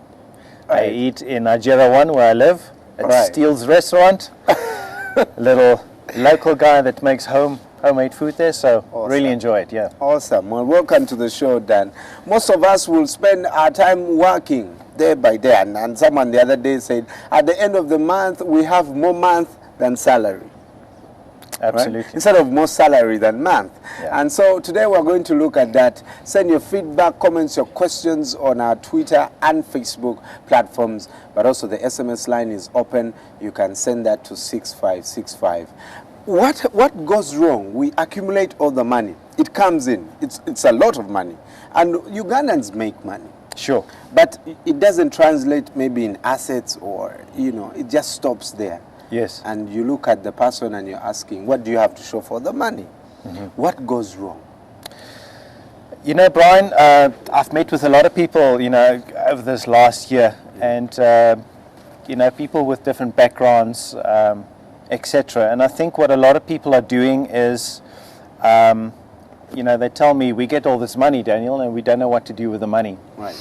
[SPEAKER 5] I eat in Nigeria 1 where I live, at Steele's restaurant. A little local guy that makes homemade food there, so really enjoy it, yeah.
[SPEAKER 8] Awesome. Well, welcome to the show, Dan. Most of us will spend our time working day by day, and someone the other day said, at the end of the month, we have more month than salary.
[SPEAKER 5] Absolutely.
[SPEAKER 8] Right? Instead of more salary than month. Yeah. And so today we're going to look at that. Send your feedback, comments, your questions on our Twitter and Facebook platforms, but also the SMS line is open. You can send that to 6565. What goes wrong? We accumulate all the money. It comes in. It's a lot of money. And Ugandans make money.
[SPEAKER 5] Sure.
[SPEAKER 8] But it doesn't translate maybe in assets or, you know, it just stops there.
[SPEAKER 5] Yes.
[SPEAKER 8] And you look at the person and you're asking, what do you have to show for the money? What goes wrong?
[SPEAKER 5] You know, Brian, I've met with a lot of people, you know, over this last year. And, you know, people with different backgrounds, etc. And I think what a lot of people are doing is, you know, they tell me, we get all this money, Daniel, and we don't know what to do with the money.
[SPEAKER 8] Right.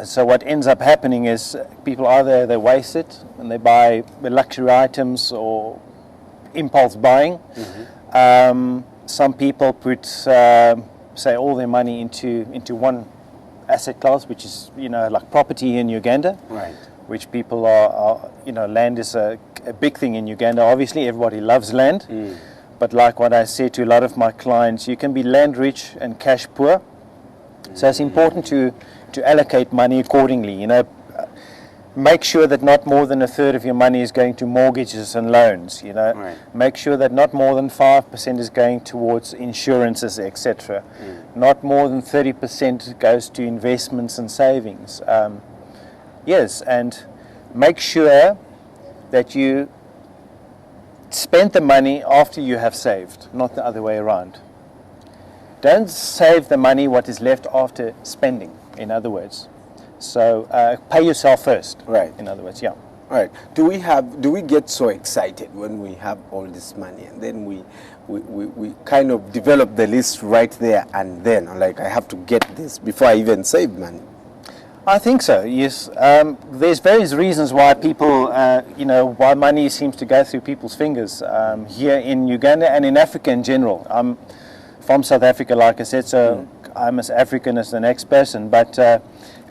[SPEAKER 5] So what ends up happening is people either they waste it and they buy luxury items or impulse buying. Some people put, say, all their money into one asset class, which is, you know, like property in Uganda.
[SPEAKER 8] Right.
[SPEAKER 5] Which people are, you know, land is a big thing in Uganda. Obviously, everybody loves land. But like what I say to a lot of my clients, you can be land rich and cash poor. So it's important to allocate money accordingly. You know, make sure that not more than a third of your money is going to mortgages and loans. You know, make sure that not more than 5% is going towards insurances, etc. Not more than 30% goes to investments and savings. Yes, and make sure that you spend the money after you have saved, not the other way around. Don't save the money what is left after spending, in other words. So pay yourself first.
[SPEAKER 8] Right.
[SPEAKER 5] In other words, yeah.
[SPEAKER 8] Right. Do we get so excited when we have all this money, and then we kind of develop the list right there and then, like, I have to get this before I even save money?
[SPEAKER 5] I think so, yes. There's various reasons why people, you know, why money seems to go through people's fingers here in Uganda and in Africa in general. I'm from South Africa, like I said, so I'm as African as the next person, but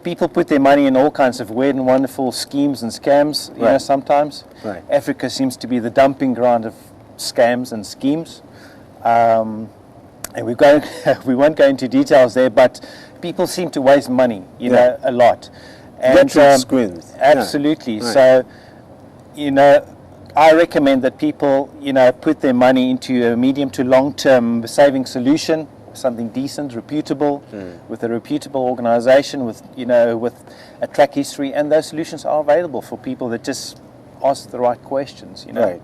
[SPEAKER 5] people put their money in all kinds of weird and wonderful schemes and scams, you know, sometimes.
[SPEAKER 8] Right.
[SPEAKER 5] Africa seems to be the dumping ground of scams and schemes. And we won't go into details there, but people seem to waste money, you know, a lot. And
[SPEAKER 8] screens.
[SPEAKER 5] Absolutely.
[SPEAKER 8] Yeah. Right.
[SPEAKER 5] So, you know, I recommend that people, you know, put their money into a medium to long-term saving solution, something decent, reputable, with a reputable organization, with, you know, with a track history, and those solutions are available for people that just ask the right questions, you know.
[SPEAKER 8] Right.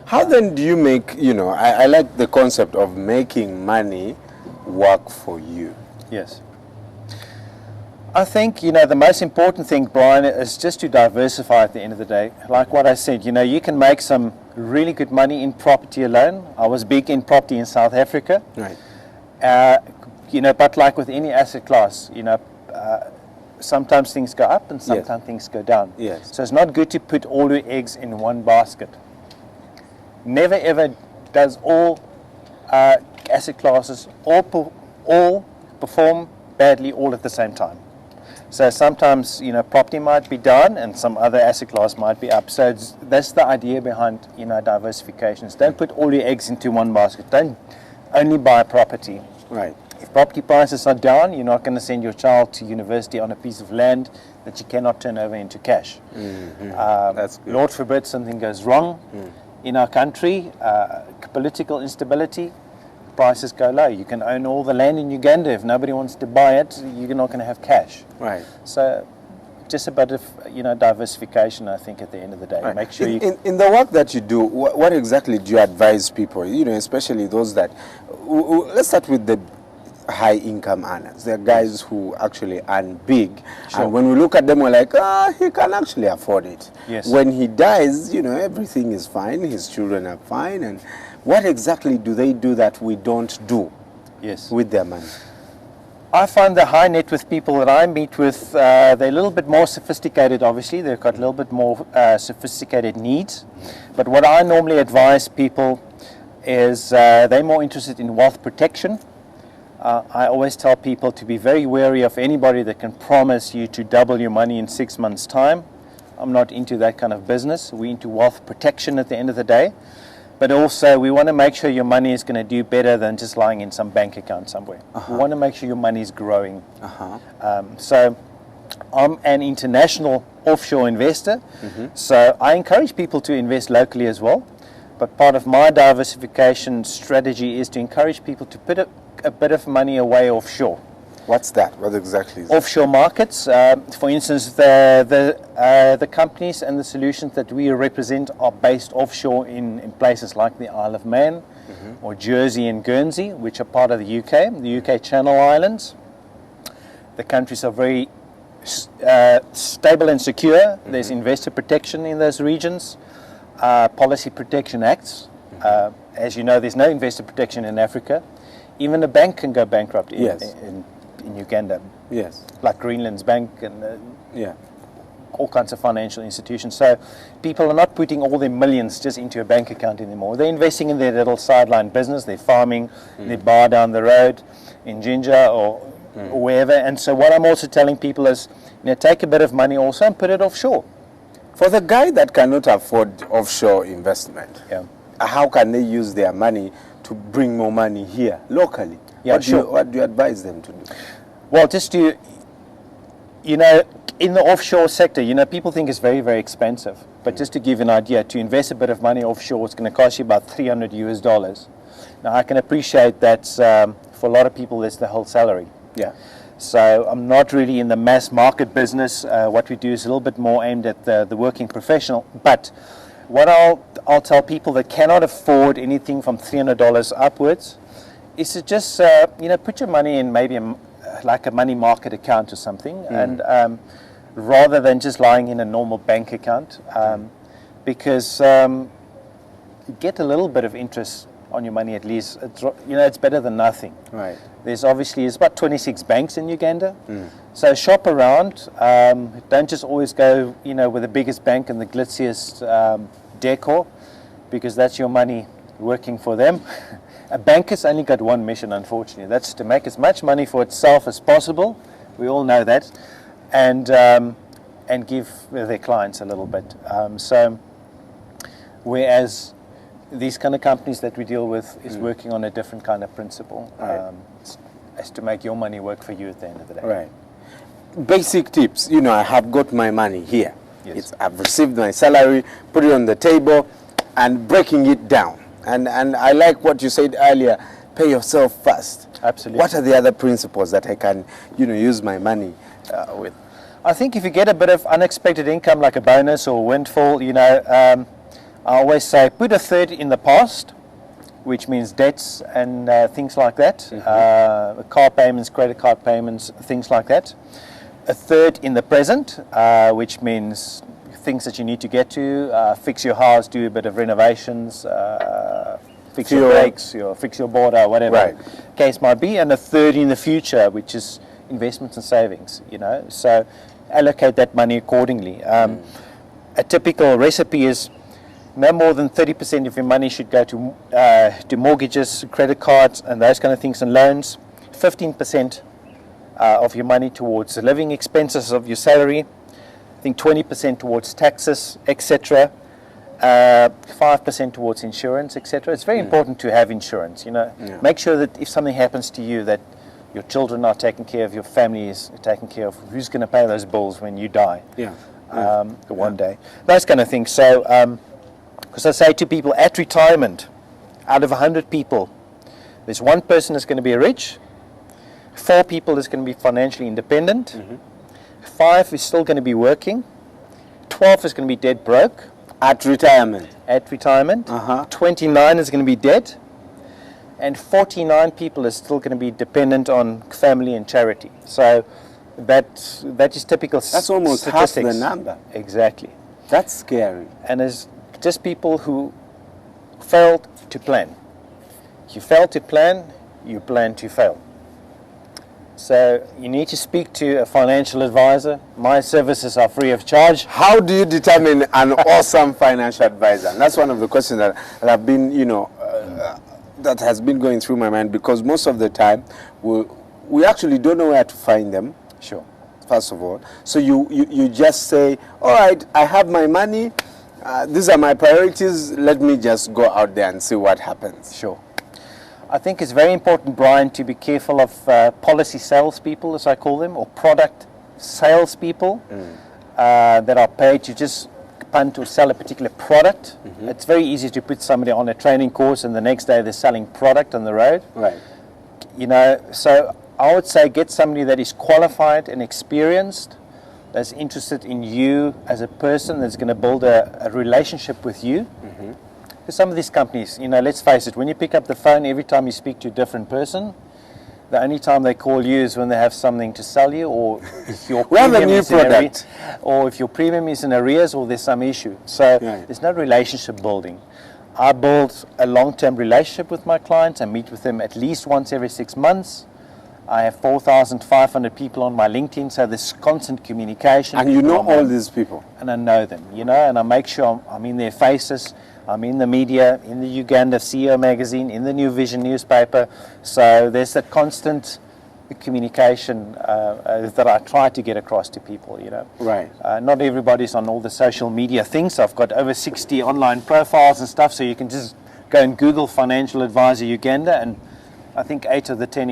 [SPEAKER 8] How then do you make, you know, I like the concept of making money work for you.
[SPEAKER 5] Yes. I think, you know, the most important thing, Brian, is just to diversify at the end of the day. Like what I said, you know, you can make some really good money in property alone. I was big in property in South Africa.
[SPEAKER 8] Right.
[SPEAKER 5] You know, but like with any asset class, you know, sometimes things go up and sometimes things go down.
[SPEAKER 8] Yes.
[SPEAKER 5] So it's not good to put all your eggs in one basket. never ever does all asset classes all perform badly all at the same time. So sometimes, you know, property might be down and some other asset class might be up. So that's the idea behind, you know, diversifications. Don't put all your eggs into one basket. Don't only buy property.
[SPEAKER 8] Right.
[SPEAKER 5] If property prices are down, you're not going to send your child to university on a piece of land that you cannot turn over into cash.
[SPEAKER 8] That's good.
[SPEAKER 5] Lord forbid something goes wrong in our country, political instability, prices go low. You can own all the land in Uganda. If nobody wants to buy it, you're not going to have cash.
[SPEAKER 8] Right.
[SPEAKER 5] So just a bit of, you know, diversification, I think, at the end of the day.
[SPEAKER 8] Right.
[SPEAKER 5] Make sure
[SPEAKER 8] in the work that you do, what exactly do you advise people, you know, especially those that, let's start with the high income earners. There are guys who actually earn big, and when we look at them, we're like, he can actually afford it.
[SPEAKER 5] Yes.
[SPEAKER 8] When he dies, you know, everything is fine, his children are fine, and what exactly do they do that we don't do with their money?
[SPEAKER 5] I find the high net worth people that I meet with, they're a little bit more sophisticated, obviously. They've got a little bit more sophisticated needs. But what I normally advise people is they're more interested in wealth protection. I always tell people to be very wary of anybody that can promise you to double your money in 6 months' time. I'm not into that kind of business. We're into wealth protection at the end of the day. But also, we want to make sure your money is going to do better than just lying in some bank account somewhere. We want to make sure your money is growing. So I'm an international offshore investor. So I encourage people to invest locally as well. But part of my diversification strategy is to encourage people to put a bit of money away offshore.
[SPEAKER 8] What's that? What exactly is that?
[SPEAKER 5] Offshore markets. For instance, the companies and the solutions that we represent are based offshore in places like the Isle of Man or Jersey and Guernsey, which are part of the UK Channel Islands. The countries are very stable and secure. There's investor protection in those regions, policy protection acts. As you know, there's no investor protection in Africa. Even a bank can go bankrupt in Uganda.
[SPEAKER 8] Yes.
[SPEAKER 5] Like Greenland's Bank and all kinds of financial institutions. So people are not putting all their millions just into a bank account anymore. They're investing in their little sideline business. They're farming, their bar down the road in Ginger or wherever. And so what I'm also telling people is, you know, take a bit of money also and put it offshore.
[SPEAKER 8] For the guy that cannot afford offshore investment, how can they use their money to bring more money here locally? What do you advise them to do?
[SPEAKER 5] Well, just to, you know, in the offshore sector, you know, people think it's very, very expensive. But just to give you an idea, to invest a bit of money offshore, it's going to cost you about $300 US. Now, I can appreciate that for a lot of people, that's the whole salary.
[SPEAKER 8] Yeah.
[SPEAKER 5] So I'm not really in the mass market business. What we do is a little bit more aimed at the working professional. But what I'll tell people that cannot afford anything from $300 upwards is to just, you know, put your money in maybe like a money market account or something, and rather than just lying in a normal bank account, because you get a little bit of interest on your money at least. It's, you know, it's better than nothing.
[SPEAKER 8] Right.
[SPEAKER 5] There's about 26 banks in Uganda, so shop around. Don't just always go, you know, with the biggest bank and the glitziest decor, because that's your money working for them. A bank has only got one mission, unfortunately. That's to make as much money for itself as possible. We all know that, and give their clients a little bit. So, whereas these kind of companies that we deal with is working on a different kind of principle, as to make your money work for you at the end of the day.
[SPEAKER 8] Right. Basic tips. You know, I have got my money here. I've received my salary, put it on the table, and breaking it down. And I like what you said earlier, pay yourself first.
[SPEAKER 5] Absolutely.
[SPEAKER 8] What are the other principles that I can, you know, use my money with?
[SPEAKER 5] I think if you get a bit of unexpected income, like a bonus or a windfall, you know, I always say put a third in the past, which means debts and things like that, car payments, credit card payments, things like that. A third in the present, which means things that you need to get to, fix your house, do a bit of renovations, fix your brakes, fix your border, whatever case might be, and a third in the future, which is investments and savings, you know, so allocate that money accordingly. A typical recipe is no more than 30% of your money should go to mortgages, credit cards, and those kind of things, and loans. 15% of your money towards the living expenses of your salary. I think 20% towards taxes, etc. 5% towards insurance, etc. It's very important to have insurance. You know, make sure that if something happens to you, that your children are taken care of, your family is taken care of. Who's going to pay those bills when you die? One day, those kind of things. So, because I say to people at retirement, out of 100 people, there's one person that's going to be rich, 4 people that's going to be financially independent, 5 is still going to be working, 12 is going to be dead broke.
[SPEAKER 8] At retirement.
[SPEAKER 5] At retirement. 29 is going to be dead, and 49 people are still going to be dependent on family and charity. So that is typical.
[SPEAKER 8] That's almost half the number.
[SPEAKER 5] Exactly.
[SPEAKER 8] That's scary.
[SPEAKER 5] And it's just people who failed to plan. You fail to plan, you plan to fail. So you need to speak to a financial advisor. My services are free of charge.
[SPEAKER 8] How do you determine an awesome financial advisor? And that's one of the questions that have been, that has been going through my mind, because most of the time we actually don't know where to find them.
[SPEAKER 5] Sure.
[SPEAKER 8] First of all, so you just say, all right, I have my money. These are my priorities. Let me just go out there and see what happens.
[SPEAKER 5] Sure. I think it's very important, Brian, to be careful of policy salespeople, as I call them, or product salespeople that are paid to just punt or sell a particular product. It's very easy to put somebody on a training course and the next day they're selling product on the road.
[SPEAKER 8] Right.
[SPEAKER 5] You know, so I would say get somebody that is qualified and experienced, that's interested in you as a person, that's going to build a relationship with you. Some of these companies, let's face it, when you pick up the phone, every time you speak to a different person, the only time they call you is when they have something to sell you, or if your premium is in arrears, or if your premium is in arrears, or there's some issue. So there's no relationship building. I build a long-term relationship with my clients. I meet with them at least once every 6 months. I have 4,500 people on my LinkedIn, so there's constant communication.
[SPEAKER 8] And you know all these people?
[SPEAKER 5] And I know them, and I make sure I'm in their faces. I'm in the media, in the Uganda CEO magazine, in the New Vision newspaper. So there's that constant communication that I try to get across to people,
[SPEAKER 8] Right.
[SPEAKER 5] Not everybody's on all the social media things. I've got over 60 online profiles and stuff, so you can just go and Google Financial Advisor Uganda, and I think 8 of the 10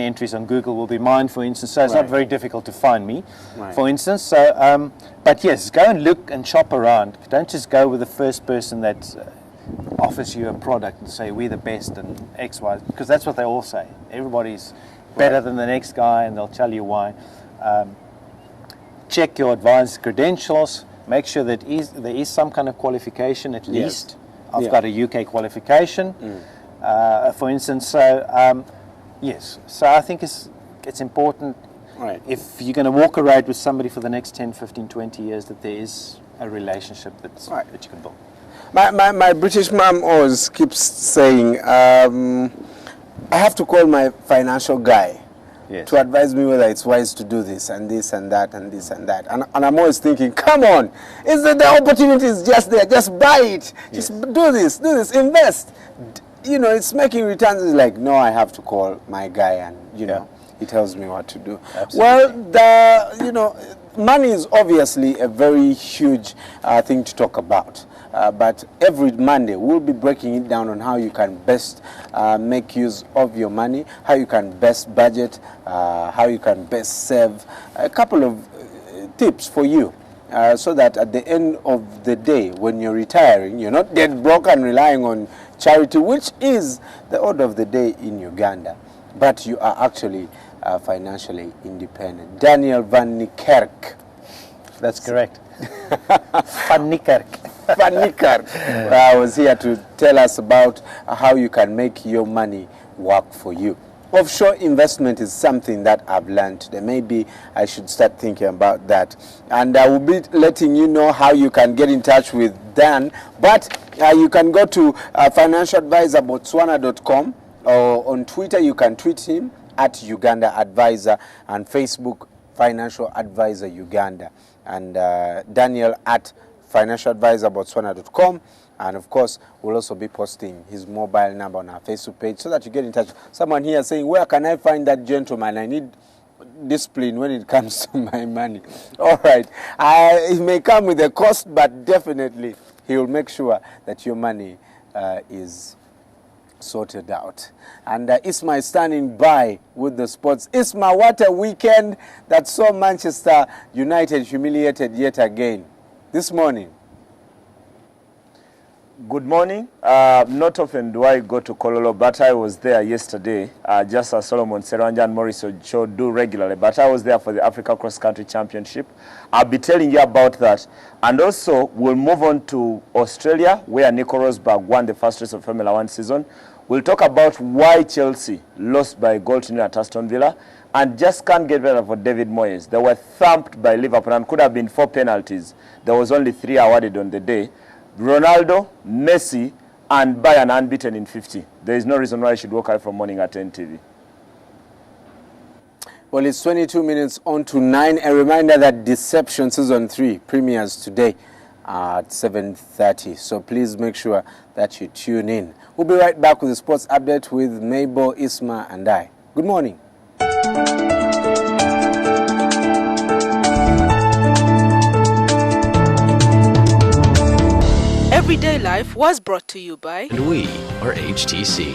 [SPEAKER 5] entries on Google will be mine, for instance. So it's not very difficult to find me, for instance. So, but yes, go and look and shop around. Don't just go with the first person that offers you a product and say, we're the best and X, Y, because that's what they all say. Everybody's better than the next guy, and they'll tell you why. Check your advisor's credentials. Make sure that there is some kind of qualification at least. I've got a UK qualification, for instance. So, yes, so I think it's important, if you're going to walk a road with somebody for the next 10, 15, 20 years, that there is a relationship that you can build.
[SPEAKER 8] My British mom always keeps saying, I have to call my financial guy to advise me whether it's wise to do this and this and that and this and that. And I'm always thinking, come on, the opportunity is just there, just buy it, just do this, invest. It's making returns. It's like, no, I have to call my guy, and he tells me what to do. Absolutely. Well, money is obviously a very huge thing to talk about. But every Monday we'll be breaking it down on how you can best make use of your money, how you can best budget, how you can best save. A couple of tips for you. So that at the end of the day, when you're retiring, you're not dead broke and relying on charity, which is the order of the day in Uganda, but you are actually financially independent. Daniel van Niekerk.
[SPEAKER 5] That's correct. Van Niekerk.
[SPEAKER 8] Van Niekerk was here to tell us about how you can make your money work for you. Offshore investment is something that I've learned today. Maybe I should start thinking about that. And I will be letting you know how you can get in touch with Dan. But you can go to financialadvisorbotswana.com, or on Twitter you can tweet him at Uganda Advisor, and Facebook Financial Advisor Uganda, and Daniel at financial advisor, Botswana.com. And of course, we'll also be posting his mobile number on our Facebook page so that you get in touch. Someone here saying, where can I find that gentleman? I need discipline when it comes to my money. All right. It may come with a cost, but definitely he will make sure that your money is sorted out. And Isma is standing by with the sports. Isma, what a weekend that saw Manchester United humiliated yet again this morning.
[SPEAKER 9] Good morning. Not often do I go to Kololo, but I was there yesterday, just as Solomon Seranja and Maurice Ocho do regularly. But I was there for the Africa Cross Country Championship. I'll be telling you about that. And also, we'll move on to Australia, where Nico Rosberg won the first race of Formula One season. We'll talk about why Chelsea lost by a goal to nil at Aston Villa. And just can't get better for David Moyes. They were thumped by Liverpool and could have been 4 penalties. There was only 3 awarded on the day. Ronaldo, Messi, and Bayern unbeaten in 50. There is no reason why I should walk out from morning at NTV.
[SPEAKER 8] Well, it's 22 minutes on to 9. A reminder that Deception Season 3 premieres today at 7:30. So please make sure that you tune in. We'll be right back with the sports update with Mabel, Isma, and I. Good morning.
[SPEAKER 7] Everyday Life was brought to you by...
[SPEAKER 4] And we are HTC.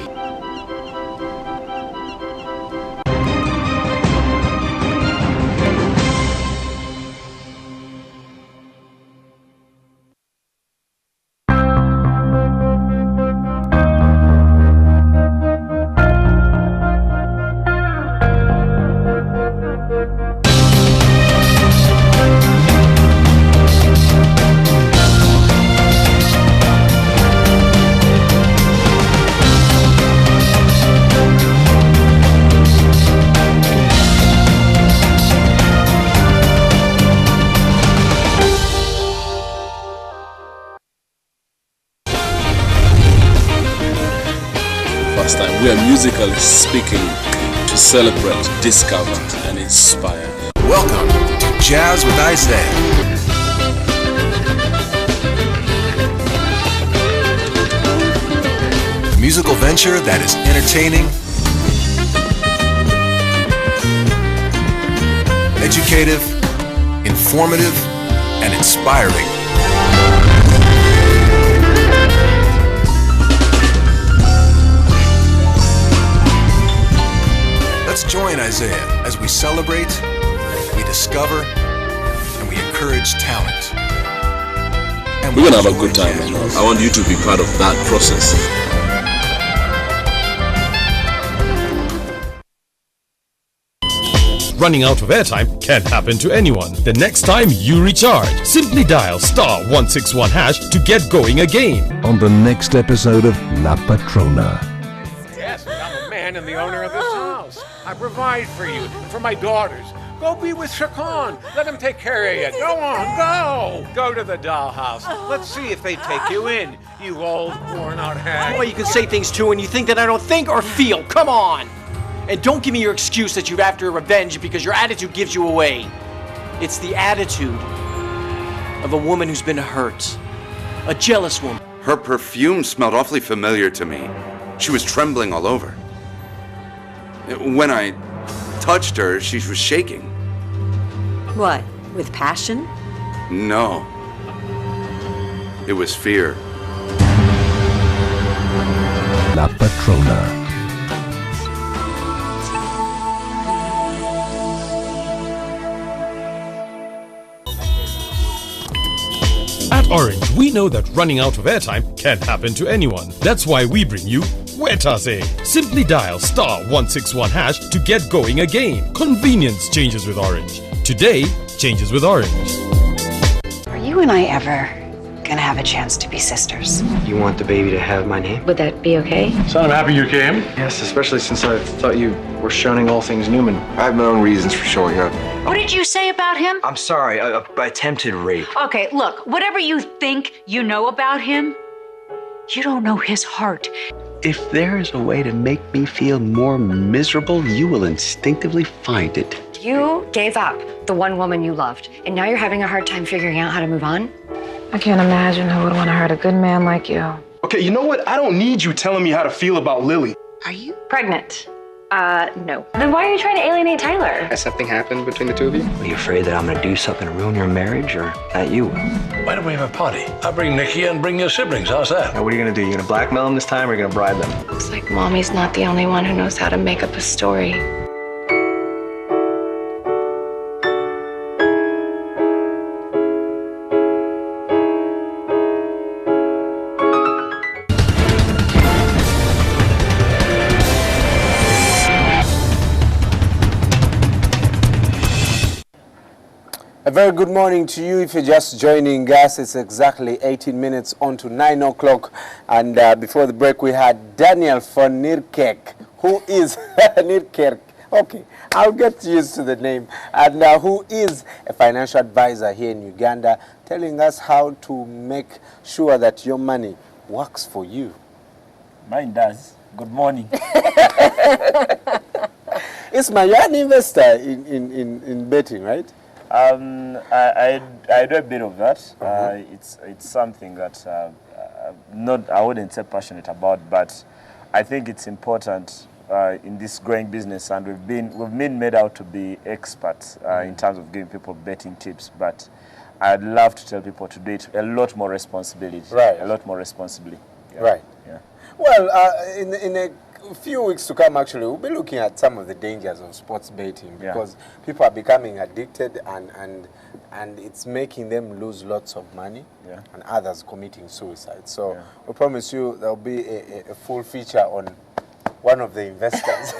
[SPEAKER 12] We are musically speaking to celebrate, discover, and inspire.
[SPEAKER 14] Welcome to Jazz with Isaiah. A musical venture that is entertaining, educative, informative, and inspiring. Let's join Isaiah as we celebrate, we discover, and we encourage talent. And
[SPEAKER 12] we're gonna have a good time. I want you to be part of that process.
[SPEAKER 23] Running out of airtime can happen to anyone. The next time you recharge, simply dial *161# to get going again.
[SPEAKER 31] On the next episode of La Patrona.
[SPEAKER 24] Yes, I'm a man and the owner of this house. I provide for you, for my daughters. Go be with Shakan. Let him take care of you. Go on, go. Go to the dollhouse. Let's see if they take you in, you old worn-out hag.
[SPEAKER 25] Well, you can say things too and you think that I don't think or feel. Come on. And don't give me your excuse that you're after revenge because your attitude gives you away. It's the attitude of a woman who's been hurt. A jealous woman.
[SPEAKER 26] Her perfume smelled awfully familiar to me. She was trembling all over. When I touched her, she was shaking.
[SPEAKER 27] What, with passion?
[SPEAKER 26] No. It was fear.
[SPEAKER 31] La Patrona.
[SPEAKER 23] At Orange, we know that running out of airtime can happen to anyone. That's why we bring you Wetase. Simply dial *161# to get going again. Convenience changes with Orange. Today changes with Orange.
[SPEAKER 28] Are you and I ever gonna have a chance to be sisters?
[SPEAKER 29] You want the baby to have my name?
[SPEAKER 28] Would that be okay?
[SPEAKER 29] Son, I'm happy you came. Yes, especially since I thought you were shunning all things Newman. I have my own reasons for showing up.
[SPEAKER 28] What did you say about him?
[SPEAKER 29] I'm sorry, attempted rape.
[SPEAKER 28] Okay, look, whatever you think you know about him, you don't know his heart.
[SPEAKER 30] If there is a way to make me feel more miserable, you will instinctively find it.
[SPEAKER 28] You gave up the one woman you loved, and now you're having a hard time figuring out how to move on?
[SPEAKER 1] I can't imagine who would want to hurt a good man like you.
[SPEAKER 29] Okay, you know what? I don't need you telling me how to feel about Lily.
[SPEAKER 1] Are you pregnant? No. Then why are you trying to alienate Tyler?
[SPEAKER 29] Has something happened between the two of you?
[SPEAKER 30] Are you afraid that I'm going to do something to ruin your marriage, or that you will?
[SPEAKER 3] Why don't we have a party? I'll bring Nikki and bring your siblings. How's that?
[SPEAKER 29] Now, what are you going to do? You going to blackmail them this time, or are you going to bribe them?
[SPEAKER 1] Looks like Mommy's not the only one who knows how to make up a story.
[SPEAKER 8] A very good morning to you. If you're just joining us, it's exactly 18 minutes on to 9 o'clock. And before the break, we had Daniel von Nierkerk, who is Nierkerk. Okay, I'll get used to the name. And who is a financial advisor here in Uganda, telling us how to make sure that your money works for you.
[SPEAKER 9] Mine does. Good morning.
[SPEAKER 8] Ismail, you're an investor in betting, right?
[SPEAKER 9] I do a bit of that. It's something that I wouldn't say passionate about, but I think it's important in this growing business, and we've been made out to be experts in terms of giving people betting tips. But I'd love to tell people to do it a lot more responsibly.
[SPEAKER 8] Right.
[SPEAKER 9] A lot more responsibly. Yeah.
[SPEAKER 8] Right.
[SPEAKER 9] Yeah.
[SPEAKER 8] Well, in a few weeks to come, actually, we'll be looking at some of the dangers of sports betting, because people are becoming addicted, and it's making them lose lots of money, and others committing suicide. So we promise you there'll be a full feature on one of the investors.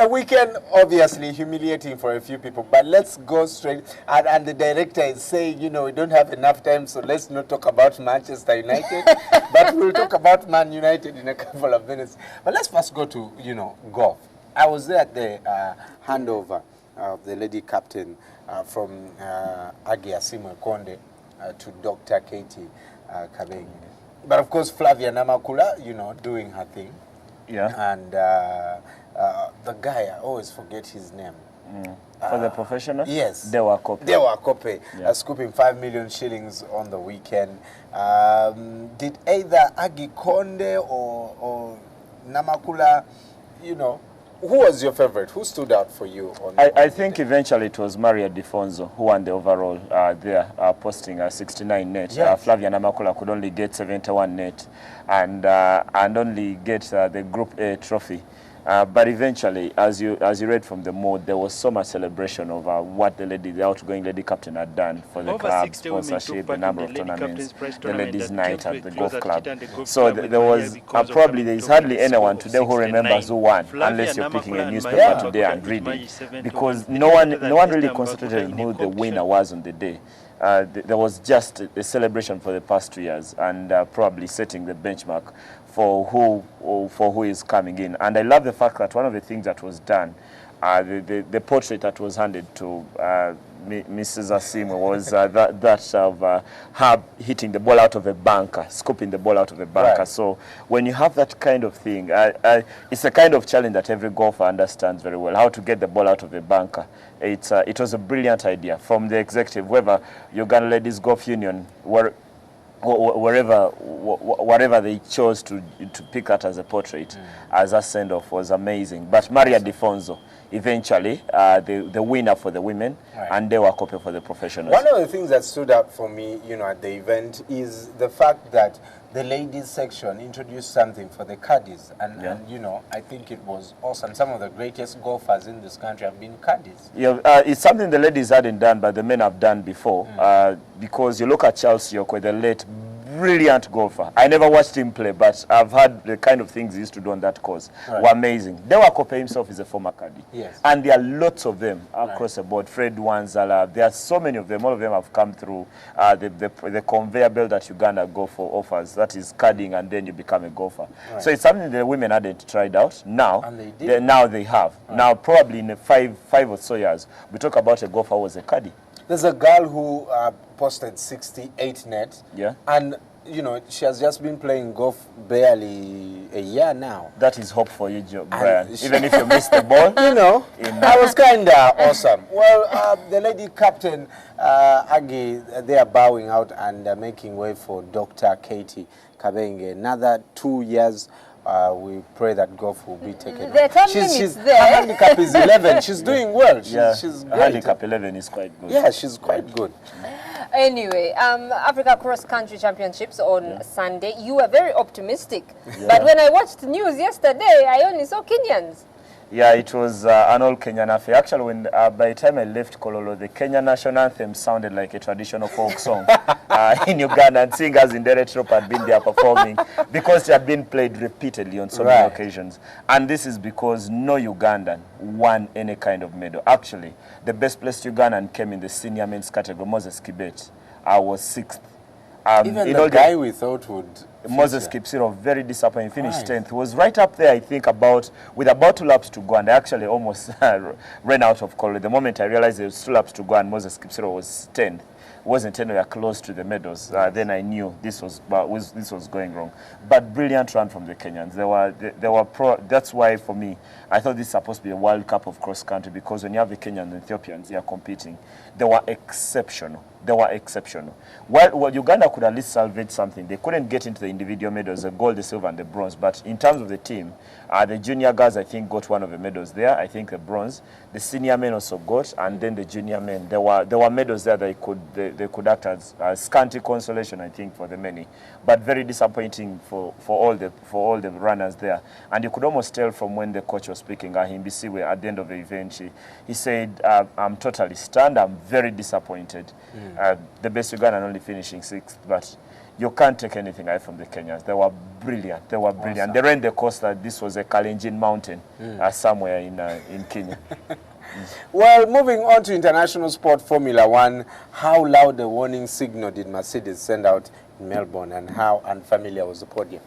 [SPEAKER 8] A weekend, obviously humiliating for a few people, but let's go straight. And the director is saying, you know, we don't have enough time, so let's not talk about Manchester United, but we'll talk about Man United in a couple of minutes. But let's first go to, you know, golf. I was there at the handover of the lady captain from Agia Simwe Konde to Dr. Katie Kabengi. But of course, Flavia Namakula, you know, doing her thing.
[SPEAKER 9] Yeah.
[SPEAKER 8] And the guy, I always forget his name.
[SPEAKER 9] For the professional?
[SPEAKER 8] Yes.
[SPEAKER 9] Dewa Kope.
[SPEAKER 8] Dewa Kope, scooping 5 million shillings on the weekend. Did either Agi Konde or Namakula, you know, who was your favorite? Who stood out for you?
[SPEAKER 9] I think eventually it was Maria Difonso who won the overall there, posting a 69 net.
[SPEAKER 8] Yes.
[SPEAKER 9] Flavia Namakula could only get 71 net and only get the Group A trophy. But eventually, as you read from the mode, there was so much celebration of what the outgoing lady captain had done for the club, sponsorship, the number of tournaments, the ladies' night at the golf club. So there was probably there is hardly anyone today who remembers who won, unless you're picking a newspaper today and reading, because no one really concentrated on who the winner was on the day. There was just a celebration for the past 2 years, and probably setting the benchmark for who is coming in. And I love the fact that one of the things that was done, the portrait that was handed to Mrs. Asim was that of her hitting the ball out of a bunker, scooping the ball out of a bunker. Right. So when you have that kind of thing, it's a kind of challenge that every golfer understands very well, how to get the ball out of a bunker. It was a brilliant idea from the executive, whoever Uganda Ladies Golf Union, whatever they chose to pick that as a portrait, as a send-off, was amazing. But Maria Difonso, eventually, the winner for the women, and Dewa Kope for the professionals.
[SPEAKER 8] One of the things that stood out for me, you know, at the event is the fact that the ladies section introduced something for the caddies, and you know, I think it was awesome. Some of the greatest golfers in this country have been caddies.
[SPEAKER 9] Yeah, it's something the ladies hadn't done, but the men have done before. Because you look at Charles Yokwe, the late brilliant golfer. I never watched him play, but I've heard the kind of things he used to do on that course were amazing. Dewa Kope himself is a former caddy.
[SPEAKER 8] Yes.
[SPEAKER 9] And there are lots of them across the board. Fred Wanzala, there are so many of them. All of them have come through the conveyor belt that Uganda Golf offers. That is caddying, and then you become a golfer. Right. So it's something the women hadn't tried out. Now, now they have. Right. Now, probably in five or so years, we talk about a golfer who was a caddy.
[SPEAKER 8] There's a girl who posted 68 net, and you know, she has just been playing golf barely a year now.
[SPEAKER 9] That is hope for you, Brian. Even if you missed the ball.
[SPEAKER 8] You know, that was kind of awesome. Well, the lady captain, Aggie, they are bowing out and making way for Dr. Katie Kabenge. Another 2 years. We pray that golf will be taken.
[SPEAKER 22] The time limit's there.
[SPEAKER 8] Her handicap is 11. She's doing well. She's great.
[SPEAKER 9] Handicap 11 is quite good.
[SPEAKER 8] Yeah, she's quite good.
[SPEAKER 22] Anyway, Africa Cross Country Championships on Sunday. You were very optimistic. But when I watched the news yesterday, I only saw Kenyans.
[SPEAKER 9] Yeah, it was an all Kenyan affair. Actually, when by the time I left Kololo, the Kenya national anthem sounded like a traditional folk song in Uganda, and singers in Direct Rope had been there performing because it had been played repeatedly on so many occasions. And this is because no Ugandan won any kind of medal. Actually, the best placed Ugandan came in the senior men's category, Moses Kibet. I was 6th.
[SPEAKER 8] Even the guy we thought would...
[SPEAKER 9] Moses Kipsiro, very disappointing, finished 10th. He was right up there, I think, with about 2 laps to go, and I actually almost ran out of call. The moment I realized there was 2 laps to go and Moses Kipsiro was 10th, wasn't anywhere close to the medals, then I knew this was going wrong. But brilliant run from the Kenyans. They were that's why, for me, I thought this is supposed to be a World Cup of cross country, because when you have the Kenyans and Ethiopians, they are competing. They were exceptional. They were exceptional. Well, Uganda could at least salvage something. They couldn't get into the individual medals, the gold, the silver, and the bronze. But in terms of the team, the junior guys, I think, got one of the medals there. I think the bronze. The senior men also got, and then the junior men. There were medals there that they could act as scanty consolation, I think, for the many. But very disappointing for all the runners there. And you could almost tell from when the coach was speaking, Himbisiwe, at the end of the event, he said, I'm totally stunned. I'm very disappointed. The best Ugandan only finishing 6th, but you can't take anything away from the Kenyans. They were brilliant. They were brilliant. Awesome. They ran the course that this was a Kalenjin mountain somewhere in Kenya.
[SPEAKER 8] Well, moving on to international sport, Formula One, how loud a warning signal did Mercedes send out in Melbourne, and how unfamiliar was the podium?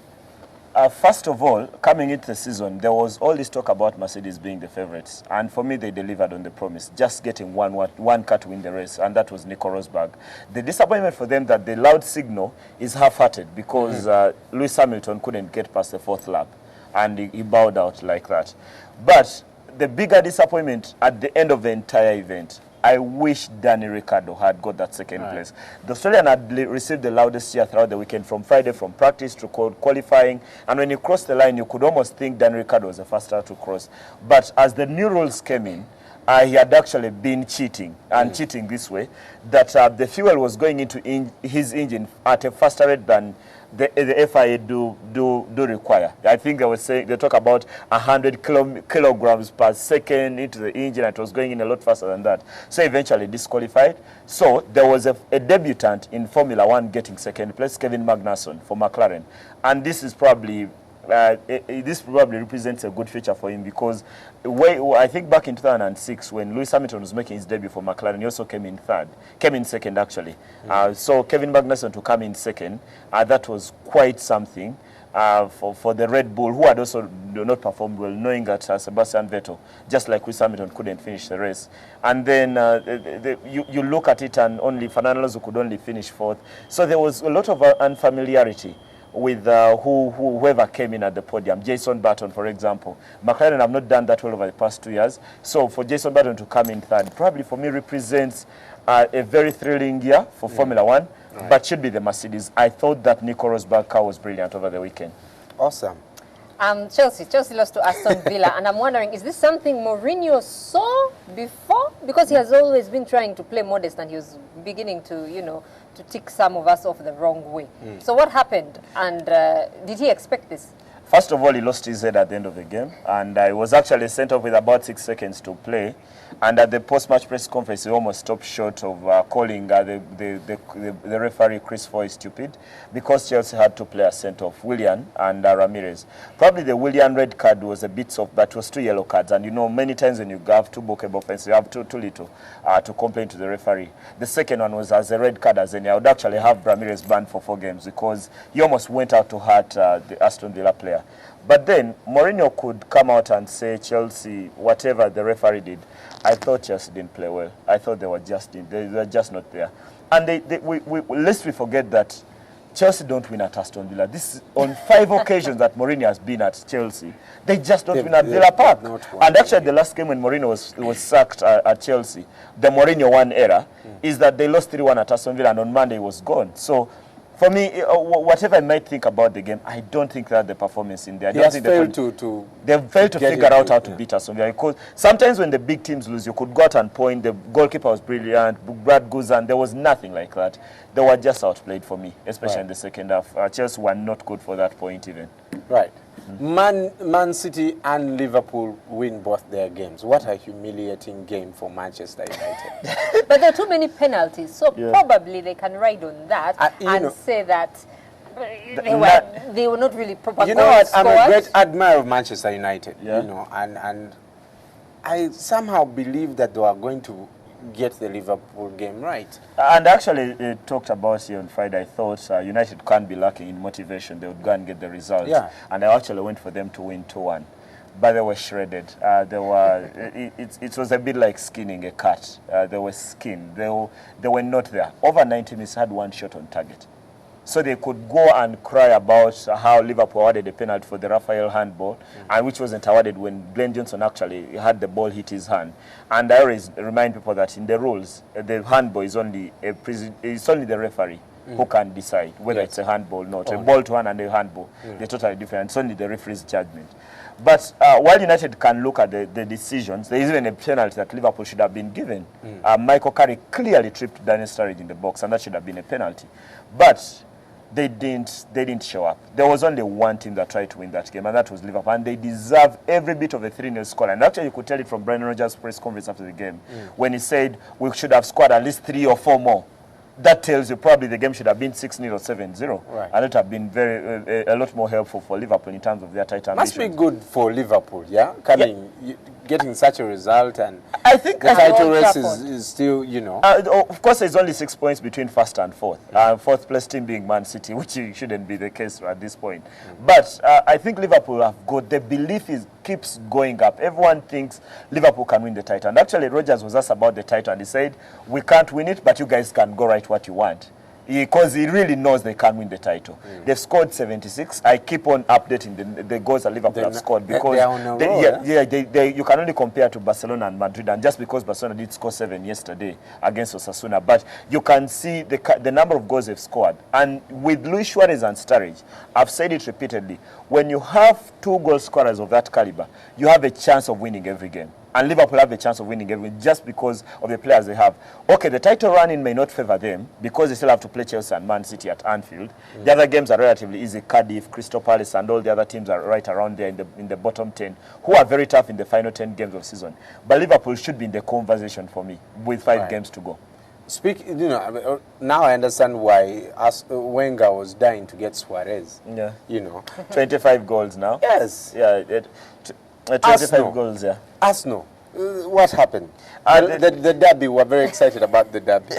[SPEAKER 9] First of all, coming into the season, there was all this talk about Mercedes being the favorites. And for me, they delivered on the promise, just getting one car to win the race, and that was Nico Rosberg. The disappointment for them that the loud signal is half-hearted, because Lewis Hamilton couldn't get past the 4th lap, and he bowed out like that. But the bigger disappointment at the end of the entire event, I wish Danny Ricciardo had got that 2nd place. The Australian had received the loudest cheer throughout the weekend, from Friday, from practice to qualifying. And when you crossed the line, you could almost think Danny Ricciardo was the first car to cross. But as the new rules came in, he had actually been cheating, and cheating this way, that the fuel was going into his engine at a faster rate than the FIA do require. I think they talk about 100 kilograms per second into the engine, and it was going in a lot faster than that. So eventually disqualified. So there was a debutant in Formula One getting 2nd place, Kevin Magnussen for McLaren, and this is probably represents a good future for him, because I think back in 2006, when Lewis Hamilton was making his debut for McLaren, he also came in 2nd actually. So Kevin Magnussen to come in 2nd, that was quite something for the Red Bull, who had also not performed well, knowing that Sebastian Vettel, just like Lewis Hamilton, couldn't finish the race. And then you look at it, and only Fernando Alonso could only finish 4th. So there was a lot of unfamiliarity with whoever came in at the podium. Jason Button, for example. McLaren have not done that well over the past 2 years. So for Jason Button to come in 3rd, probably for me represents a very thrilling year for Formula One, but should be the Mercedes. I thought that Nico Rosberg car was brilliant over the weekend.
[SPEAKER 8] Awesome.
[SPEAKER 22] Chelsea lost to Aston Villa, and I'm wondering, is this something Mourinho saw before? Because he has always been trying to play modest, and he was beginning to, to tick some of us off the wrong way. So what happened, and did he expect this?
[SPEAKER 9] First of all, he lost his head at the end of the game, and he was actually sent off with about 6 seconds to play. And at the post-match press conference, he almost stopped short of calling the referee Chris Foy stupid, because Chelsea had to play a sent-off, Willian and Ramirez. Probably the Willian red card was a bit soft, but it was 2 yellow cards. And many times when you have 2 bookable offenses, you have too little to complain to the referee. The second one was as a red card, as in I would actually have Ramirez banned for 4 games, because he almost went out to hurt the Aston Villa player. But then Mourinho could come out and say, Chelsea, whatever the referee did, I thought Chelsea didn't play well. I thought they were just not there. And lest we forget that Chelsea don't win at Aston Villa. This is on 5 occasions that Mourinho has been at Chelsea. They just don't win at Villa Park. And actually, the last game when Mourinho was sacked at Chelsea, the Mourinho one era, is that they lost 3-1 at Aston Villa, and on Monday he was gone. So, for me, whatever I might think about the game, I don't think that the performance in there.
[SPEAKER 8] They've failed
[SPEAKER 9] to figure out how to beat Aston Villa. Because sometimes when the big teams lose, you could go out and point. The goalkeeper was brilliant. Brad Guzan, there was nothing like that. They were just outplayed for me, especially in the second half. Chelsea were not good for that point even.
[SPEAKER 8] Right. Man City and Liverpool win both their games. What a humiliating game for Manchester United.
[SPEAKER 22] But there are too many penalties, so probably they can ride on that and say that they were not really proper.
[SPEAKER 8] You know what? I'm a great admirer of Manchester United. You know, and I somehow believe that they are going to get the Liverpool game right.
[SPEAKER 9] And actually, talked about it on Friday. I thought United can't be lacking in motivation. They would go and get the result. Yeah. And I actually went for them to win 2-1. But they were shredded. It was a bit like skinning a cat. They were skinned. They were not there. Over 90 minutes, had one shot on target. So they could go and cry about how Liverpool awarded a penalty for the Raphael handball, and which wasn't awarded when Glenn Johnson actually had the ball hit his hand. And I always remind people that in the rules, the handball is only the referee who can decide whether it's a handball or not. A ball to hand and a handball, they're totally different. It's only the referee's judgment. But while United can look at the decisions, there is even a penalty that Liverpool should have been given. Michael Carrick clearly tripped Daniel Sturridge in the box, and that should have been a penalty. But they didn't show up. There was only one team that tried to win that game, and that was Liverpool. And they deserve every bit of a 3-0 score. And actually, you could tell it from Brendan Rodgers' press conference after the game, when he said we should have scored at least 3 or 4 more. That tells you probably the game should have been 6-0 or 7-0. Right. And it would have been a lot more helpful for Liverpool in terms of their title ambitions.
[SPEAKER 8] Must be good for Liverpool, yeah? Getting such a result, and
[SPEAKER 9] I think
[SPEAKER 8] the title race is still, you know.
[SPEAKER 9] Of course, there's only 6 points between first and fourth. Fourth place team being Man City, which shouldn't be the case at this point. But I think Liverpool have got, the belief keeps going up. Everyone thinks Liverpool can win the title. And actually, Rodgers was asked about the title, and he said, we can't win it, but you guys can go right what you want. Because he really knows they can win the title. They've scored 76. I keep on updating the goals that Liverpool have scored, because
[SPEAKER 8] they are on a roll,
[SPEAKER 9] you can only compare to Barcelona and Madrid, and just because Barcelona did score 7 yesterday against Osasuna, but you can see the number of goals they've scored. And with Luis Suarez and Sturridge, I've said it repeatedly, when you have 2 goal scorers of that caliber, you have a chance of winning every game. And Liverpool have a chance of winning every game just because of the players they have. Okay, the title running may not favour them because they still have to play Chelsea and Man City at Anfield. The other games are relatively easy. Cardiff, Crystal Palace, and all the other teams are right around there in the bottom 10, who are very tough in the final 10 games of the season. But Liverpool should be in the conversation for me with 5 games to go.
[SPEAKER 8] Now I understand why Wenger was dying to get Suarez.
[SPEAKER 9] Yeah.
[SPEAKER 8] 25
[SPEAKER 9] goals now.
[SPEAKER 8] Yes.
[SPEAKER 9] Yeah. 25 goals, yeah.
[SPEAKER 8] Arsenal, what happened? The derby, we're very excited about the derby.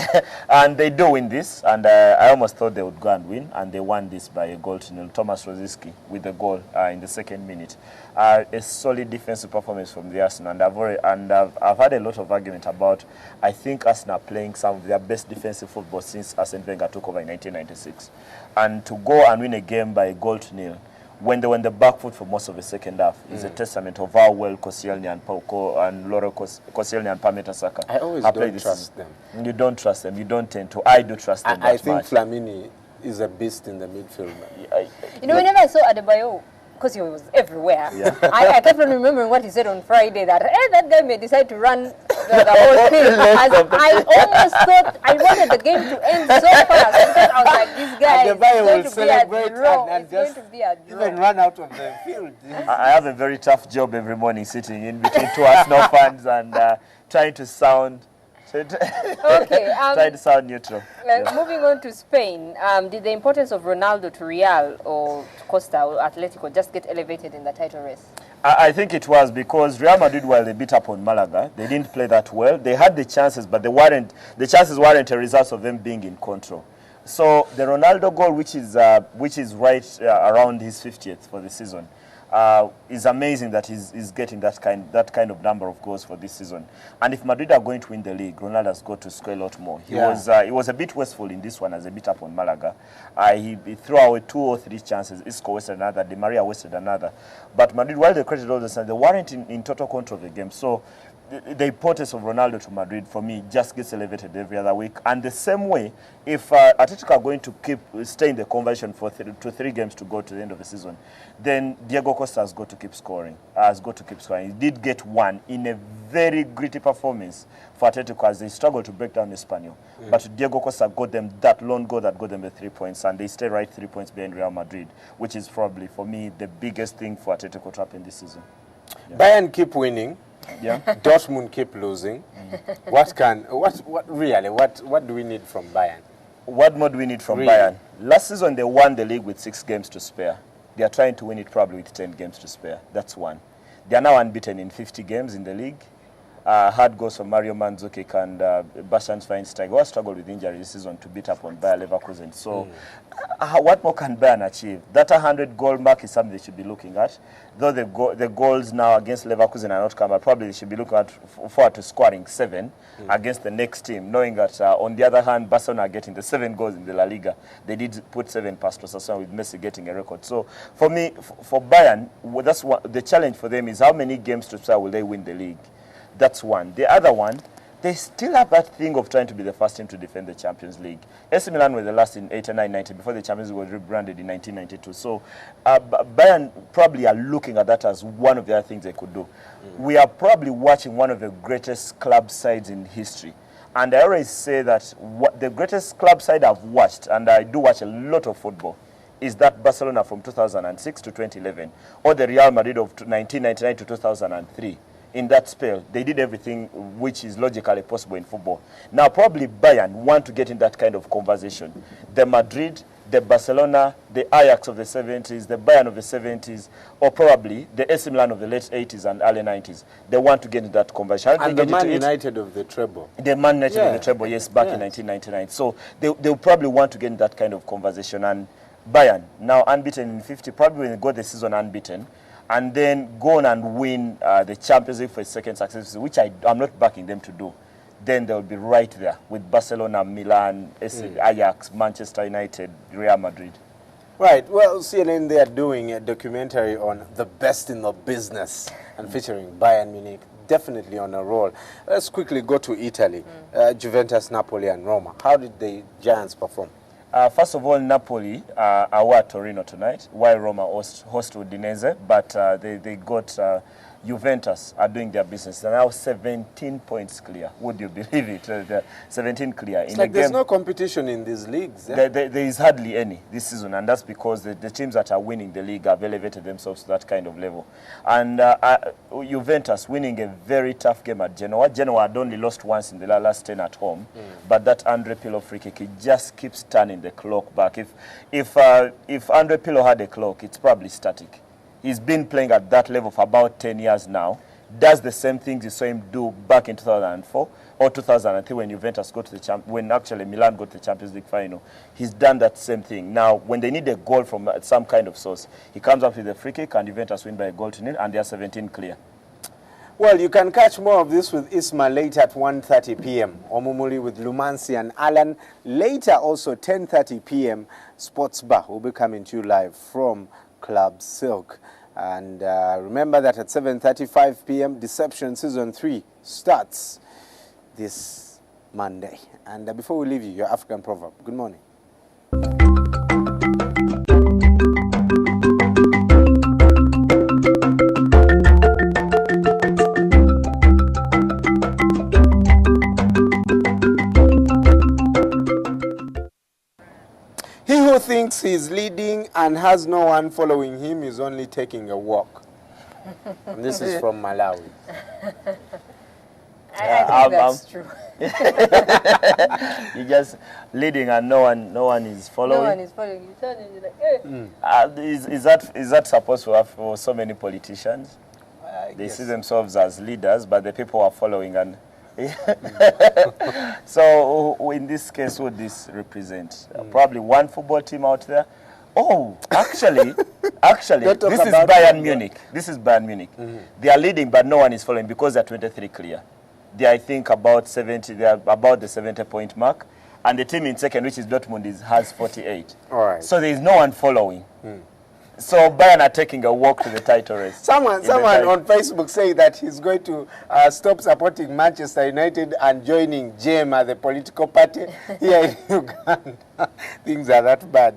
[SPEAKER 9] And they do win this, and I almost thought they would go and win, and they won this by a goal to nil. Thomas Rosicky with the goal in the 2nd minute. A solid defensive performance from the Arsenal, and I've had a lot of argument about, I think Arsenal are playing some of their best defensive football since Arsene Wenger took over in 1996. And to go and win a game by a goal to nil, when they were in the back foot for most of the second half, is a testament of how well Koscielny and Laurent Koscielny and Pameta Saka
[SPEAKER 8] I always don't trust them.
[SPEAKER 9] You don't trust them. You don't tend to. I do trust them
[SPEAKER 8] I think Flamini is a beast in the midfield.
[SPEAKER 22] Whenever I saw Adebayo, because he was everywhere, I kept on remembering what he said on Friday, that that guy may decide to run the whole field. I almost thought I wanted the game to end so fast, because I was like, this guy is going to be a draw. It's going to be a draw.
[SPEAKER 8] Even run out of the field.
[SPEAKER 9] I have a very tough job every morning, sitting in between 2 Arsenal fans and trying to sound trying to sound neutral.
[SPEAKER 22] Moving on to Spain, did the importance of Ronaldo to Real or to Costa or Atletico just get elevated in the title race?
[SPEAKER 9] I think it was because Real Madrid, while they beat up on Malaga, they didn't play that well. They had the chances, but the chances weren't a result of them being in control. So the Ronaldo goal, which is right around his 50th for the season, It's amazing that he's getting that kind of number of goals for this season. And if Madrid are going to win the league, Ronaldo has got to score a lot more. He was a bit wasteful in this one, as a bit up on Malaga. He threw away 2 or 3 chances. Isco wasted another. Di Maria wasted another. But Madrid, while they created all this, they weren't in total control of the game. So the importance of Ronaldo to Madrid, for me, just gets elevated every other week. And the same way, if Atletico are going to stay in the conversion for 3 games to go to the end of the season, then Diego Costa has got to keep scoring. He did get one in a very gritty performance for Atletico as they struggled to break down Espanyol. But Diego Costa got them that lone goal that got them the 3 points, and they stay right 3 points behind Real Madrid, which is probably, for me, the biggest thing for Atletico to happen this season.
[SPEAKER 8] Yeah. Bayern keep winning.
[SPEAKER 9] Yeah.
[SPEAKER 8] Dortmund keep losing. What do we need from Bayern?
[SPEAKER 9] What more do we need from Bayern? Last season they won the league with 6 games to spare. They are trying to win it probably with 10 games to spare. That's one. They are now unbeaten in 50 games in the league. Hard goals from Mario Mandzukic and Bastian Schweinsteiger, who struggled with injury this season to beat up on Bayer Leverkusen. So what more can Bayern achieve? That 100-goal mark is something they should be looking at. Though the goals now against Leverkusen are not coming, probably they should be looking at forward to scoring 7 against the next team, knowing that on the other hand, Barcelona are getting the 7 goals in the La Liga. They did put 7 past Osasuna, with Messi getting a record. So for me, for Bayern, that's the challenge for them is how many games to spare will they win the league? That's one. The other one, they still have that thing of trying to be the first team to defend the Champions League. AC Milan were the last in 89-90 before the Champions League was rebranded in 1992. So Bayern probably are looking at that as one of the other things they could do. We are probably watching one of the greatest club sides in history. And I always say that the greatest club side I've watched, and I do watch a lot of football, is that Barcelona from 2006 to 2011, or the Real Madrid of 1999 to 2003. In that spell, they did everything which is logically possible in football. Now, probably Bayern want to get in that kind of conversation. The Madrid, the Barcelona, the Ajax of the 70s, the Bayern of the 70s, or probably the AC Milan of the late 80s and early 90s. They want to get in that conversation.
[SPEAKER 8] And the Man United of the treble.
[SPEAKER 9] The Man United of the treble, yes, back in 1999. So they'll probably want to get in that kind of conversation. And Bayern, now unbeaten in 50, probably when they go the season unbeaten, and then go on and win the Champions League for a second success, which I'm not backing them to do, then they'll be right there with Barcelona, Milan, Ajax, Manchester United, Real Madrid.
[SPEAKER 8] Right. Well, CNN, they are doing a documentary on the best in the business and featuring Bayern Munich. Definitely on a roll. Let's quickly go to Italy. Juventus, Napoli, and Roma. How did the Giants perform?
[SPEAKER 9] First of all, Napoli are at Torino tonight, while Roma host Udinese, but they got Juventus are doing their business. They're now 17 points clear. Would you believe it? They're 17 clear.
[SPEAKER 8] It's like there's no competition in these leagues.
[SPEAKER 9] There is hardly any this season, and that's because the teams that are winning the league have elevated themselves to that kind of level. And Juventus winning a very tough game at Genoa. Genoa had only lost once in the last 10 at home, but that Andre Pirlo free kick, it just keeps turning the clock back. If Andre Pirlo had a clock, it's probably static. He's been playing at that level for about 10 years now. Does the same things you saw him do back in 2004 or 2003 when Juventus got to the when actually Milan got to the Champions League final. He's done that same thing. Now, when they need a goal from some kind of source, he comes up with a free kick and Juventus win by a goal to nil, and they are 17 clear.
[SPEAKER 8] Well, you can catch more of this with Isma late at 1:30 p.m. Omumuli with Lumansi and Alan. Later, also 10:30 p.m. Sports Bar will be coming to you live from Club Silk. And remember that at 7:35 p.m. Deception Season 3 starts this Monday. And before we leave you, your African proverb. Good morning. He who thinks he is leading and has no one following him is only taking a walk. And this is from Malawi.
[SPEAKER 6] I think that's true.
[SPEAKER 9] You're just leading and no one is following.
[SPEAKER 6] No one is following. You turn and you're like,
[SPEAKER 9] Is that supposed to have for so many politicians? They see themselves as leaders, but the people are following. And so in this case, what this represents? Probably one football team out there Oh, actually,
[SPEAKER 8] Don't talk
[SPEAKER 9] this is
[SPEAKER 8] about
[SPEAKER 9] Bayern
[SPEAKER 8] football.
[SPEAKER 9] Munich. This is Bayern Munich. They are leading, but no one is following because they're 23 clear. They are, I think, about 70. They are about the 70-point mark, and the team in second, which is Dortmund, has 48.
[SPEAKER 8] All right.
[SPEAKER 9] So there is no one following. So Bayern are taking a walk to the title race.
[SPEAKER 8] Someone on Facebook say that he's going to stop supporting Manchester United and joining JEMA, the political party here in Uganda. Things are that bad.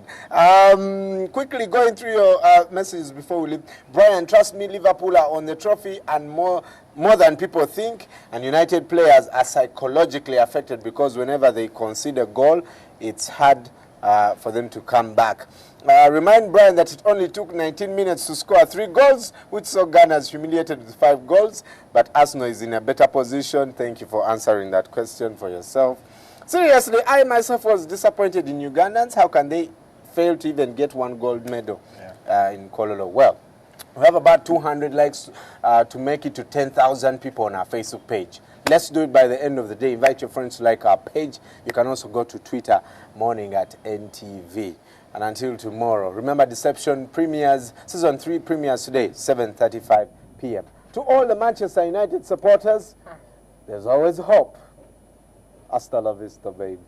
[SPEAKER 8] Quickly going through your messages before we leave. Brian, trust me, Liverpool are on the trophy and more than people think. And United players are psychologically affected because whenever they concede a goal, it's hard for them to come back. Remind Brian that it only took 19 minutes to score 3 goals, which saw Ghana's humiliated with 5 goals. But Arsenal is in a better position. Thank you for answering that question for yourself. Seriously, I myself was disappointed in Ugandans. How can they fail to even get 1 gold medal in Kololo? Well, we have about 200 likes to make it to 10,000 people on our Facebook page. Let's do it by the end of the day. Invite your friends to like our page. You can also go to Twitter, morning at NTV. And until tomorrow, remember Deception premieres, season 3 premieres today, 7:35 p.m. To all the Manchester United supporters, there's always hope. Hasta la vista, baby.